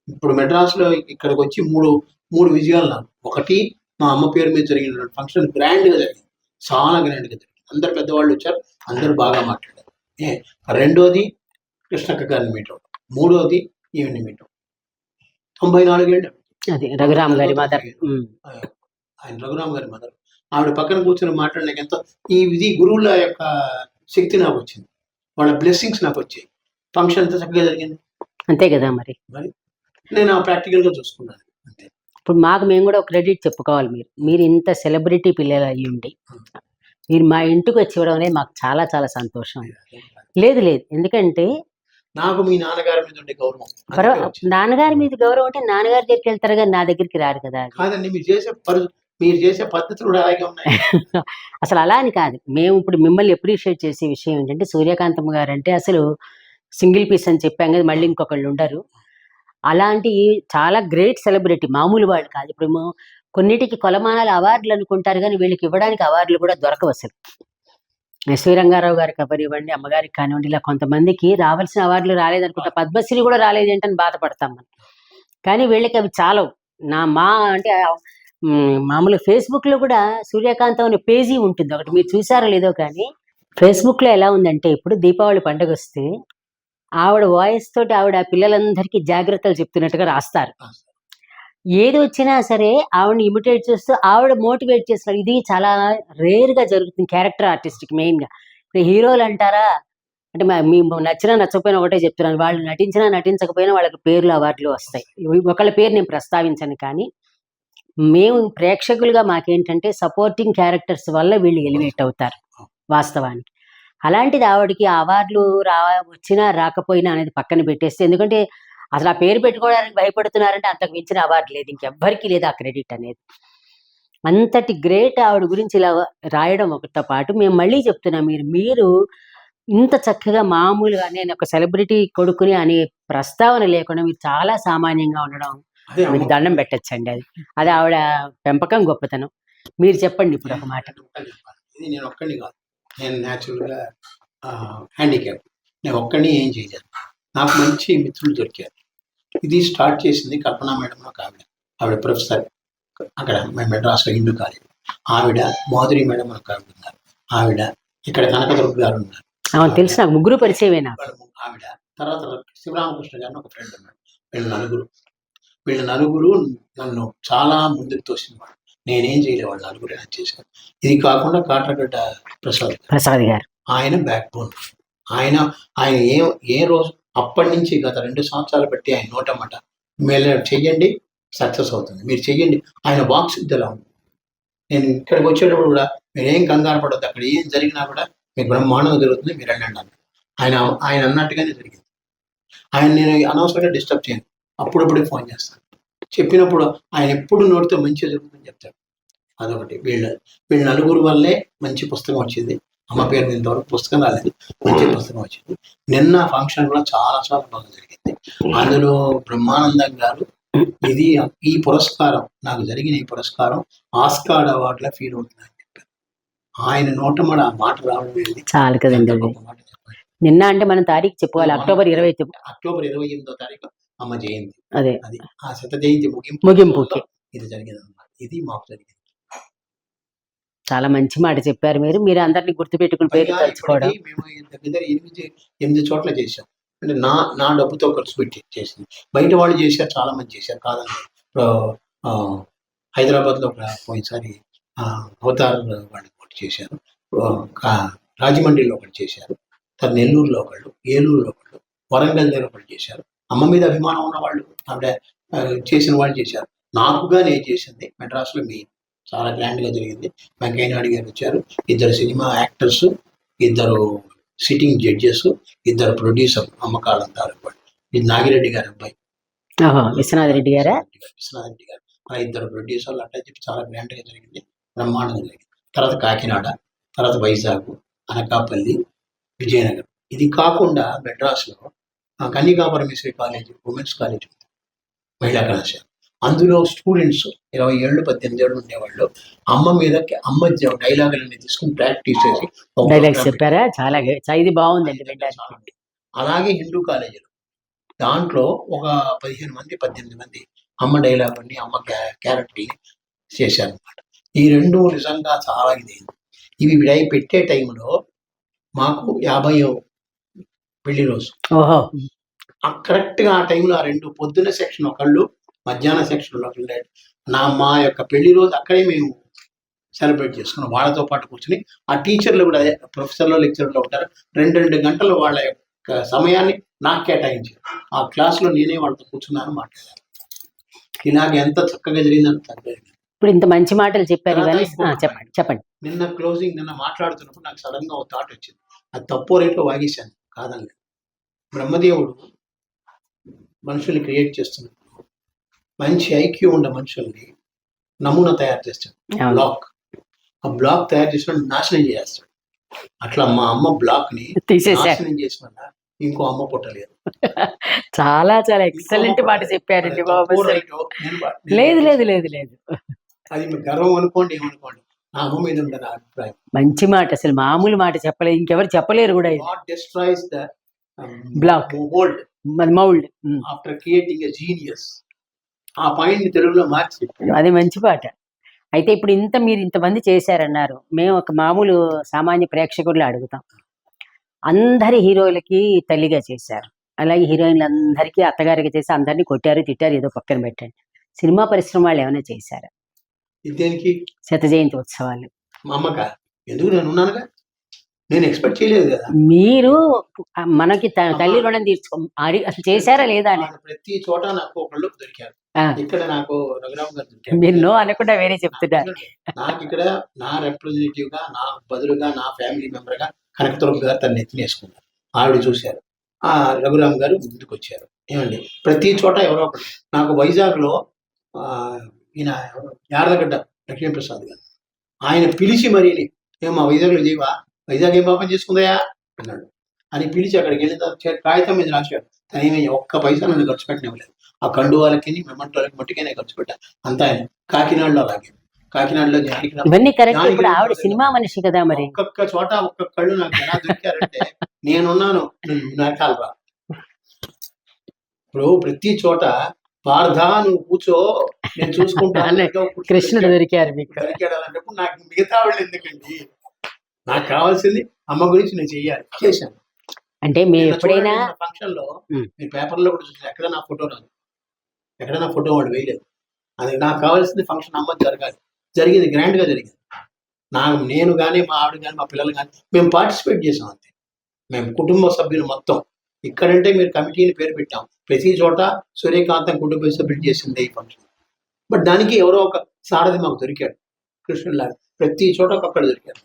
ఇప్పుడు మెడ్రాస్లో ఇక్కడికి వచ్చి మూడు విజయాలు నాకు. ఒకటి, మా అమ్మ పేరు మీద జరిగిన ఫంక్షన్ గ్రాండ్గా జరిగింది, చాలా గ్రాండ్గా జరిగింది. అందరు పెద్దవాళ్ళు వచ్చారు, అందరూ బాగా మాట్లాడారు. రెండోది కృష్ణక్క గారిని మీట్ అవ్వడం. మూడోది ఈవెన్ మీట్ అవ్వడం. 94 ఏళ్ళు అది రఘురామ్ గారి మదర్. ఆయన రఘురామ్ గారి మదర్. ఆవిడ పక్కన కూర్చొని మాట్లాడలేక ఎంతో ఇది గురువుల యొక్క శక్తి నాకు వచ్చింది, వాళ్ళ బ్లెస్సింగ్స్ నాకు వచ్చాయి. ఫంక్షన్ అంతా చక్కగా జరిగింది. అంతే కదా మరి నేను ప్రాక్టికల్ గా చూసుకున్నాను అంతే. ఇప్పుడు మేము కూడా ఒక క్రెడిట్ చెప్పుకోవాలి. మీరు ఇంత సెలబ్రిటీ పిల్లలు అయ్యుండి మీరు మా ఇంటికి వచ్చి ఇవ్వడం అనేది మాకు చాలా చాలా సంతోషం. లేదు ఎందుకంటే నాకు మీ నాన్నగారి మీద ఉండే గౌరవం. నాన్నగారి మీద గౌరవం అంటే నాన్నగారి దగ్గరికి వెళ్తారు కానీ నా దగ్గరికి రారు కదా. కాదండి, మీరు చేసే పద్ధతులు కూడా అలాగే ఉన్నాయి. అసలు అలా అని కాదు, మేము ఇప్పుడు మిమ్మల్ని అప్రిషియేట్ చేసే విషయం ఏంటంటే సూర్యకాంతమ్మ గారు అంటే అసలు సింగిల్ పీస్ అని చెప్పాం కదా, మళ్ళీ ఇంకొకళ్ళు ఉండరు. అలాంటి చాలా గ్రేట్ సెలబ్రిటీ, మామూలు వాళ్ళు కాదు. ఇప్పుడు కొన్నిటికి కొలమానాలు అవార్డులు అనుకుంటారు కానీ వీళ్ళకి ఇవ్వడానికి అవార్డులు కూడా దొరకవు అసలు. శ్రీరంగారావు గారికి ఎవరివ్వండి, అమ్మగారికి కానివ్వండి, ఇలా కొంతమందికి రావాల్సిన అవార్డులు రాలేదనుకుంటా. పద్మశ్రీ కూడా రాలేదేంటని బాధపడతాం మనం, కానీ వీళ్ళకి అవి చాలవు. అంటే మామూలు ఫేస్బుక్లో కూడా సూర్యకాంతం అనే పేజీ ఉంటుంది ఒకటి, మీరు చూసారో లేదో కానీ ఫేస్బుక్లో ఎలా ఉందంటే, ఇప్పుడు దీపావళి పండుగ వస్తే ఆవిడ వాయిస్ తోటి ఆవిడ పిల్లలందరికీ జాగ్రత్తలు చెప్తున్నట్టుగా రాస్తారు. ఏది వచ్చినా సరే ఆవిడని ఇమిటేట్ చేస్తూ ఆవిడ మోటివేట్ చేస్తున్నారు. ఇది చాలా రేర్గా జరుగుతుంది క్యారెక్టర్ ఆర్టిస్ట్కి మెయిన్గా. ఇప్పుడు హీరోలు అంటారా అంటే మేము నచ్చినా నచ్చకపోయినా ఒకటే చెప్తున్నాను, వాళ్ళు నటించినా నటించకపోయినా వాళ్ళకి పేర్లు అవార్డులు వస్తాయి. ఒకళ్ళ పేరు నేను ప్రస్తావించను, కానీ మేము ప్రేక్షకులుగా మాకేంటంటే సపోర్టింగ్ క్యారెక్టర్స్ వల్ల వీళ్ళు ఎలివేట్ అవుతారు వాస్తవానికి. అలాంటిది ఆవిడకి అవార్డులు వచ్చినా రాకపోయినా అనేది పక్కన పెట్టేస్తే, ఎందుకంటే అసలు ఆ పేరు పెట్టుకోవడానికి భయపడుతున్నారంటే అంతకు మించిన అవార్డు లేదు, ఇంకెవ్వరికీ లేదు ఆ క్రెడిట్ అనేది. అంతటి గ్రేట్ ఆవిడ గురించి ఇలా రాయడం ఒకటితో పాటు మేము మళ్ళీ చెప్తున్నాం, మీరు ఇంత చక్కగా మామూలుగా నేను ఒక సెలబ్రిటీ కొడుకుని అనే ప్రస్తావన లేకుండా మీరు చాలా సామాన్యంగా ఉండడం అదే మీకు దండం పెట్టచ్చండి. అది ఆవిడ పెంపకం గొప్పతనం. మీరు చెప్పండి ఇప్పుడు ఒక మాట. ఇది నేను ఒక్కడిని కాదు, నేను న్యాచురల్గా హ్యాండిక్యాప్, నేను ఒక్కడిని ఏం చేయలేదు. నాకు మంచి మిత్రులు దొరికారు. ఇది స్టార్ట్ చేసింది కల్పన మేడం ఒక ఆవిడ ప్రొఫెసర్ అక్కడ మెడ్రాస్లో హిందూ కాలేజ్. ఆవిడ మాధురి మేడం ఒక ఆవిడ ఉన్నారు. ఆవిడ ఇక్కడ కనకదుర్గ గారు ఉన్నారు. తెలుసు, నాకు ముగ్గురు పరిచయమే. నాకు ఆవిడ తర్వాత శివరామకృష్ణ గారిని ఒక ఫ్రెండ్ ఉన్నాడు. వీళ్ళ నలుగురు నన్ను చాలా ముందుకు తోసినవాడు. నేనేం చేయలే, వాళ్ళు నలుగురు చేశాను. ఇది కాకుండా కాట్రగడ్డ ప్రసాద్ గారు, ఆయన బ్యాక్ బోన్. ఆయన ఏ రోజు అప్పటి నుంచి గత 2 సంవత్సరాలు బట్టి ఆయన నోటమాట మీరు చెయ్యండి సక్సెస్ అవుతుంది, మీరు చెయ్యండి. ఆయన వాక్సిద్ధలా ఉంది. నేను ఇక్కడికి వచ్చేటప్పుడు కూడా మీరు ఏం కంగారు పడద్దు, అక్కడ ఏం జరిగినా కూడా మీకు బ్రహ్మాండంగా జరుగుతుంది, మీరు వెళ్ళండి అన్నారు. ఆయన అన్నట్టుగానే జరిగింది. ఆయన నేను అనవసరంగా డిస్టర్బ్ చేయను, అప్పుడప్పుడే ఫోన్ చేస్తాను. చెప్పినప్పుడు ఆయన ఎప్పుడు నోటితో మంచిగా జరుగుతుందని చెప్తాడు. అదొకటి. వీళ్ళ నలుగురు వల్లే మంచి పుస్తకం వచ్చింది. అమ్మ పేరు మీద ఇంతవరకు పుస్తకం రాలేదు, మంచి పుస్తకం వచ్చింది. నిన్న ఫంక్షన్ కూడా చాలా చాలా బాగా జరిగింది. అందులో బ్రహ్మానందం గారు ఇది ఈ పురస్కారం నాకు జరిగిన ఈ పురస్కారం ఆస్కార్ అవార్డులా ఫీల్ అవుతుందని చెప్పారు. ఆయన నోటమడ ఆ మాట రావడం చాలు కదండి. నిన్న అంటే మనం తారీఖు చెప్పుకోవాలి, అక్టోబర్ 28వ తారీఖు అమ్మ జయంతి. అదే అది ఆ శత జయంతి ముగింపుకి ఇది జరిగింది అన్నమాట. ఇది మాకు జరిగింది. చాలా మంచి మాట చెప్పారు. మీరు అందరినీ గుర్తుపెట్టుకుని పేరు తలుచుకోవడం. మేము దగ్గర 8 చోట్ల చేశాం. అంటే నా డబ్బుతో ఖర్చు పెట్టి చేసింది. బయట వాళ్ళు చేశారు, చాలా మంది చేశారు కాదండి. హైదరాబాద్లో పోయినసారి అవతార్ వాళ్ళు ఒకటి చేశారు, రాజమండ్రిలో ఒకటి చేశారు, తర్వాత నెల్లూరులో ఒకళ్ళు, ఏలూరులో ఒకళ్ళు, వరంగల్ దగ్గర ఒకటి చేశారు. అమ్మ మీద అభిమానం ఉన్న వాళ్ళు ఆవిడ చేసిన వాళ్ళు చేశారు. నాకుగా నేను చేసింది మెడ్రాస్లో మెయిన్ చాలా గ్రాండ్గా జరిగింది. వెంకయ్య నాయుడు గారు వచ్చారు, 2 cinema actors, 2 sitting judges, 2 producer అమ్మకాలంతారు. ఇది నాగిరెడ్డి గారి అబ్బాయి విశ్వనాథ్ రెడ్డి గారు, అలా 2 ప్రొడ్యూసర్లు అట్లా చెప్పి చాలా గ్రాండ్గా జరిగింది, బ్రహ్మాండంగా జరిగింది. తర్వాత కాకినాడ, తర్వాత వైజాగ్, అనకాపల్లి, విజయనగరం. ఇది కాకుండా మెడ్రాస్లో Kannika Parameswari college, women's college, మహిళా కళాశాల. అందులో స్టూడెంట్స్ 20 ఏళ్ళు 18 ఏళ్ళు ఉండేవాళ్ళు. అమ్మ మీద అమ్మ డైలాగులన్నీ తీసుకుని ప్రాక్టీస్ చేసి డైలాగ్స్ చెప్పారా? చాలా ఇది బాగుందండి. అలాగే హిందూ కాలేజీలో దాంట్లో ఒక 15 మంది 18 మంది అమ్మ డైలాగ్ అన్ని అమ్మ క్యారెక్టర్ని చేశారనమాట. ఈ 2 నిజంగా చాలా ఇదైంది. ఇవి పెట్టే టైంలో మాకు 50వ పెళ్లి రోజు. కరెక్ట్గా ఆ టైంలో ఆ 2 పొద్దున్న సెక్షన్ ఒకళ్ళు, మధ్యాహ్న సెక్షన్లో ఒకళ్ళు. మా యొక్క పెళ్లి రోజు అక్కడే మేము సెలబ్రేట్ చేసుకున్నాం. వాళ్ళతో పాటు కూర్చుని ఆ టీచర్లు కూడా ప్రొఫెసర్లు లెక్చర్లు ఉంటారు, 2 గంటలు వాళ్ళ యొక్క సమయాన్ని నాకు కేటాయించారు. ఆ క్లాస్లో నేనే వాళ్ళతో కూర్చున్నాను, మాట్లాడాను. ఇలాగ ఎంత చక్కగా జరిగిందని తగ్గలేదు. ఇప్పుడు ఇంత మంచి మాటలు చెప్పారు. చెప్పండి. నిన్న మాట్లాడుతున్నప్పుడు నాకు సడన్ గా ఒక థాట్ వచ్చింది. అది తప్పో రేట్లో వాగేశాను, కాదని. బ్రహ్మదేవుడు మనుషుల్ని క్రియేట్ చేస్తున్నప్పుడు మంచి ఐక్యూ ఉన్న మనుషుల్ని నమూనా తయారు చేస్తాడు, బ్లాక్. ఆ బ్లాక్ తయారు చేసిన నాశనం చేస్తాడు. అట్లా మా అమ్మ బ్లాక్ ని నాశనం చేసిన ఇంకో అమ్మ పుట్టలేదు. చాలా చాలా ఎక్సలెంట్ మాట చెప్పారండి బాబు. లేదు అది మీ గర్వం అనుకోండి, ఏమనుకోండి, నా అమ్మ మీద ఉండే నా అభిప్రాయం. మంచి మాట, అసలు మామూలు మాట చెప్పలేదు, ఇంకెవరు చెప్పలేరు కూడా. Destroys the black mould after creating a genius. ఆ పాయింట్ తెలుగులో మార్చి అది మంచి పాట. అయితే ఇప్పుడు మీరు ఇంతమంది చేశారన్నారు, మేము ఒక మామూలు సామాన్య ప్రేక్షకుల్లో అడుగుతాం. అందరి హీరోలకి తల్లిగా చేశారు, అలాగే హీరోయిన్లు అందరికీ అత్తగారికి చేసి అందరినీ కొట్టారు, తిట్టారు, ఏదో పక్కన పెట్టండి. సినిమా పరిశ్రమ వాళ్ళు ఏమైనా చేశారా? దేనికి? శత జయంతి ఉత్సవాలు. మా అమ్మక ఎందుకు, నేను ఉన్నానుగా, నేను ఎక్స్పెక్ట్ చేయలేదు కదా. మీరు మనకి తల్లి రుణం తీర్చుకో అసలు చేశారా లేదా అని. ప్రతి చోట నాకు ఒకళ్ళు దొరికారు. ఇక్కడ నాకు రఘురామ్ గారు దొరికారు. మీరు నో అనకుండా వేరే చెప్తున్నారు. నాకు ఇక్కడ నా రిప్రజెంటేటివ్ గా, నా బదులుగా, నా ఫ్యామిలీ మెంబర్ గా కనకదుర్గ గారు తన ఎత్తి వేసుకున్నారు. ఆవిడ చూశారు, ఆ రఘురామ్ గారు ముందుకు వచ్చారు. ఏమండి, ప్రతి చోట ఎవరో ఒకటి. నాకు వైజాగ్ లో ఈయన యార్లగడ్డ లక్ష్మీప్రసాద్ గారు. ఆయన పిలిచి మరి ఏమో వైజాగ్లో చేయవా, వైజాగ్ ఏం పాపం చేసుకుందాయా అన్నాడు. అని పిలిచి అక్కడికి వెళ్ళిన తర్వాత కాగితం మీద రాశాడు. తనేమి ఒక్క పైసా నన్ను ఖర్చు పెట్టనివ్వలేదు. ఆ కండువాలకి మెమంటోలకి మట్టిగానే ఖర్చు పెట్టాను అంతా. ఆయన కాకినాడలో అలాగే, కాకినాడలో ఇవన్నీ కరెక్ట్. ఇప్పుడు ఆవిడ సినిమా మనిషి కదా, మరి ఒక్కొక్క చోట ఒక్కొక్క కళ్ళు నాకు ఎలా దొరికారంటే నేనున్నాను, నాకాలు రా. ఇప్పుడు ప్రతి చోట పార్థా నువ్వు కూర్చో నేను చూసుకుంటాను, కృష్ణుడు దొరికారు మీకు. దొరికాడు అలాంటప్పుడు నాకు మిగతా వాళ్ళు ఎందుకండి, నాకు కావాల్సింది అమ్మ గురించి నేను చెయ్యాలి, చేశాను. అంటే మేము ఎప్పుడైనా ఫంక్షన్ లో మీ పేపర్లో కూడా చూసాను, ఎక్కడ నా ఫోటో రాదు, ఎక్కడ నా ఫోటో వాళ్ళు వేయలేదు. అది నాకు కావాల్సింది ఫంక్షన్ అమ్మ జరగాలి, జరిగింది, గ్రాండ్ గా జరిగింది. నేను కానీ మా ఆవిడ కానీ మా పిల్లలు కానీ మేము పార్టిసిపేట్ చేసాం అంతే. మేము కుటుంబ సభ్యులు మొత్తం. ఇక్కడంటే మీరు కమిటీని పేరు పెట్టాం, ప్రతి చోట సూర్యకాంతం కుటుంబ సభ్యులు చేసింది ఈ ఫంక్షన్. బట్ దానికి ఎవరో ఒక సారథి మాకు దొరికాడు, కృష్ణులాగా ప్రతి చోట ఒక్కడు దొరికాడు.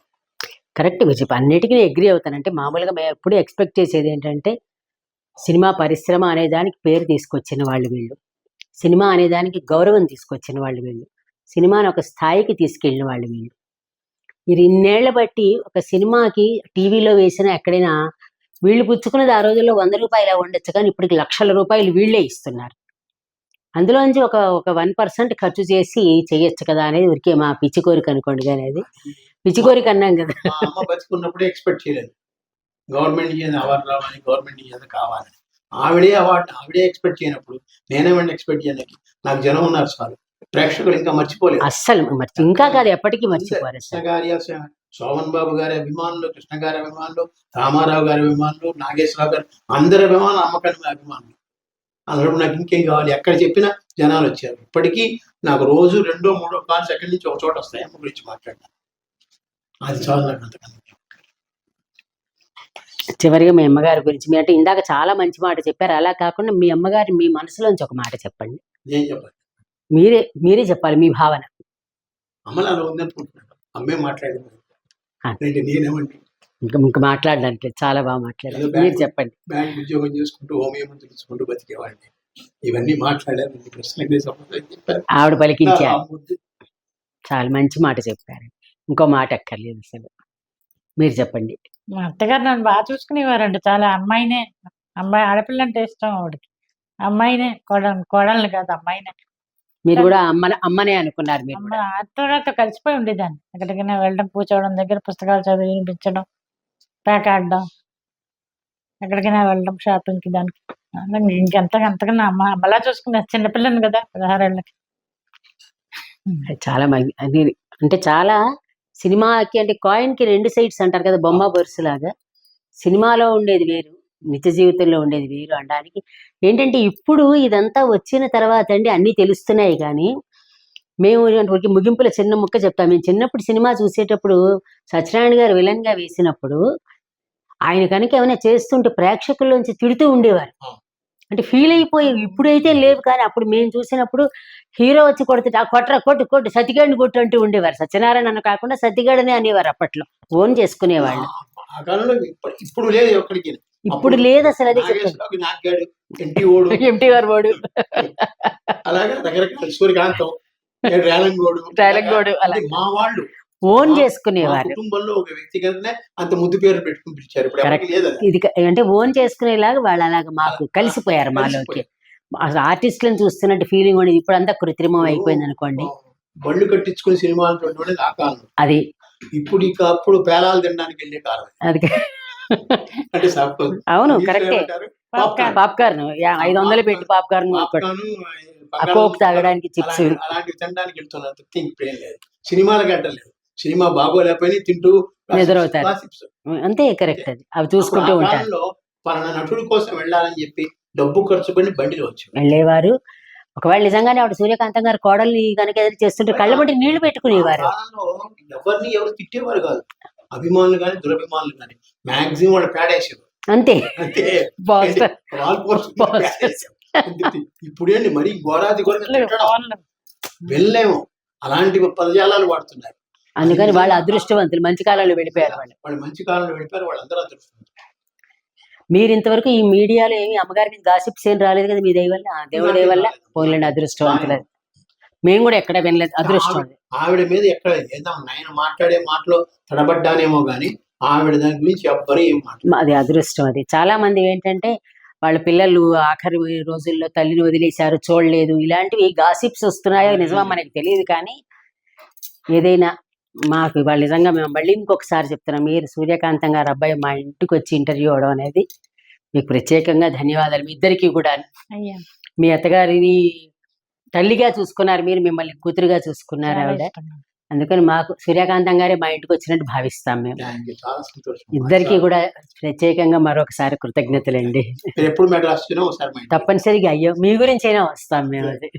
కరెక్ట్ విజయ్, అన్నిటికీ ఎగ్రీ అవుతానంటే మామూలుగా మేము ఎప్పుడు ఎక్స్పెక్ట్ చేసేది ఏంటంటే సినిమా పరిశ్రమ అనే దానికి పేరు తీసుకొచ్చిన వాళ్ళు వీళ్ళు, సినిమా అనే దానికి గౌరవం తీసుకొచ్చిన వాళ్ళు వీళ్ళు, సినిమాని ఒక స్థాయికి తీసుకెళ్ళిన వాళ్ళు వీళ్ళు. ఇది ఇన్నేళ్ల బట్టి ఒక సినిమాకి టీవీలో వేసినా ఎక్కడైనా వీళ్ళు పుచ్చుకున్నది ఆ రోజుల్లో 100 రూపాయలు ఉండొచ్చు, కానీ ఇప్పటికి లక్షల రూపాయలు వీళ్ళే ఇస్తున్నారు. అందులోంచి ఒక 1% ఖర్చు చేసి చెయ్యొచ్చు కదా అనేది ఊరికే మా పిచ్చి కోరిక అనుకోండి. కానీ అది పిచ్చి కోరిక అన్నాం కదా. మా అమ్మ బతుకున్నప్పుడే ఎక్స్పెక్ట్ చేయలేదు గవర్నమెంట్ అవార్డు రావాలి, గవర్నమెంట్ కావాలని. ఆవిడే ఎక్స్పెక్ట్ చేయనప్పుడు నేనేమన్నా ఎక్స్పెక్ట్ చేయడానికి, నాకు జనం ఉన్నారు చాలు, ప్రేక్షకులు ఇంకా మర్చిపోలేదు. అస్సలు ఇంకా కాదు, ఎప్పటికీ మర్చిపోరు. కృష్ణ గారి, శోభన్ బాబు గారి అభిమానులు, కృష్ణ గారి అభిమానులు, రామారావు గారి అభిమానులు, నాగేశ్వరరావు గారు, అందరి అభిమానులు, అమ్మకాని అభిమానులు. అందులో నాకు ఇంకేం కావాలి, ఎక్కడ చెప్పినా జనాలు వచ్చారు. ఇప్పటికీ నాకు రోజు 2-3 కాల్స్ ఎక్కడి నుంచి ఒక చోట వస్తాయి అమ్మ గురించి మాట్లాడినా. అది చాలు నాకు అంతకన్నా. చివరిగా మీ అమ్మగారి గురించి అంటే ఇందాక చాలా మంచి మాట చెప్పారు, అలా కాకుండా మీ అమ్మగారి మీ మనసులోంచి ఒక మాట చెప్పండి. ఏం చెప్పాలి, మీరే చెప్పాలి మీ భావన. అమ్మలో అలా ఉందనుకుంటున్నాను, అమ్మే మాట్లాడింది, నేనేమండి ఇంకా మాట్లాడడానికి చాలా బాగా మాట్లాడారు. మీరు చెప్పండి. బ్యాంక్ ఉద్యోగం చేసుకుంటూ హోమియం తెలుసుకుంటూ బతికేవాడిని, ఇవన్నీ మాట్లాడారు, ప్రశ్నకి చెప్పారు, ఆవిడ పలికించారు. చాలా మంచి మాట చెప్పారు, ఇంకో మాట అక్కర్లేదు అసలు. మీరు చెప్పండి. మా అత్తగారు నన్ను బాగా చూసుకునేవారండి, చాలా. అమ్మాయి ఆడపిల్ల అంటే ఇష్టం ఆవిడకి. అమ్మాయినే, కోడల్ని కాదు, అమ్మాయినే. మీరు కూడా అమ్మనే అనుకున్నారు. మీరు కూడా అత్తగారితో కలిసిపోయి ఉండేదాన్ని. ఎక్కడికైనా వెళ్ళడం, కూర్చోవడం, దగ్గర పుస్తకాలు చదివి వినిపించడం, పేకాడడం, ఎక్కడికైనా వెళ్ళడం, షాపింగ్కి, దానికి అంతకన్నా అమ్మలా చూసుకున్నారు. చిన్నపిల్లని కదా, 16 ఏళ్ళకి. చాలా అది అంటే చాలా సినిమాకి అంటే కాయిన్కి 2 సైడ్స్ అంటారు కదా, బొమ్మ బొరుసు లాగా. సినిమాలో ఉండేది వేరు, నిత్య జీవితంలో ఉండేది వేరు అనడానికి ఏంటంటే ఇప్పుడు ఇదంతా వచ్చిన తర్వాత అండి అన్నీ తెలుస్తున్నాయి. కానీ మేము ముగింపులో చిన్న ముక్క చెప్తాం. మేము చిన్నప్పుడు సినిమా చూసేటప్పుడు సత్యనారాయణ గారు విలన్గా వేసినప్పుడు ఆయన కనుక ఏమైనా చేస్తుంటే ప్రేక్షకుల్లోంచి తిడుతూ ఉండేవారు, అంటే ఫీల్ అయిపోయి. ఇప్పుడైతే లేవు, కానీ అప్పుడు మేము చూసినప్పుడు హీరో వచ్చి కొడుతుంటే ఆ కొట్టు సతిగాడిని కొట్టు అంటూ ఉండేవారు. సత్యనారాయణ అని కాకుండా సతిగాడనే అనేవారు, అప్పట్లో ఓన్ చేసుకునేవాళ్ళు. ఇప్పుడు లేదు, ఎక్కడికి ఇప్పుడు లేదు అసలు. అది ఎన్టీఆర్ ఓడు, అలాగే రకరకాల సూర్యకాంతం, రేలంగోడు, అలాగే మా వాళ్ళు ఓన్ చేసుకునేవారు. కుటుంబంలో ఒక వ్యక్తిగతనే అంత ముద్దు పేరు పెట్టుకుని పిలిచారు. ఇది అంటే ఓన్ చేసుకునేలాగా వాళ్ళు అలాగా మాకు కలిసిపోయారు మాలోకి. ఆర్టిస్టులను చూస్తున్నట్టు ఫీలింగ్ ఉండేది. ఇప్పుడు అంతా కృత్రిమం అయిపోయింది అనుకోండి. బళ్ళు కట్టించుకుని సినిమాలు ఆ కాలం అది. ఇప్పుడు అప్పుడు పేలాలు తినడానికి వెళ్ళే కాలం అది. అంటే అవును, కరెక్టే. పాప్కార్న్ 500 పెట్టి పాప్కార్న్, కోక్ తాగడానికి చిప్స్, అలాంటివి తినడానికి వెళ్తున్నారు. ఏం లేదు, సినిమాల గంటలేదు, సినిమా బాగోలేకపోయి తింటూ నిద్రవుతారు అంతే. కరెక్ట్. అది అవి చూసుకుంటూ ఉంటారు. పలానా నటుడి కోసం వెళ్ళాలని చెప్పి డబ్బు ఖర్చు పెట్టి బండిలో వచ్చి వెళ్ళేవారు. ఒకవేళ నిజంగానే ఆవిడ సూర్యకాంతం గారు కోడల్ని కనుక ఎదురు చేస్తుంటే కళ్ళబట్టి నీళ్లు పెట్టుకునేవారు. ఎవరిని ఎవరు తిట్టేవారు కాదు, అభిమానులు కానీ దురభిమానులు కానీ మాక్సిమం వాళ్ళు పేడేసేవారు అంతే. ఇప్పుడేంటి మరీ ఘోరాది వెళ్ళేమో, అలాంటి పదజాలాలు వాడుతున్నారు. అందుకని వాళ్ళ అదృష్టవంతులు, మంచి కాలంలో వెళ్ళిపోయారు. వాళ్ళు మంచి కాలంలో వెళ్ళిపోయారు, వాళ్ళందరూ అదృష్టవంతులు. మీరు ఇంతవరకు ఈ మీడియాలో ఏమి అమ్మగారికి గాసిప్స్ ఏం రాలేదు కదా మీ దయ వల్ల? దేవుడి దయ వల్ల పోలేండి, అదృష్టవంతులు. మేము కూడా ఎక్కడ వినలేదు, అదృష్టం అది. ఆవిడ మీద ఎక్కడ ఏదో ఆయన మాట్లాడే మాటలో తడబడ్డానేమో గాని ఆవిడ దాని గురించి ఎవ్వరు ఏం మాట్లాడారు. అది అదృష్టం అది. చాలా మంది ఏంటంటే వాళ్ళ పిల్లలు ఆఖరి రోజుల్లో తల్లిని వదిలేశారు, చూడలేదు, ఇలాంటివి గాసిప్స్ వస్తున్నాయో నిజమా మనకి తెలియదు. కానీ ఏదైనా మాకు ఇవాళ నిజంగా మేము మళ్ళీ ఇంకొకసారి చెప్తున్నాం, మీరు సూర్యకాంతం గారు అబ్బాయి మా ఇంటికి వచ్చి ఇంటర్వ్యూ అవడం అనేది మీకు ప్రత్యేకంగా ధన్యవాదాలు. మీ ఇద్దరికి కూడా. అయ్యా మీ అత్తగారిని తల్లిగా చూసుకున్నారు మీరు, మిమ్మల్ని కూతురుగా చూసుకున్నారు చాలా ఆవిడ. ఇష్టం నాకు. అందుకని మాకు సూర్యకాంతం గారే మా ఇంటికి వచ్చినట్టు భావిస్తాం మేము. Thank you. చాలా సంతోషం. ఇద్దరికి కూడా ప్రత్యేకంగా మరొకసారి కృతజ్ఞతలండి. మీరు ఎప్పుడు మెడ్రాస్ వచ్చినా ఒకసారి మా ఇంటికి తప్పనిసరిగా అయ్యో మీ గురించైనా వస్తాం మేము. అది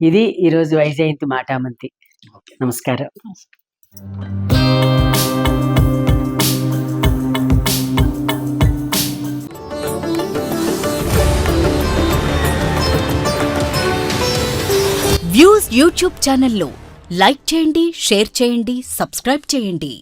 ఇది ఈరోజు వైజయంతి మాటామంతి. ఓకే. నమస్కారం. వ్యూస్ యూట్యూబ్ ఛానల్లో లైక్ చేయండి, షేర్ చేయండి, సబ్స్క్రైబ్ చేయండి.